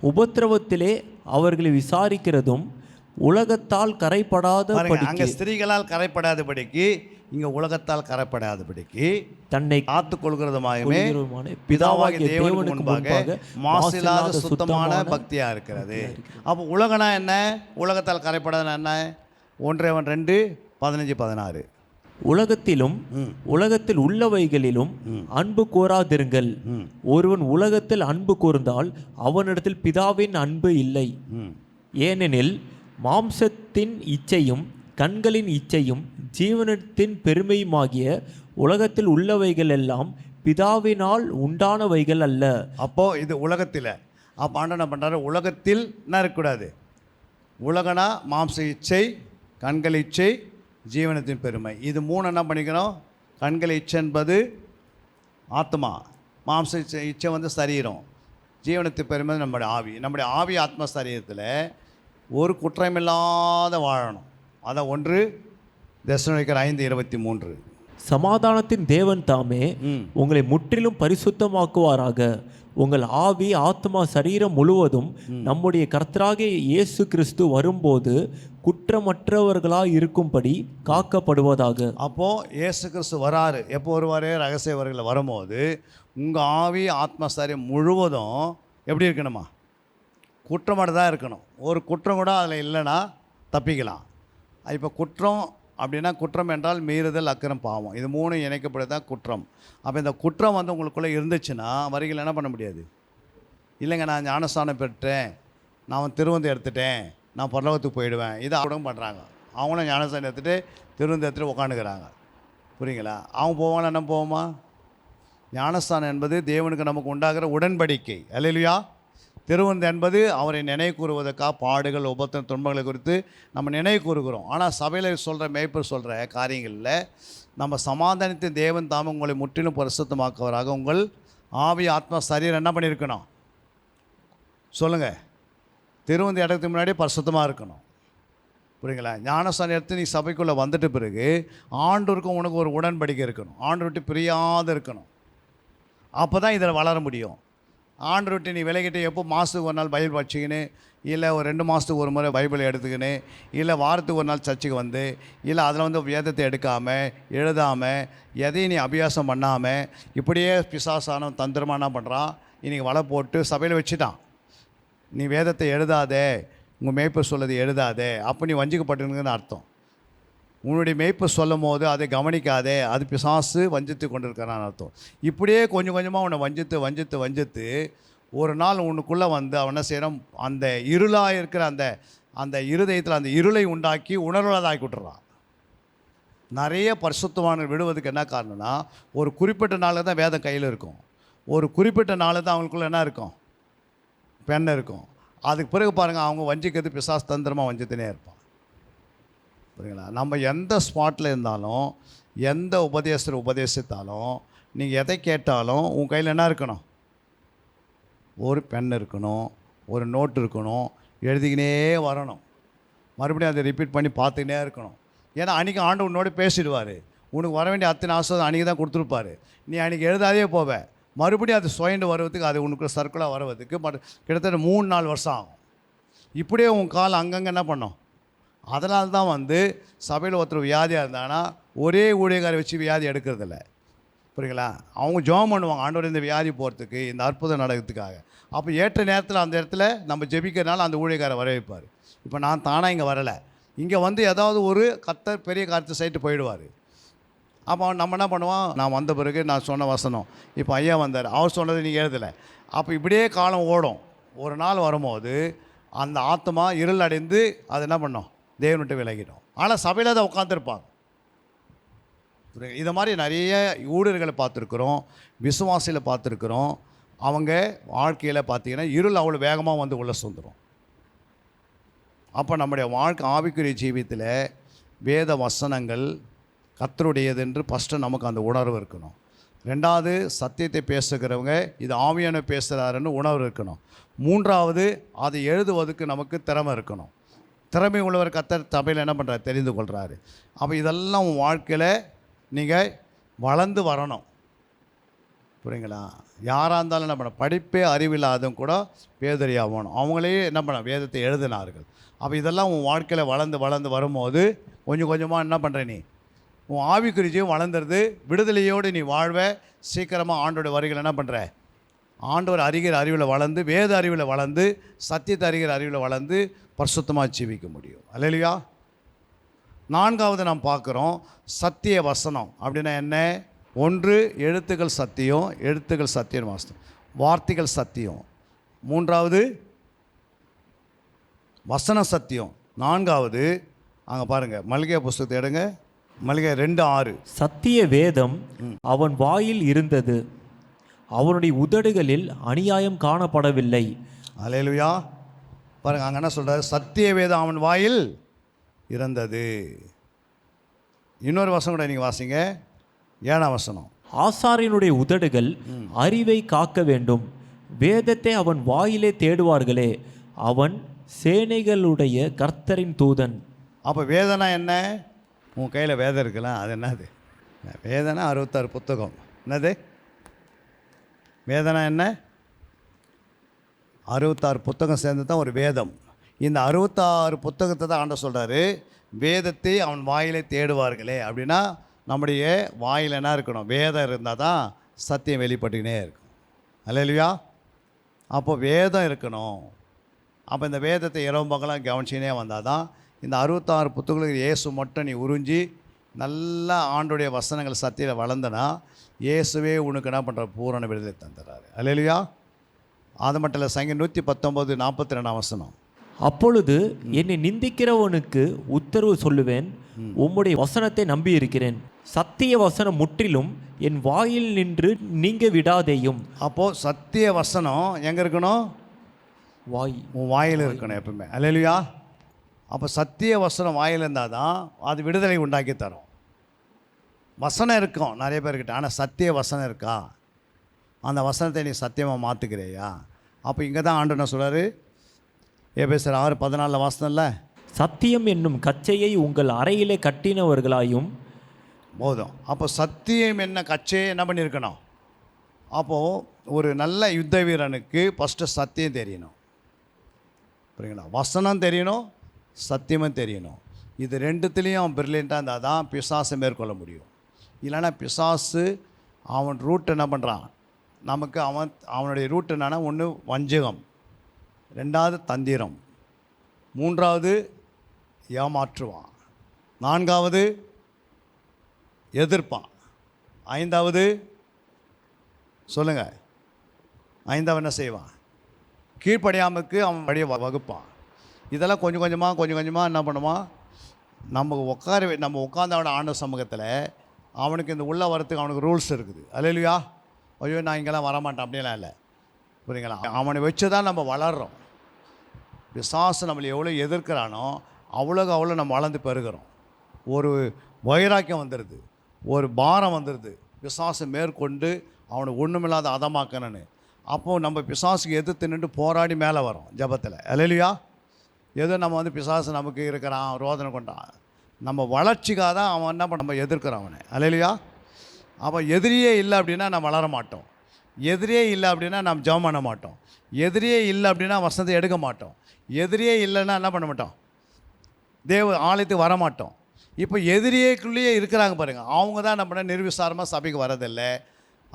S5: உபத்திரவத்திலே அவர்களை விசாரிக்கிறதும் உலகத்தால் கரைப்படாத
S4: அங்கே ஸ்திரீகளால் கரைப்படாதபடிக்கு, இங்கே உலகத்தால் கரைப்படாதபடிக்கு தன்னை காத்துக் கொள்கிறதுமாகவே பிதாவாகிய தேவனுக்கு முன்பாக மாசில்லாத சுத்தமான பக்தியாக இருக்கிறது. அப்போ உலகனா என்ன, உலகத்தால் கரைப்படாதுன்னா என்ன? 1 2:15-16
S5: உலகத்தில் உள்ளவைகளிலும் அன்பு கூறாதிருங்கள். ஒருவன் உலகத்தில் அன்பு கூர்ந்தால் அவனிடத்தில் பிதாவின் அன்பு இல்லை. ஏனெனில் மாம்சத்தின் இச்சையும் கண்களின் இச்சையும் ஜீவனத்தின் பெருமையுமாகிய உலகத்தில் உள்ளவைகள் எல்லாம் பிதாவினால் உண்டானவைகள் அல்ல.
S4: அப்போது இது உலகத்தில். அப்போ ஆண்டவர் என்ன பண்ணுறாரு, உலகத்தில் என்ன இருக்கக்கூடாது, உலகனா மாம்ச இச்சை, கண்கள் இச்சை, ஜீவனத்தின் பெருமை. இது 3 என்ன பண்ணிக்கணும், கண்கள் இச்சை என்பது ஆத்மா, மாம்ச இச்சை வந்து சரீரம், ஜீவனத்தின் பெருமை நம்முடைய ஆவி ஆத்மா சரீரத்தில் ஒரு குற்றமில்லாத வாழணும். அதான் 1 தெசலோனிக்கர் 5:23.
S5: சமாதானத்தின் தேவன் தாமே உங்களை முற்றிலும் பரிசுத்தமாக்குவாராக. உங்கள் ஆவி ஆத்மா சரீரம் முழுவதும் நம்முடைய கர்த்தராகிய இயேசு கிறிஸ்து வரும்போது குற்றமற்றவர்களாக இருக்கும்படி காக்கப்படுவதாக.
S4: அப்போது இயேசு கிறிஸ்து வராரு, எப்போ வருவார், ரகசிய வருகையில் வரும்போது உங்கள் ஆவி ஆத்மா சரீரம் முழுவதும் எப்படி இருக்கணுமா, குற்றமற்றதாக இருக்கணும். ஒரு குற்றம் கூட அதில் இல்லைன்னா தப்பிக்கலாம். இப்போ குற்றம் அப்படின்னா, குற்றம் என்றால் மீறுதல், அக்கிரம், பாவம், இது 3 இணைக்கப்படுறது தான் குற்றம். அப்போ இந்த குற்றம் வந்து உங்களுக்குள்ளே இருந்துச்சுன்னா வரிகள் என்ன பண்ண முடியாது. இல்லைங்க நான் ஞானஸ்தானம் பெற்றேன், நான் திருவந்தை எடுத்துட்டேன், நான் பரலோகத்துக்கு போயிடுவேன், இதை அவங்க பண்ணுறாங்க. அவங்களும் ஞானஸ்தானம் எடுத்துகிட்டு திருவந்தை எடுத்துகிட்டு உட்காந்துக்கிறாங்க. புரியுங்களா? அவங்க போவாங்களா, நம்ம போவோமா? ஞானஸ்தானம் என்பது தேவனுக்கு நமக்கு உண்டாகிற உடன்படிக்கை. அல்லேலூயா. திருவந்தை என்பது அவரை நினைவு கூறுவதற்காக பாடுகள், உபத்திரம், துன்பங்களை குறித்து நம்ம நினைவு கூறுகிறோம். ஆனால் சபையில் சொல்கிற மேய்ப்பர் சொல்கிற காரியங்களில் நம்ம சமாதானத்தின் தேவன் தாம் உங்களை முற்றிலும் பரிசுத்தமாக்குவராக உங்கள் ஆவி ஆத்மா சரீரம் என்ன பண்ணியிருக்கணும் சொல்லுங்கள், திருவந்த இடத்துக்கு முன்னாடி பரிசுத்தமாக இருக்கணும். புரியுங்களா? ஞானஸ்தானம் எடுத்து நீ சபைக்குள்ளே வந்துட்ட பிறகு ஆண்டவருக்கும் உனக்கு ஒரு உடன்படிக்கை இருக்கணும். ஆண்டவர் விட்டு பிரியாத இருக்கணும். அப்போ தான் இதில் வளர முடியும். ஆண்டவர் விட்டு நீ விலகிட்டு எப்போ மாதத்துக்கு ஒரு நாள் பைபிள் படிச்சிக்கின்னு, இல்லை ஒரு 2 மாதத்துக்கு ஒரு முறை பைபிளை எடுத்துக்கின்னு, இல்லை வாரத்துக்கு ஒரு நாள் சர்ச்சுக்கு வந்து, இல்லை அதில் வந்து வேதத்தை எடுக்காமல் எழுதாமல் எதையும் நீ அபியாசம் பண்ணாமல் இப்படியே பிசாசான தந்திரமாக என்ன பண்ணுறான், இன்றைக்கி வலை போட்டு சபையில் வச்சுட்டான். நீ வேதத்தை எழுதாதே, உங்கள் மேய்ப்பர் சொல்லது எழுதாதே, அப்போ நீ வஞ்சிக்கப்பட்டிருக்குன்னு அர்த்தம். உன்னுடைய மேய்ப்பர் சொல்லும் போது அதை கவனிக்காதே, அது பிசாசு வஞ்சித்து கொண்டிருக்கிறான்னு அர்த்தம். இப்படியே கொஞ்சம் கொஞ்சமாக உன்னை வஞ்சித்து ஒரு நாள் உனக்குள்ளே வந்து அவனை செய்கிறான், அந்த இருளாக இருக்கிற அந்த இருதயத்தில் அந்த இருளை உண்டாக்கி உணர்வுள்ளதாக்கி விட்டுறான். நிறைய பரிசுத்தவான்கள் விடுவதுக்கு என்ன காரணம்னா, ஒரு குறிப்பிட்ட நாளில் தான் வேதம் கையில் இருக்கும், ஒரு குறிப்பிட்ட நாளில் தான் அவங்களுக்குள்ள என்ன இருக்கும், பெண் இருக்கும். அதுக்கு பிறகு பாருங்கள், அவங்க வஞ்சிக்கிறது பிசாசு தந்திரமாக வஞ்சித்துனே இருப்பான். புரியுங்களா? நம்ம எந்த ஸ்பாட்டில் இருந்தாலும், எந்த உபதேசத்தில் உபதேசித்தாலும், நீங்கள் எதை கேட்டாலும் உன் கையில் என்ன இருக்கணும், ஒரு பென் இருக்கணும், ஒரு நோட் இருக்கணும், எழுதிக்கினே வரணும், மறுபடியும் அதை ரிப்பீட் பண்ணி பார்த்துக்கினே இருக்கணும். ஏன்னா அன்றைக்கி ஆண்டவர் உன்னோட பேசிடுவார். உனக்கு வர வேண்டிய அத்தனை ஆசிரியர் அன்றைக்கி தான் கொடுத்துருப்பாரு. நீ அன்றைக்கி எழுதாதே போவேன், மறுபடியும் அது சுயண்டு வருவதுக்கு, அது உனக்கு சர்க்குலாக வருவதுக்கு கிட்டத்தட்ட 3-4 வருஷம் ஆகும். இப்படியே உன் கால் அங்கங்கே என்ன பண்ணோம். அதனால தான் வந்து சபையில் ஒருத்தர் வியாதியாக இருந்தாங்கன்னா ஒரே ஊழியக்காரை வச்சு வியாதி எடுக்கிறதில்ல. புரியுங்களா? அவங்க ஜெபம் பண்ணுவாங்க, ஆண்டவர் இந்த வியாதி போகிறதுக்கு, இந்த அற்புதம் நடக்கிறதுக்காக. அப்போ ஏற்ற நேரத்தில் அந்த இடத்துல நம்ம ஜெபிக்கிறனால அந்த ஊழியக்காரை வர வைப்பார். இப்போ நான் தானாக இங்கே வரலை, இங்கே வந்து ஏதாவது ஒரு கர்த்தர் பெரிய காரியத்தை சைட்டு போயிடுவார். அப்போ நம்ம என்ன பண்ணுவோம், நான் வந்த பிறகு நான் சொன்ன வசனம், இப்போ ஐயா வந்தார், அவர் சொன்னது நீங்கள் எழுதலை. அப்போ இப்படியே காலம் ஓடும். ஒரு நாள் வரும்போது அந்த ஆத்மா இருள் அடைந்து அது என்ன பண்ணோம், தேவன்கிட்ட விலகிடும். ஆனால் சபையில் தான் உட்காந்துருப்பாங்க. இது மாதிரி நிறைய ஊழியர்களை பார்த்துருக்குறோம், விசுவாசியில் பார்த்துருக்குறோம். அவங்க வாழ்க்கையில் பார்த்தீங்கன்னா இருள் அவ்வளோ வேகமாக வந்து உள்ள சுந்துடும். அப்போ நம்முடைய வாழ்க்கை ஆவிக்குரிய ஜீவியத்தில் வேத வசனங்கள் கர்த்தருடையது என்று ஃபஸ்ட்டு நமக்கு அந்த உணர்வு இருக்கணும். 2வது, சத்தியத்தை பேசுகிறவங்க இது ஆவியான பேசுகிறாருன்னு உணர்வு இருக்கணும். 3வது, அதை எழுதுவதற்கு நமக்கு திறமை இருக்கணும். திறமை உள்ளவர் கர்த்தர் சபையில் என்ன பண்ணுறாரு, தெரிந்து கொள்கிறாரு. அப்போ இதெல்லாம் உன் வாழ்க்கையில் நீங்கள் வளர்ந்து வரணும். புரியுங்களா? யாராக இருந்தாலும் என்ன பண்ண, படிப்பே அறிவில்லாதவங்க கூட பேதறியாகணும். அவங்களே என்ன பண்ண, வேதத்தை எழுதினார்கள். அப்போ இதெல்லாம் உன் வாழ்க்கையில் வளர்ந்து வரும்போது கொஞ்சம் கொஞ்சமாக என்ன பண்ணுற, நீ உன் ஆவிக்குறிச்சியும் வளர்ந்துருது. விடுதலையோடு நீ வாழ்வ. சீக்கிரமாக ஆண்டோட வரிகள் என்ன பண்ணுற, ஆண்டவர் அறிகிற அறிவில் வளர்ந்து, வேத அறிவில் வளர்ந்து, சத்தியத்தை அறிகிற அறிவில் வளர்ந்து பரிசுத்தமாக ஜீவிக்க முடியும். அல்லேலூயா. 4வது நாம் பார்க்குறோம், சத்திய வசனம் அப்படின்னா என்ன? 1 எழுத்துக்கள் சத்தியம், எழுத்துக்கள் சத்தியம் வாஸ்தவம், வார்த்தைகள் சத்தியம். 3வது வசன சத்தியம். 4வது அங்கே பாருங்கள், மல்கியா புஸ்தகத்தை எடுங்க, மல்கியா 2:6.
S5: சத்திய வேதம் அவன் வாயில் இருந்தது, அவனுடைய உதடுகளில் அநியாயம் காணப்படவில்லை.
S4: அல்லேலூயா. பாருங்கள், அங்கே என்ன சொல்கிறார், சத்திய வேதம் அவன் வாயில் இருந்தது. இன்னொரு வசனம் கூட நீங்கள் வாசிங்க, 7ஆம் வசனம்.
S5: ஆசாரியனுடைய உதடுகள் அறிவை காக்க வேண்டும், வேதத்தை அவன் வாயிலே தேடுவார்களே, அவன் சேனைகளுடைய கர்த்தரின் தூதன்.
S4: அப்போ வேதனா என்ன? உன் கையில் வேதம் இருக்கலாம், அது என்னது? வேதனா 66 புத்தகம். என்னது வேதனா? என்ன? 66 புத்தகம் சேர்ந்து தான் ஒரு வேதம். இந்த 66 புத்தகத்தை தான் ஆண்டவர் சொல்கிறாரு, வேதத்தை அவன் வாயிலே தேடுவார்களே. அப்படின்னா நம்முடைய வாயில் என்ன இருக்கணும், வேதம் இருந்தால் தான் சத்தியம் வெளிப்பட்டுக்கினே இருக்கும். அல்லேலூயா. அப்போ வேதம் இருக்கணும். அப்போ இந்த வேதத்தை இரவு பகலாம் கவனிச்சினே வந்தால் தான் இந்த 66 புத்தகங்களுக்கு இயேசு மட்டும் நீ உறிஞ்சி நல்லா ஆண்டுடைய வசனங்கள் சத்தியில் வளர்ந்தனா இயேசுவே உனக்கு என்ன பண்ணுற, பூரண விடுதலை தந்துடுறாரு. அல்லேலூயா. அது மட்டும் இல்லை, சங்கீதம் 119:42 வசனம்.
S5: அப்பொழுது என்னை நிந்திக்கிறவனுக்கு உத்தரவு சொல்லுவேன், உம்முடைய வசனத்தை நம்பி இருக்கிறேன், சத்திய வசனம் முற்றிலும் என் வாயில் நின்று நீங்க விடாதேயும்.
S4: அப்போது சத்திய வசனம் எங்கே இருக்கணும்? உன் வாயில் இருக்கணும் எப்பவுமே. அல்லேலூயா. அப்போ சத்திய வசனம் வாயில் இருந்தால் தான் அது விடுதலை உண்டாக்கி தரும். வசனம் இருக்கும் நிறைய பேர்கிட்ட, ஆனால் சத்திய வசனம் இருக்கா? அந்த வசனத்தை நீ சத்தியமாக மாற்றுக்கிறையா? அப்போ இங்கே தான் ஆண்டவர் என்ன சொல்கிறாரு, எபேசியர் 6:14 வாசனம்ல
S5: சத்தியம் என்னும் கச்சையை உங்கள் அறையிலே கட்டினவர்களாயும்.
S4: போதும். அப்போ சத்தியம் என்ன கச்சையை என்ன பண்ணியிருக்கணும்? அப்போது ஒரு நல்ல யுத்த வீரனுக்கு ஃபஸ்ட்டு சத்தியம் தெரியணும். புரியுங்களா? வசனம் தெரியணும், சத்தியமும் தெரியணும். இது ரெண்டுத்துலேயும் பிரில்லியண்ட்டாக இருந்தால் தான் பிசாசை மேற்கொள்ள முடியும். இல்லைன்னா பிசாசு அவன் ரூட் என்ன பண்ணுறான் நமக்கு, அவனுடைய ரூட் என்னன்னா, ஒன்று வஞ்சகம், ரெண்டாவது தந்திரம், மூன்றாவது ஏமாற்றுவான், நான்காவது எதிர்ப்பான், ஐந்தாவது சொல்லுங்கள், ஐந்தாவது என்ன செய்வான்? கீழ்ப்படியாமக்கு அவன் வழியை வகுப்பான். இதெல்லாம் கொஞ்சம் கொஞ்சமாக என்ன பண்ணுவான்? நம்ம உட்கார்ந்த அவன ஆண்ட சமூகத்தில் அவனுக்கு இந்த உள்ள வரத்துக்கு அவனுக்கு ரூல்ஸ் இருக்குது. அல்லேலூயா. ஐயோ நான் இங்கெல்லாம் வரமாட்டேன் அப்படிலாம் இல்லை. புரியுங்களா? அவனை வச்சு தான் நம்ம வளர்கிறோம். பிசாசு நம்மளை எவ்வளோ எதிர்க்கிறானோ அவ்வளோ நம்ம வளர்ந்து பெறுகிறோம். ஒரு வைராக்கியம் வந்துடுது, ஒரு பாரம் வந்துடுது, பிசாசு மேற்கொண்டு அவனை ஒன்றுமில்லாத அதமாக்கணுன்னு. அப்போது நம்ம பிசாசுக்கு எதிர்த்து நின்று போராடி மேலே வரோம் ஜபத்தில். அல்லேலூயா. ஏதோ நம்ம பிசாசு நமக்கு இருக்கிறான், ரோதனை கொண்டான், நம்ம வளர்ச்சிக்காக தான் அவன் என்ன பண்ண நம்ம எதிர்க்கிறான் அவனை. அல்லேலூயா. அப்போ எதிரியே இல்லை அப்படின்னா நம்ம வளர மாட்டோம். எதிரியே இல்லை அப்படின்னா நம்ம ஜெபம் பண்ண மாட்டோம். எதிரியே இல்லை அப்படின்னா வசனத்தை எடுக்க மாட்டோம். எதிரியே இல்லைன்னா என்ன பண்ண மாட்டோம்? தேவ ஆலயத்துக்கு வர மாட்டோம். இப்போ எதிரியேக்குள்ளேயே இருக்கிறாங்க பாருங்கள், அவங்க தான் நம்ம நிர்விசாரமாக சபைக்கு வரதில்லை.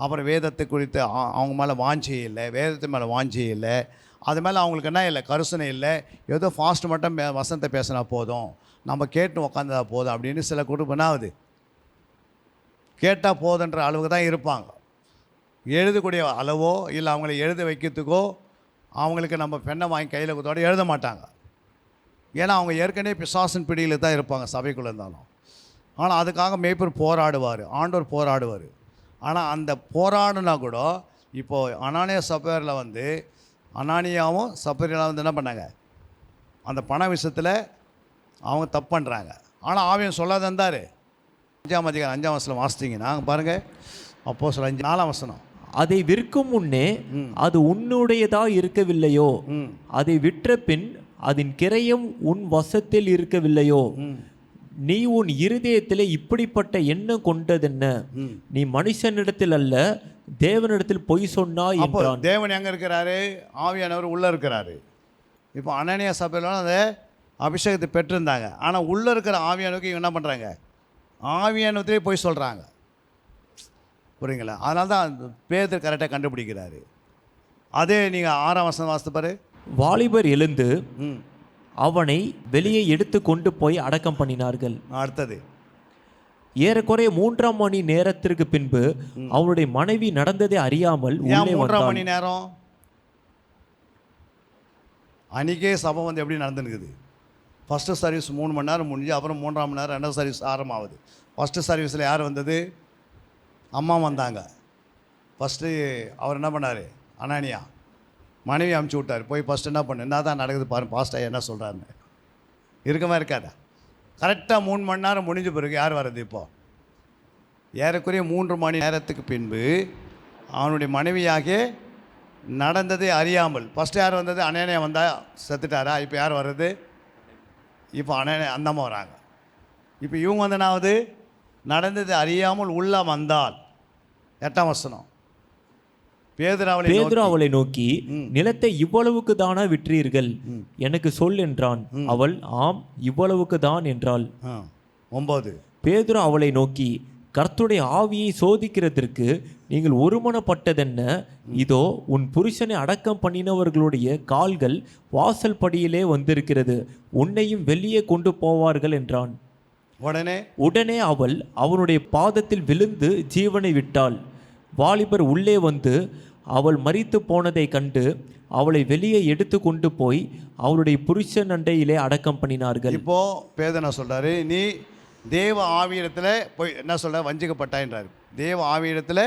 S4: அப்புறம் வேதத்தை குறித்து அவங்க மேலே வாஞ்சி இல்லை, வேதத்து மேலே வாஞ்சி இல்லை, அது மேலே அவங்களுக்கு என்ன இல்லை, கருசனை இல்லை. ஏதோ ஃபாஸ்ட் மட்டும் வசனத்தை பேசினா போதும், நம்ம கேட்டு உக்காந்தா போதும் அப்படின்னு சில குடும்பம் என்ன ஆகுது, கேட்டால் போதுன்ற அளவுக்கு தான் இருப்பாங்க. எழுதக்கூடிய அளவோ இல்லை அவங்கள எழுத வைக்கிறதுக்கோ அவங்களுக்கு நம்ம பெண்ணை வாங்கி கையில் கொடுத்தோட எழுத மாட்டாங்க. ஏன்னா அவங்க ஏற்கனவே பிசாசின் பிடியில் தான் இருப்பாங்க சபைக்குள்ளே இருந்தாலும். ஆனால் அதுக்காக மேய்ப்பர் போராடுவார், ஆண்டவர் போராடுவார். ஆனால் அந்த போராடுனா கூட இப்போது அனானியா சபையரில் அனானியாவும் சபையெல்லாம் என்ன பண்ணாங்க, அந்த பண விஷயத்தில் அவங்க தப்பு பண்ணுறாங்க. ஆனால் ஆவியன் சொல்லாத இருந்தார். 5ஆம் அதிகாரம் 5ஆம் வசனம் வாசித்தீங்கன்னா பாருங்கள், அப்போஸ்தலர் 5 4ஆம் வசனம்.
S5: அதை விற்கும் முன்னே அது உன்னுடையதா இருக்கவில்லையோ, அதை விற்ற பின் அதன் கிரயம் உன் வசத்தில் இருக்கவில்லையோ, நீ உன் இருதயத்தில் இப்படிப்பட்ட எண்ணம் கொண்டதென்ன, நீ மனுஷனிடத்தில் அல்ல தேவனிடத்தில் பொய் சொன்னாய் என்றான்.
S4: தேவன் எங்கே இருக்கிறாரு? ஆவியானவர் உள்ளே இருக்கிறாரு. இப்போ அனனியா சபையில் அந்த அபிஷேகத்தை பெற்றிருந்தாங்க. ஆனால் உள்ளே இருக்கிற ஆவியானவருக்கு இவங்க என்ன பண்ணுறாங்க? ஆவியானவத்திலே போய் சொல்கிறாங்க. புரியுங்களா? அதனால தான் பேதர் கரெக்டாக கண்டுபிடிக்கிறாரு. அதே நீங்கள் 6ஆம் வசனம் வாசித்து பாரு.
S5: வாலிபர் எழுந்து அவனை வெளியே எடுத்து கொண்டு போய் அடக்கம் பண்ணினார்கள்.
S4: அடுத்தது
S5: ஏறக்குறைய 3ஆம் மணி நேரத்திற்கு பின்பு அவனுடைய மனைவி நடந்ததை அறியாமல் உள்ளே
S4: 3ஆம் மணி நேரம் அன்றைக்கே சபை எப்படி நடந்துருக்குது? ஃபஸ்ட்டு சர்வீஸ் 3 மணி நேரம் முடிஞ்சு அப்புறம் 3ஆம் மணி நேரம் 2வது சர்வீஸ் ஆரம்பமாகுது. ஃபஸ்ட்டு சர்வீஸில் யார் வந்தது? அம்மா வந்தாங்க. ஃபஸ்ட்டு அவர் என்ன பண்ணார்? அனானியா மனைவி அமுச்சு விட்டார், போய் ஃபஸ்ட்டு என்ன பண்ணு, என்ன தான் நடக்குது பாரு பாஸ்டர் என்ன சொல்கிறாருன்னு. இருக்கமா இருக்காதா? கரெக்டாக 3 மணி நேரம் முடிஞ்ச பிறகு யார் வர்றது? இப்போது ஏறக்குறைய 3 மணி நேரத்துக்கு பின்பு அவனுடைய மனைவியாக நடந்ததை அறியாமல். ஃபஸ்ட்டு யார் வந்தது? அனானியா வந்தால் செத்துட்டாரா? இப்போ யார் வர்றது? இப்போ அனானியா அந்தம்மா வராங்க. இப்போ இவங்க என்னாவது நடந்ததை அறியாமல் உள்ள வந்தால். 8ஆம் வசனம். பேதுரு அவளை நோக்கி
S5: நிலத்தை இவ்வளவுக்கு தானா விற்றீர்கள், எனக்கு சொல் என்றான். அவள் ஆம் இவ்வளவுக்கு தான் என்றாள்.
S4: 9.
S5: பேதுரு அவளை நோக்கி கர்த்தருடைய ஆவியை சோதிக்கிறதற்கு நீங்கள் ஒருமனப்பட்டதென்ன? இதோ உன் புருஷனை அடக்கம் பண்ணினவர்களுடைய கால்கள் வாசல் படியிலே வந்திருக்கிறது, உன்னையும் வெளியே கொண்டு போவார்கள் என்றான். உடனே அவள் அவனுடைய பாதத்தில் விழுந்து ஜீவனை விட்டாள். வாலிபர் உள்ளே வந்து அவள் மரித்து போனதை கண்டு அவளை வெளியே எடுத்து கொண்டு போய் அவளுடைய புருஷன் அண்டையிலே அடக்கம் பண்ணினார்கள்.
S4: இப்போ பேதனா சொல்றாரு, நீ தேவ ஆவியிடத்தில் போய் என்ன சொல்ற, வஞ்சிக்கப்பட்டாயின்றாரு. தேவ ஆவியிடத்தில்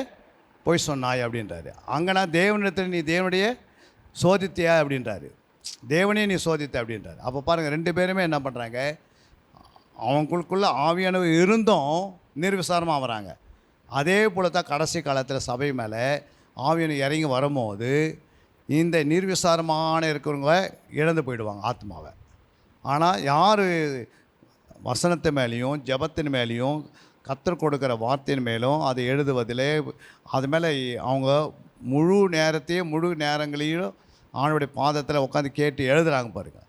S4: போய் சொன்னாய் அப்படின்றாரு. அங்கன்னா தேவனிடத்தில் நீ தேவனுடைய சோதித்தியா அப்படின்றாரு. தேவனே நீ சோதித்த அப்படின்றாரு. அப்போ பாருங்கள், 2 பேருமே என்ன பண்ணுறாங்க, அவங்களுக்குள்ள ஆவியானவர் இருந்தும் நிர்விசாரமாக வராங்க. அதே போல் தான் கடைசி காலத்தில் சபை மேலே ஆவியான இறங்கி வரும்போது இந்த நிர்விசாரமான இருக்கிறவங்க இழந்து போயிடுவாங்க ஆத்மாவை. ஆனால் யார் வசனத்து மேலேயும் ஜெபத்தின் மேலேயும் கர்த்தர் கொடுக்குற வார்த்தையின் மேலும் அதை எழுதுவதிலே அது மேலே அவங்க முழு நேரத்தையும் முழு நேரங்களையும் ஆண்டவருடைய பாதத்தில் உட்காந்து கேட்டு எழுதுகிறாங்க பாருங்கள்.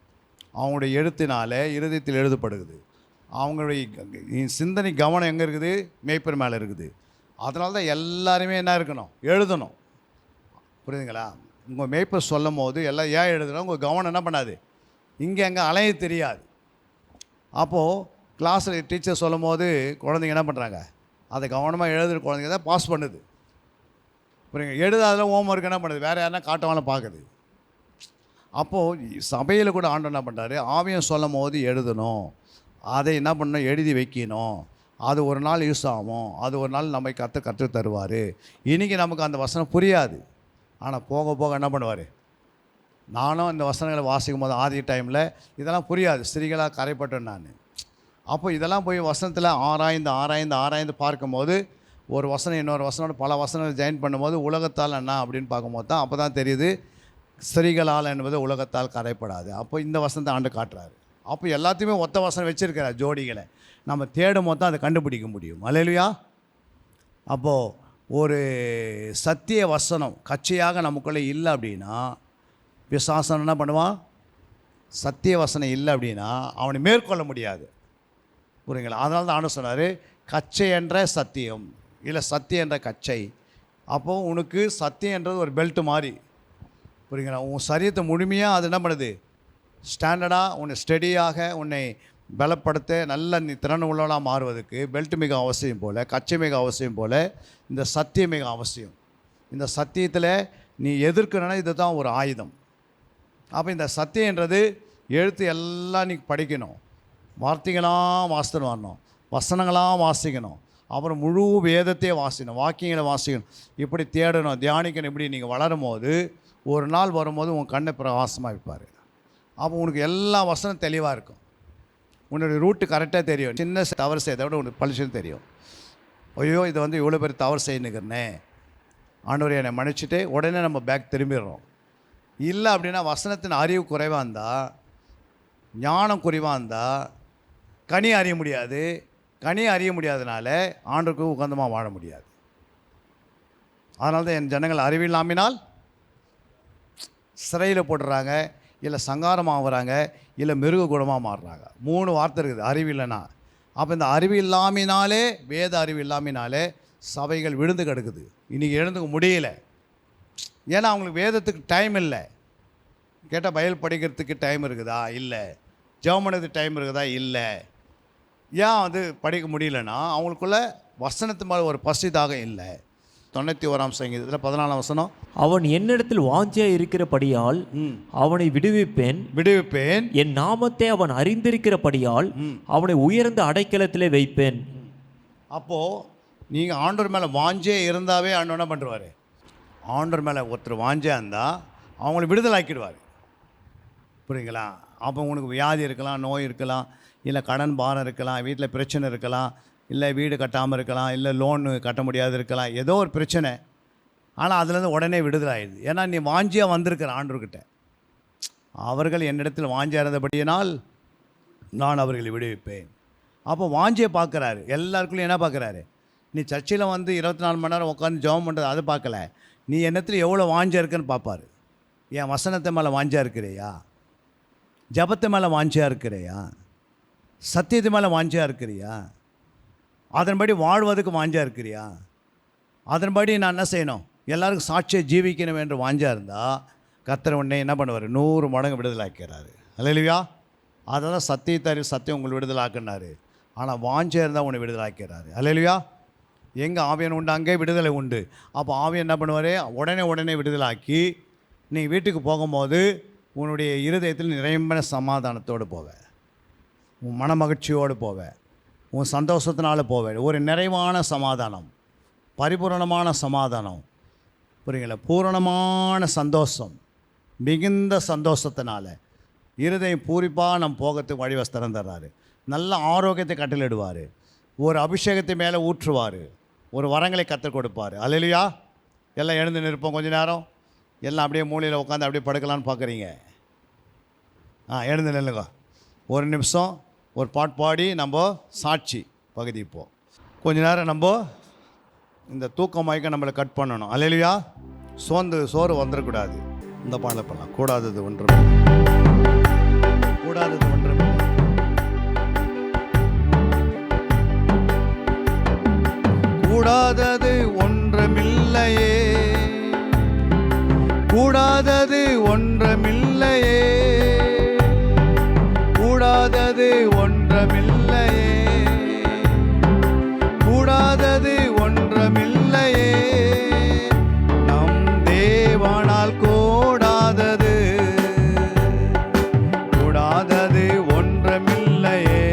S4: அவங்களுடைய எழுத்தினால இருதயத்தில் எழுதப்படுகிறது. அவங்களுடைய சிந்தனை கவனம் எங்கே இருக்குது? மேய்ப்பர் மேலே இருக்குது. அதனால தான் எல்லாருமே என்ன இருக்கணும்? எழுதணும். புரியுதுங்களா? உங்கள் மேய்ப்பர் சொல்லும் போது எல்லாம் ஏன் எழுதுனா உங்கள் கவனம் என்ன பண்ணாது? இங்கே அங்கே அலைய தெரியாது. அப்போது கிளாஸில் டீச்சர் சொல்லும் போது குழந்தைங்க என்ன பண்ணுறாங்க? அதை கவனமாக எழுதுகிற குழந்தைங்க தான் பாஸ் பண்ணுது. புரியுங்க? எழுதாதில் ஹோம் ஒர்க் என்ன பண்ணுது? வேறு யாருன்னா காட்டவான பார்க்குது. அப்போது சபையில் கூட ஆண்டவர் என்ன பண்ணுறாரு? ஆவியம் சொல்லும் போது எழுதணும். அதை என்ன பண்ணணும்? எழுதி வைக்கணும். அது ஒரு நாள் யூஸ் ஆகும். அது ஒரு நாள் நம்ம கற்று தருவார். இன்றைக்கி நமக்கு அந்த வசனம் புரியாது. ஆனால் போக போக என்ன பண்ணுவார்? நானும் இந்த வசனங்களை வாசிக்கும் போது ஆதி டைமில் இதெல்லாம் புரியாது. ஸ்திரீகளாக கரைப்பட்டேன் நான். அப்போ இதெல்லாம் போய் வசனத்தில் ஆராய்ந்து பார்க்கும்போது ஒரு வசனம் இன்னொரு வசனோட பல வசனங்கள் ஜாயின் பண்ணும்போது உலகத்தால் என்ன அப்படின்னு பார்க்கும்போது தான் அப்போ தான் தெரியுது ஸ்திரீகளால் என்பது உலகத்தால் கரைப்படாது. அப்போ இந்த வசனத்தை ஆண்டு காட்டுறாரு. அப்போ எல்லாத்தையுமே ஒத்த வசனம் வச்சுருக்கிறார் ஜோடிகளை. நம்ம தேடும் போது தான் அதை கண்டுபிடிக்க முடியும். அல்லேலூயா. அப்போது ஒரு சத்திய வசனம் கட்சியாக நமக்குள்ளே இல்லை அப்படின்னா பிசாசன் என்ன பண்ணுவான்? சத்திய வசனம் இல்லை அப்படின்னா அவனை மேற்கொள்ள முடியாது. புரியுங்களா? அதனால தான் ஆண்டு சொன்னார் கச்சை என்ற சத்தியம் இல்லை சத்தியம் என்ற கச்சை. அப்போது உனக்கு சத்தியம் என்றது ஒரு பெல்ட்டு மாதிரி. புரியுங்களா? உன் சரீரத்தை முழுமையாக அது என்ன பண்ணுது? ஸ்டாண்டர்டாக உன்னை ஸ்டெடியாக உன்னை பலப்படுத்த நல்ல நீ திறன் உள்ளவனாக மாறுவதற்கு பெல்ட் மிக அவசியம் போல், கச்சை மிக அவசியம் போல் இந்த சத்தியம் மிக அவசியம். இந்த சத்தியத்தில் நீ எதிர்க்கணுன்னா இது தான் ஒரு ஆயுதம். அப்போ இந்த சத்தியன்றது எழுத்து எல்லாம் நீ படிக்கணும். வார்த்தைகளாம் வாசித்து வரணும். வசனங்களாம் வாசிக்கணும். அப்புறம் முழு வேதத்தையே வாசிக்கணும். வாக்கியங்களை வாசிக்கணும். இப்படி தேடணும், தியானிக்கணும். இப்படி நீங்கள் வளரும் போது ஒரு நாள் வரும்போது உன் கண்ணை பிரகாசமாக வைப்பார். அப்போ உனக்கு எல்லா வசனம் தெளிவாக இருக்கும். உன்னுடைய ரூட்டு கரெக்டாக தெரியும். சின்ன தவறு செய்யதை விட உனக்கு பளிச்சுன்னு தெரியும். ஐயோ இதை இவ்வளோ பேர் தவறு செய்யணுக்கிறனே, ஆண்டவரை என்னை மன்னிச்சுட்டு உடனே நம்ம பேக் திரும்பிடுறோம். இல்லை அப்படின்னா வசனத்தின் அறிவு குறைவாக இருந்தால், ஞானம் குறைவாக இருந்தால் கனி அறிய முடியாது. கனி அறிய முடியாதனால ஆண்டவருக்கு உகந்தமாக வாழ முடியாது. அதனால தான் என் ஜனங்கள் அறிவில்லாமினால் சிறையில் போட்டுறாங்க, இல்லை சங்காரம் ஆகுறாங்க, இல்லை மிருக குணமாக மாறுறாங்க. 3 வார்த்தை இருக்குது அறிவில்லைன்னா. அப்போ இந்த அறிவு இல்லாமினாலே, வேத அறிவு இல்லாமினாலே சபைகள் விழுந்து கிடக்குது. இன்றைக்கி எழுந்துக்க முடியல. ஏன்னா அவங்களுக்கு வேதத்துக்கு டைம் இல்லை. கேட்டால் பைபிள் படிக்கிறதுக்கு டைம் இருக்குதா? இல்லை. ஜெபம் பண்ணுறதுக்கு டைம் இருக்குதா? இல்லை. ஏன் அது படிக்க முடியலன்னா அவங்களுக்குள்ள வசனத்து மேலே ஒரு பசிதாக இல்லை. 91ஆம் சங்கீதத்தில் 14ஆம் வசனம்,
S5: அவன் என்னிடத்தில் வாஞ்சையாக இருக்கிறபடியால் அவனை விடுவிப்பேன். என் நாமத்தை அவன் அறிந்திருக்கிறபடியால் அவனை உயர்ந்த அடைக்கலத்திலே வைப்பேன்.
S4: அப்போது நீங்கள் ஆண்டவர் மேலே வாஞ்சே இருந்தாவே ஆண்டவர் என்ன பண்ணுவார்? ஆண்டவர் மேலே ஒருத்தர் வாஞ்சே இருந்தால் அவங்கள விடுதலாக்கிடுவார். புரியுங்களா? அப்போ உனக்கு வியாதி இருக்கலாம், நோய் இருக்கலாம், இல்லை கடன் பாரம் இருக்கலாம், வீட்டில் பிரச்சனை இருக்கலாம், இல்லை வீடு கட்டாமல் இருக்கலாம், இல்லை லோனு கட்ட முடியாது இருக்கலாம், ஏதோ ஒரு பிரச்சனை. ஆனால் அதுலேருந்து உடனே விடுதலாயிடுது. ஏன்னா நீ வாஞ்சியாக வந்திருக்கிற ஆண்டவர்கிட்ட. அவர்கள் என்னிடத்தில் வாஞ்சியாக இருந்தபடியினால் நான் அவர்களை விடுவிப்பேன். அப்போ வாஞ்சியை பார்க்குறாரு. எல்லாருக்குள்ளேயும் என்ன பார்க்குறாரு? நீ சர்ச்சையில் 24 மணி நேரம் உட்காந்து ஜெபம் பண்ணுறது அது பார்க்கல. நீ என்னத்தில் எவ்வளோ வாஞ்சியாக இருக்குன்னு பார்ப்பார். என் வசனத்தை மேலே வாஞ்சியாக இருக்கிறியா? ஜபத்து மேலே வாஞ்சியாக இருக்கிறியா? சத்தியத்து மேலே வாஞ்சியாக இருக்கிறியா? அதன்படி வாழ்வதற்கு வாஞ்சியாக இருக்கிறியா? அதன்படி நான் என்ன செய்யணும்? எல்லாருக்கும் சாட்சியை ஜீவிக்கணும் என்று வாஞ்சியாக இருந்தால் கர்த்தர் உடனே என்ன பண்ணுவார்? 100 மடங்கு விடுதலாக்கிறாரு. அல்லேலூயா. அதெல்லாம் சத்தியத்தை சத்தியம் உங்களை விடுதலாக்குனாரு. ஆனால் வாஞ்சியாக இருந்தால் உன்னை விடுதலாக்கிறாரு. அல்லேலூயா. எங்கே ஆவியன் உண்டு அங்கே விடுதலை உண்டு. அப்போ ஆவியன் என்ன பண்ணுவார்? உடனே விடுதலாக்கி நீ வீட்டுக்கு போகும்போது உன்னுடைய இருதயத்தில் நிறைய சமாதானத்தோடு போவேன், உன் மன மகிழ்ச்சியோடு போவேன், உன் சந்தோஷத்தினால போவேன். ஒரு நிறைவான சமாதானம், பரிபூரணமான சமாதானம். புரியுங்களா? பூரணமான சந்தோஷம், மிகுந்த சந்தோஷத்தினால இருதயம் பூரிப்பாக நம்ம போகிறதுக்கு வழிவசம் திறந்துடுறாரு. நல்ல ஆரோக்கியத்தை கட்டளிடுவார். ஒரு அபிஷேகத்தை மேலே ஊற்றுவார். ஒரு வரங்களை கற்றுக் கொடுப்பார். அல்லேலூயா. எல்லாம் எழுந்து நிற்போம் கொஞ்ச நேரம். எல்லாம் அப்படியே மூலையில் உட்காந்து அப்படியே படுக்கலான்னு பார்க்குறீங்க. எழுந்து நில்லுங்க. ஒரு நிமிஷம் ஒரு பாட்டு பாடி நம்ம சாட்சி பகுதி இப்போது கொஞ்ச நேரம் நம்ம இந்த தூக்க மயக்கம் நம்மளை கட் பண்ணணும். அல்லேலூயா. சோறு வந்துடக்கூடாது. இந்த பாடலை பண்ணலாம். கூடாதது ஒன்றும் கூடாதது ஒன்றும் கூடாதது ஒன்றுமில்லையே, கூடாதது ஒன்றுமில்லையே, கூடாதது ஒன்றுமில்லையே, கூடாதது ஒன்றுமில்லையே, நம் தேவனால் கூடாதது கூடாதது ஒன்றுமில்லையே,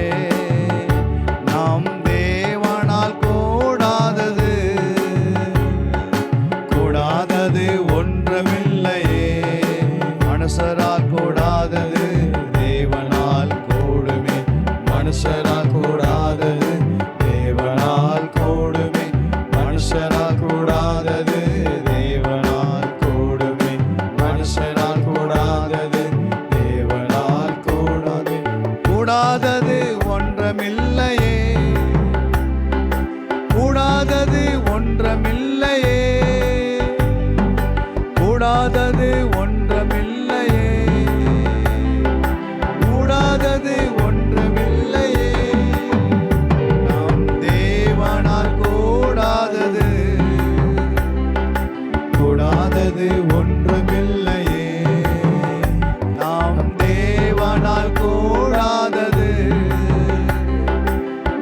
S4: நம் தேவனால் கூடாதது கூடாதது ஒன்றுமில்லையே, மனுஷரால் கூடாதது தேவனால் கூடுமே, மனுஷரால் கூடாதது தேவனால் கூடுமே, மனுஷரால் கூடாதது தேவனால் கூடுமே, மனுஷரால் கூடாதது தேவனால் கூடாது கூடாதது ஒன்றுமில்லையே, கூடாதது ஒன்றுமில்லையே, கூடாதது ஒன்றுமில்லையே, கூடாதது ஒன்றுமில்லையே, நம் தேவனால் கூடாதது கூடாதது ஒன்றுமில்லையே, நாம் தேவனால் கூடாதது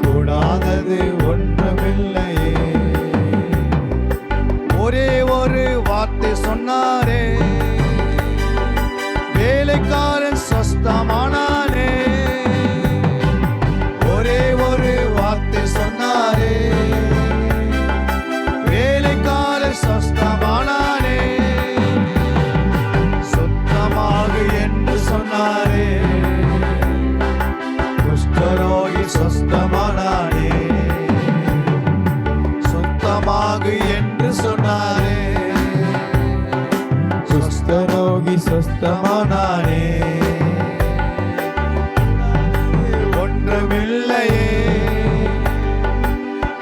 S4: கூடாதது ஒன்றுமில்லையே. ஒரே ஒரு வார்த்தை சொன்னாரே, வேலைக்காரன் சொஸ்தமானானே, ஒரே ஒரு வார்த்தை சொன்னாரே, வேலைக்காரன் சொஸ்தமானானே, சுத்தமாகு என்று சொன்னாரே, குஷ்டரோகி சொஸ்தமானானே, சுத்தமாகு என்று சொன்னாரே, குஷ்டரோகி சொஸ்தமானானே, ஒன்றுமில்லையே,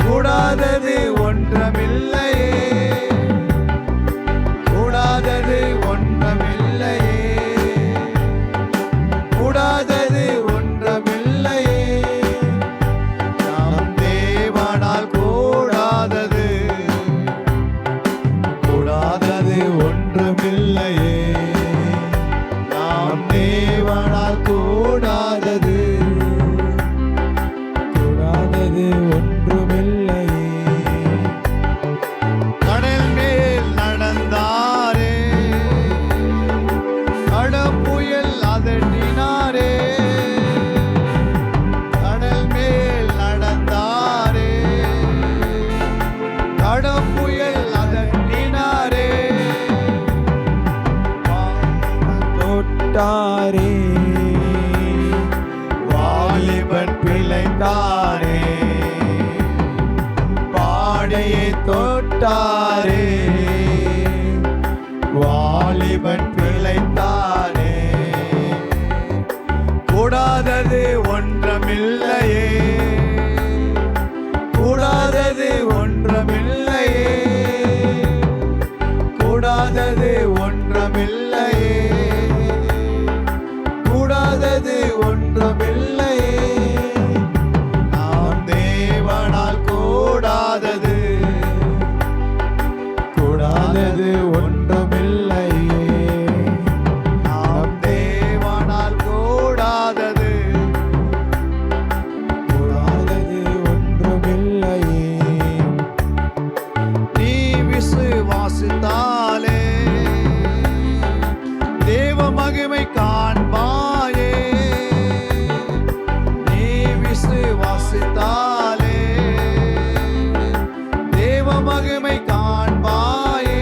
S4: கூடாதது ஒன்றுமில்லையே, கூடாதது ஒன்றுமில்லையே, கூடாதது ஒன்றுமில்லையே, நாம் தேவனால் கூடாதது கூடாதது ஒன்றுமில்லையே, நாம் தேவனால் கூடாதது கூடாதது ஒன்றுமில்லையே. கடல் மேல் நடந்தாரே, கடற்புயல் அதட்டினாரே, கடல் மேல் நடந்தாரே, கடற்புயல் அதட்டினாரே, தொட்டாரே, வாலிபன் பிழைத்தாரே, பாடையை தொட்டாரே, வாலிபன் பிழைத்தாரே, கூடாதது ஒன்றுமில்லையே, கூடாதது ஒன்றுமில்லையே, கூடாதது ஒன்றுமில்லையே, கூடாதது ஒன்றுமில்லையே, நாம் தேவனால் கூடாதது கூடாதது ஒன்றுமில்லையே, நாம் தேவனால் கூடாதது கூடாதது ஒன்றுமில்லையே. நீ விசுவாசித்தாலே தேவ மகிமை காண்பாயே, நீ விசுவாசித்தாலே தேவ மகிமை காண்பாயே,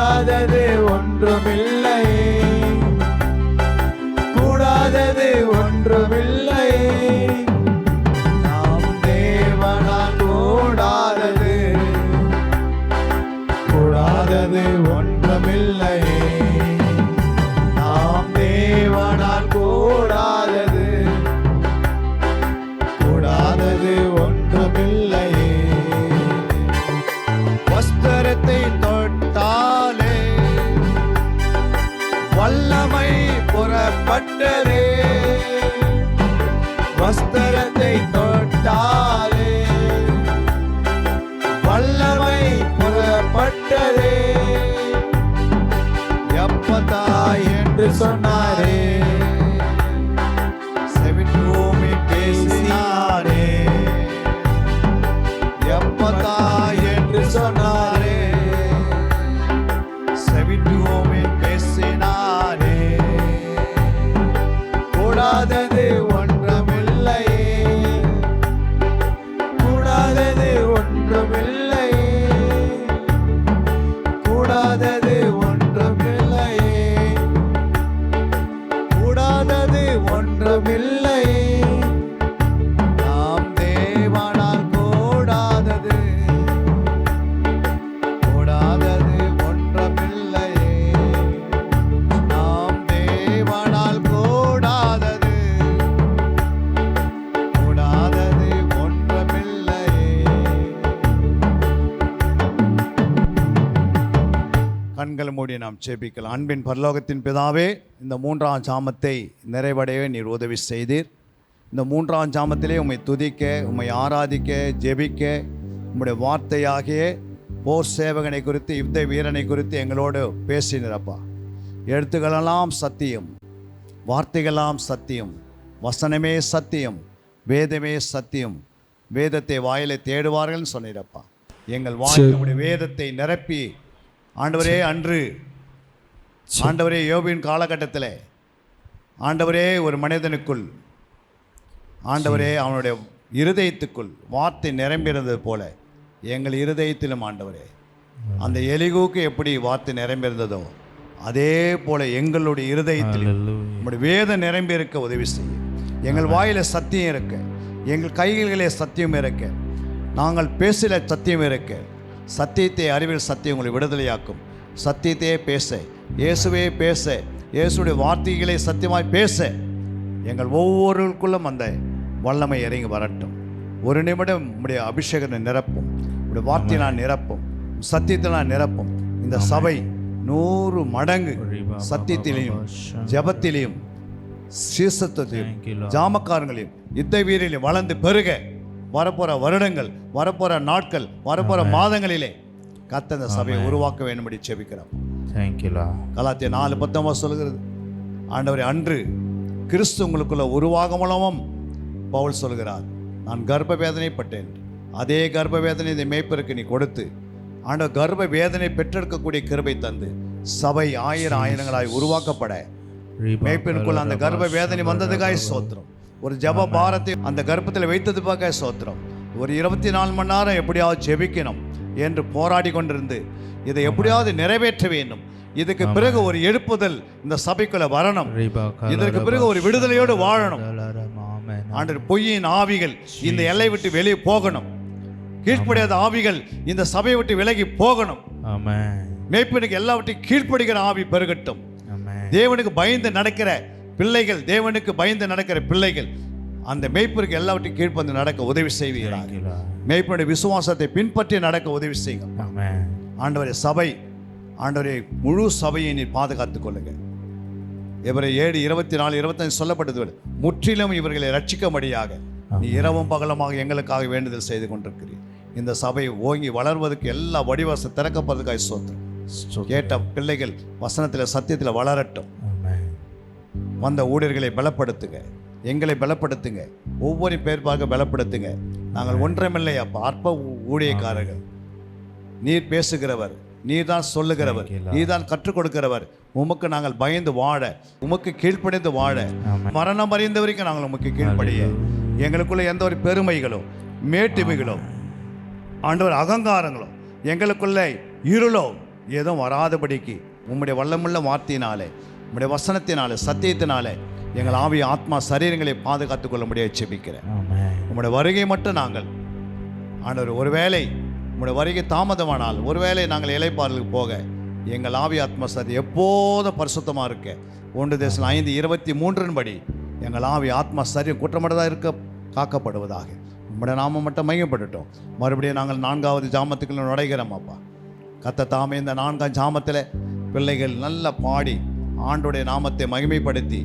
S3: கூடாதது ஒன்றுமில்லையே, கூடாதது ஒன்றுமில்லையே, நாம் தேவனால் கூடாதது, கூடாதது ஒன்றுமில்லையே, நாம் தேவனால் கூடாதது, கூடாதது ஒன்றுமில்லையே. வஸ்திரத்தை தொட்டாலே வல்லமை புறப்பட்டதே, வஸ்திரத்தை தொட்டாலே வல்லமை புறப்பட்டதே, எப்பதா என்று சொன்னாரே, செவிட்டோமே பேசினாரே, எப்பதா என்று சொன்னாரே, செவிட்டோமே பேசினாரே, கூடாதது ஒன்றுமில்லையே, கூடாதது ஒன்றுமில்லையே, கூடாதது ஒன்றுமில்லையே, கூடாதது ஒன்றுமில்லையே, நாம் தேவனால் கூடாதது, கூடாதது ஒன்றுமில்லையே, நாம் தேவனால் கூடாதது, கூடாதது ஒன்றுமில்லையே. கண்களை மூடி நாம் ஜெபிக்கலாம். அன்பின் பரலோகத்தின் பிதாவே, இந்த 3ஆம் ஜாமத்தை நிறைவடைய நீர் உதவி செய்தீர். இந்த 3ஆம் ஜாமத்திலே உம்மை துதிக்க, உம்மை ஆராதிக்க, ஜெபிக்க, உம்முடைய வார்த்தையாகிய போர் சேவகனை குறித்து, யுத்த வீரனை குறித்து எங்களோடு பேசினரப்பா. எழுத்துக்களெல்லாம் சத்தியம், வார்த்தைகளெல்லாம் சத்தியம், வசனமே சத்தியம், வேதமே சத்தியம், வேதத்தை வாயிலை தேடுவார்கள்னு சொன்னீரப்பா. எங்கள் வாயில் உம்முடைய வேதத்தை நிரப்பி ஆண்டவரே, அன்று ஆண்டவரே யோபின் காலகட்டத்தில் ஆண்டவரே ஒரு மனிதனுக்குள் ஆண்டவரே அவனுடைய இருதயத்துக்குள் வார்த்தை நிரம்பியிருந்தது போல எங்கள் இருதயத்திலும் ஆண்டவரே அந்த எலிகூக்கு எப்படி வார்த்தை நிரம்பியிருந்ததோ அதே போல எங்களுடைய இருதயத்தில் உம்முடைய வேதம் நிரம்பி இருக்க உதவி செய்யும். எங்கள் வாயில சத்தியம் இருக்க, எங்கள் கைகளிலே சத்தியம் இருக்க, நாங்கள் பேசல சத்தியம் இருக்க, சத்தியத்தை அறிவில் சத்தியம் உங்களை விடுதலையாக்கும். சத்தியத்தையே பேச, இயேசுவே பேச, இயேசுடைய வார்த்தைகளை சத்தியமாய் பேச எங்கள் ஒவ்வொருக்குள்ளும் அந்த வல்லமை இறங்கி வரட்டும். ஒரு நிமிடம் உடைய அபிஷேகத்தை நிரப்பும், உடைய வார்த்தையினால் நிரப்பும், சத்தியத்தினால் நிரப்பும். இந்த சபை 100 மடங்கு சத்தியத்திலையும் ஜபத்திலையும் சீசத்திலையும் ஜாமக்காரங்களையும் யுத்த வீரிலையும் வளர்ந்து பெருக வரப்போற வருடங்கள், வரப்போற நாட்கள், வரப்போற மாதங்களிலே கர்த்தர் இந்த சபையை உருவாக்க வேண்டும்படி ஜெபிக்கிறோம். கலாத்தியர் 4:19 சொல்கிறது, ஆண்டவரே, அன்று கிறிஸ்து உங்களுக்குள்ள உருவாக மூலமும் பவுல் சொல்கிறார், நான் கர்ப்ப வேதனைப்பட்டேன். அதே கர்ப்ப வேதனை இந்த மேய்ப்பருக்கு நீ கொடுத்து ஆண்டவர் கர்ப்ப வேதனை பெற்றெடுக்கக்கூடிய கிருபை தந்து சபை ஆயிரங்களாய் உருவாக்கப்பட மேய்ப்பனுக்குள்ள அந்த கர்ப்ப வேதனை வந்ததுக்காக சோத்திரம். ஒரு ஜப பாரத்தை அந்த கர்ப்பத்தில் வைத்ததுக்காக சோத்திரம். ஒரு 24 மணி நேரம் எப்படியாவது ஜெபிக்கணும் என்று போராடி கொண்டிருந்து இதை எப்படியாவது நிறைவேற்ற வேண்டும். இதுக்கு பிறகு ஒரு எழுப்புதல் இந்த சபைக்குள்ள வரணும். இதற்கு பிறகு ஒரு விடுதலையோடு வாழணும். ஆண்டவர், பொய்யின் ஆவிகள் இந்த எல்லை விட்டு வெளியே போகணும். கீழ்ப்படியாத ஆவிகள் இந்த சபையை விட்டு விலகி போகணும். மேய்ப்பனுக்கு எல்லாவற்றையும் கீழ்ப்படுகிற ஆவி பெருகட்டும். தேவனுக்கு பயந்து நடக்கிற பிள்ளைகள், தேவனுக்கு பயந்து நடக்கிற பிள்ளைகள் அந்த மேய்ப்பருக்கு எல்லாவற்றையும் கீழ்ப்பந்து நடக்க உதவி செய்வீர்கள். மேய்ப்பனுடைய விசுவாசத்தை பின்பற்றி நடக்க உதவி செய்யுங்க. ஆண்டவரே, சபை ஆண்டவரே முழு சபையை நீர் பாதுகாத்துக் கொள்ளுங்க. எபிரேயர் 7:24-25 சொல்லப்பட்டது, முற்றிலும் இவர்களை ரட்சிக்கும்படியாக நீ இரவும் பகலமாக எங்களுக்காக வேண்டுதல் செய்து கொண்டிருக்கிறீர். இந்த சபை ஓங்கி வளர்வதற்கு எல்லா வடிவாசம் திறக்கப்படுறதுக்காக சோத்திரம். கேட்ட பிள்ளைகள் வசனத்தில் சத்தியத்தில் வளரட்டும். வந்த ஊழியர்களை பலப்படுத்துங்க, எங்களை பலப்படுத்துங்க, ஒவ்வொரு பேர்பாக பலப்படுத்துங்க. நாங்கள் ஒன்றமில்லை அப்பா, அற்ப ஊழியக்காரர்கள். நீர் பேசுகிறவர், நீர் தான் சொல்லுகிறவர், நீர் தான் கற்றுக் கொடுக்கிறவர். உமக்கு நாங்கள் பயந்து வாழ, உமக்கு கீழ்ப்படிந்து வாழ, மரணம் அறிந்த வரைக்கும் நாங்கள் உமக்கு கீழ்ப்படிய, எங்களுக்குள்ள எந்த ஒரு பெருமைகளோ மேட்டுமைகளோ ஆண்டவர் அகங்காரங்களோ எங்களுக்குள்ள இருளோ
S4: ஏதோ வராதபடிக்கு உம்முடைய வல்லமுள்ள வார்த்தையினாலே, உம்முடைய வசனத்தினாலே, சத்தியத்தினாலே எங்கள் ஆவி ஆத்மா சரீரங்களை பாதுகாத்துக் கொள்ள முடியாது செபிக்கிறேன். உம்முடைய வருகை மட்டும் நாங்கள் ஆண்டவர், ஒருவேளை உம்முடைய வருகை தாமதமானால், ஒருவேளை நாங்கள் இளைப்பாறலுக்கு போக எங்கள் ஆவி ஆத்மா சரி எப்போதும் பரிசுத்தமாக இருக்க 1 Thessalonians 5:23 படி எங்கள் ஆவி ஆத்மா சரி குற்றமற்றதாக இருக்க காக்கப்படுவதாக. உம்முடைய நாமம் மட்டும் மையப்பட்டுட்டோம். மறுபடியும் நாங்கள் 4வது ஜாமத்துக்குள்ள நுழைகிறோம் அப்பா. கத்த தாமே இந்த 4ஆம் ஜாமத்தில் பிள்ளைகள் நல்லா பாடி ஆண்டோடைய நாமத்தை மகிமைப்படுத்தி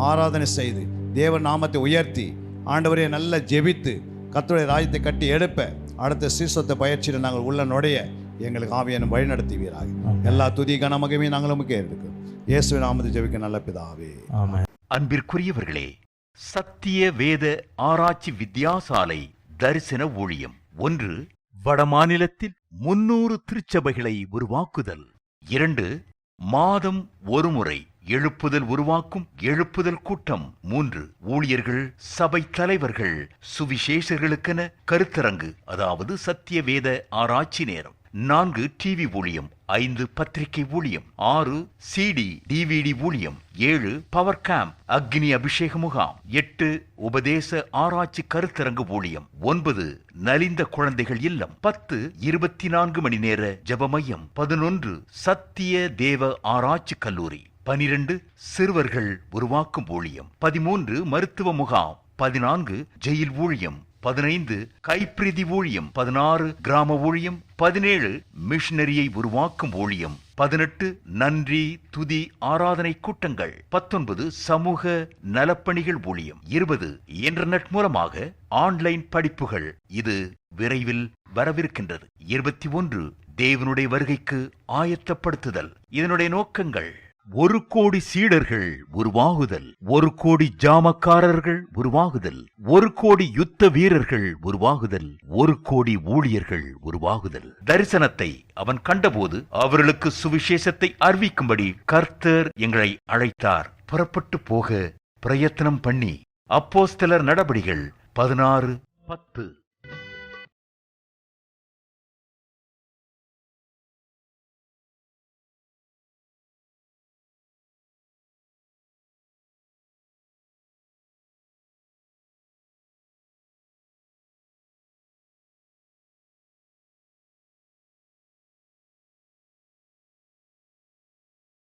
S4: ஆராதனை செய்து தேவன் நாமத்தை உயர்த்தி ஆண்டவரை நல்லா ஜெபித்து கர்த்தருடைய ராஜ்யத்தை கட்டி எடுப்ப அடுத்த சீசத்தை பயிற்சியில் நாங்கள் உள்ள நுழைய எங்களுக்கு ஆவியான வழி நடத்துவீராக. எல்லா துதி கன மகிமையும் நாங்கள் உமக்கே எடுக்கும். இயேசுவின் நாமத்தை ஜெபிக்க நல்ல பிதாவே.
S6: அன்பிற்குரியவர்களே, சத்திய வேத ஆராய்ச்சி வித்தியாசாலை தரிசன ஊழியம் 1. வடமாநிலத்தில் 300 திருச்சபைகளை உருவாக்குதல். 2. மாதம் ஒருமுறை எழுப்புதல் உருவாக்கும் எழுப்புதல் கூட்டம். 3. ஊழியர்கள், சபை தலைவர்கள், சுவிசேஷர்களுக்கென கருத்தரங்கு, அதாவது சத்திய வேத ஆராய்ச்சி நேரம். 4. டிவி ஊழியம். 5. பத்திரிகை ஊழியம். 6. CD DVD ஊழியம். 7. பவர் கேம்ப் அக்னி அபிஷேக முகாம். 8. உபதேச ஆராய்ச்சி கருத்தரங்கு ஊழியம். 9. நலிந்த குழந்தைகள் இல்லம். 10. 24 மணி நேர ஜெப மையம். 11. சத்திய தேவ ஆராய்ச்சி கல்லூரி. 12. சிறுவர்கள் உருவாக்கும் ஊழியம். 13. மருத்துவ முகாம். 14. ஜெயில் ஊழியம். 15. கைப்பிரதி ஊழியம். 16. கிராம ஊழியம். 17. மிஷனரியை உருவாக்கும் ஊழியம். 18. நன்றி துதி ஆராதனை கூட்டங்கள். 19. சமூக நலப்பணிகள் ஊழியம். 20. இன்டர்நெட் மூலமாக ஆன்லைன் படிப்புகள். இது விரைவில் வரவிருக்கின்றது. 21. தேவனுடைய வருகைக்கு ஆயத்தப்படுத்துதல். இதனுடைய நோக்கங்கள்: 1 கோடி சீடர்கள் உருவாகுதல், 1 கோடி ஜாமக்காரர்கள் உருவாகுதல், 1 கோடி யுத்த வீரர்கள் உருவாகுதல், 1 கோடி ஊழியர்கள் உருவாகுதல். தரிசனத்தை அவன் கண்டபோது அவர்களுக்கு சுவிசேஷத்தை அறிவிக்கும்படி கர்த்தர் எங்களை அழைத்தார். புறப்பட்டு போக பிரயத்தனம் பண்ணி. அப்போஸ்தலர் நடபடிகள் 16:10.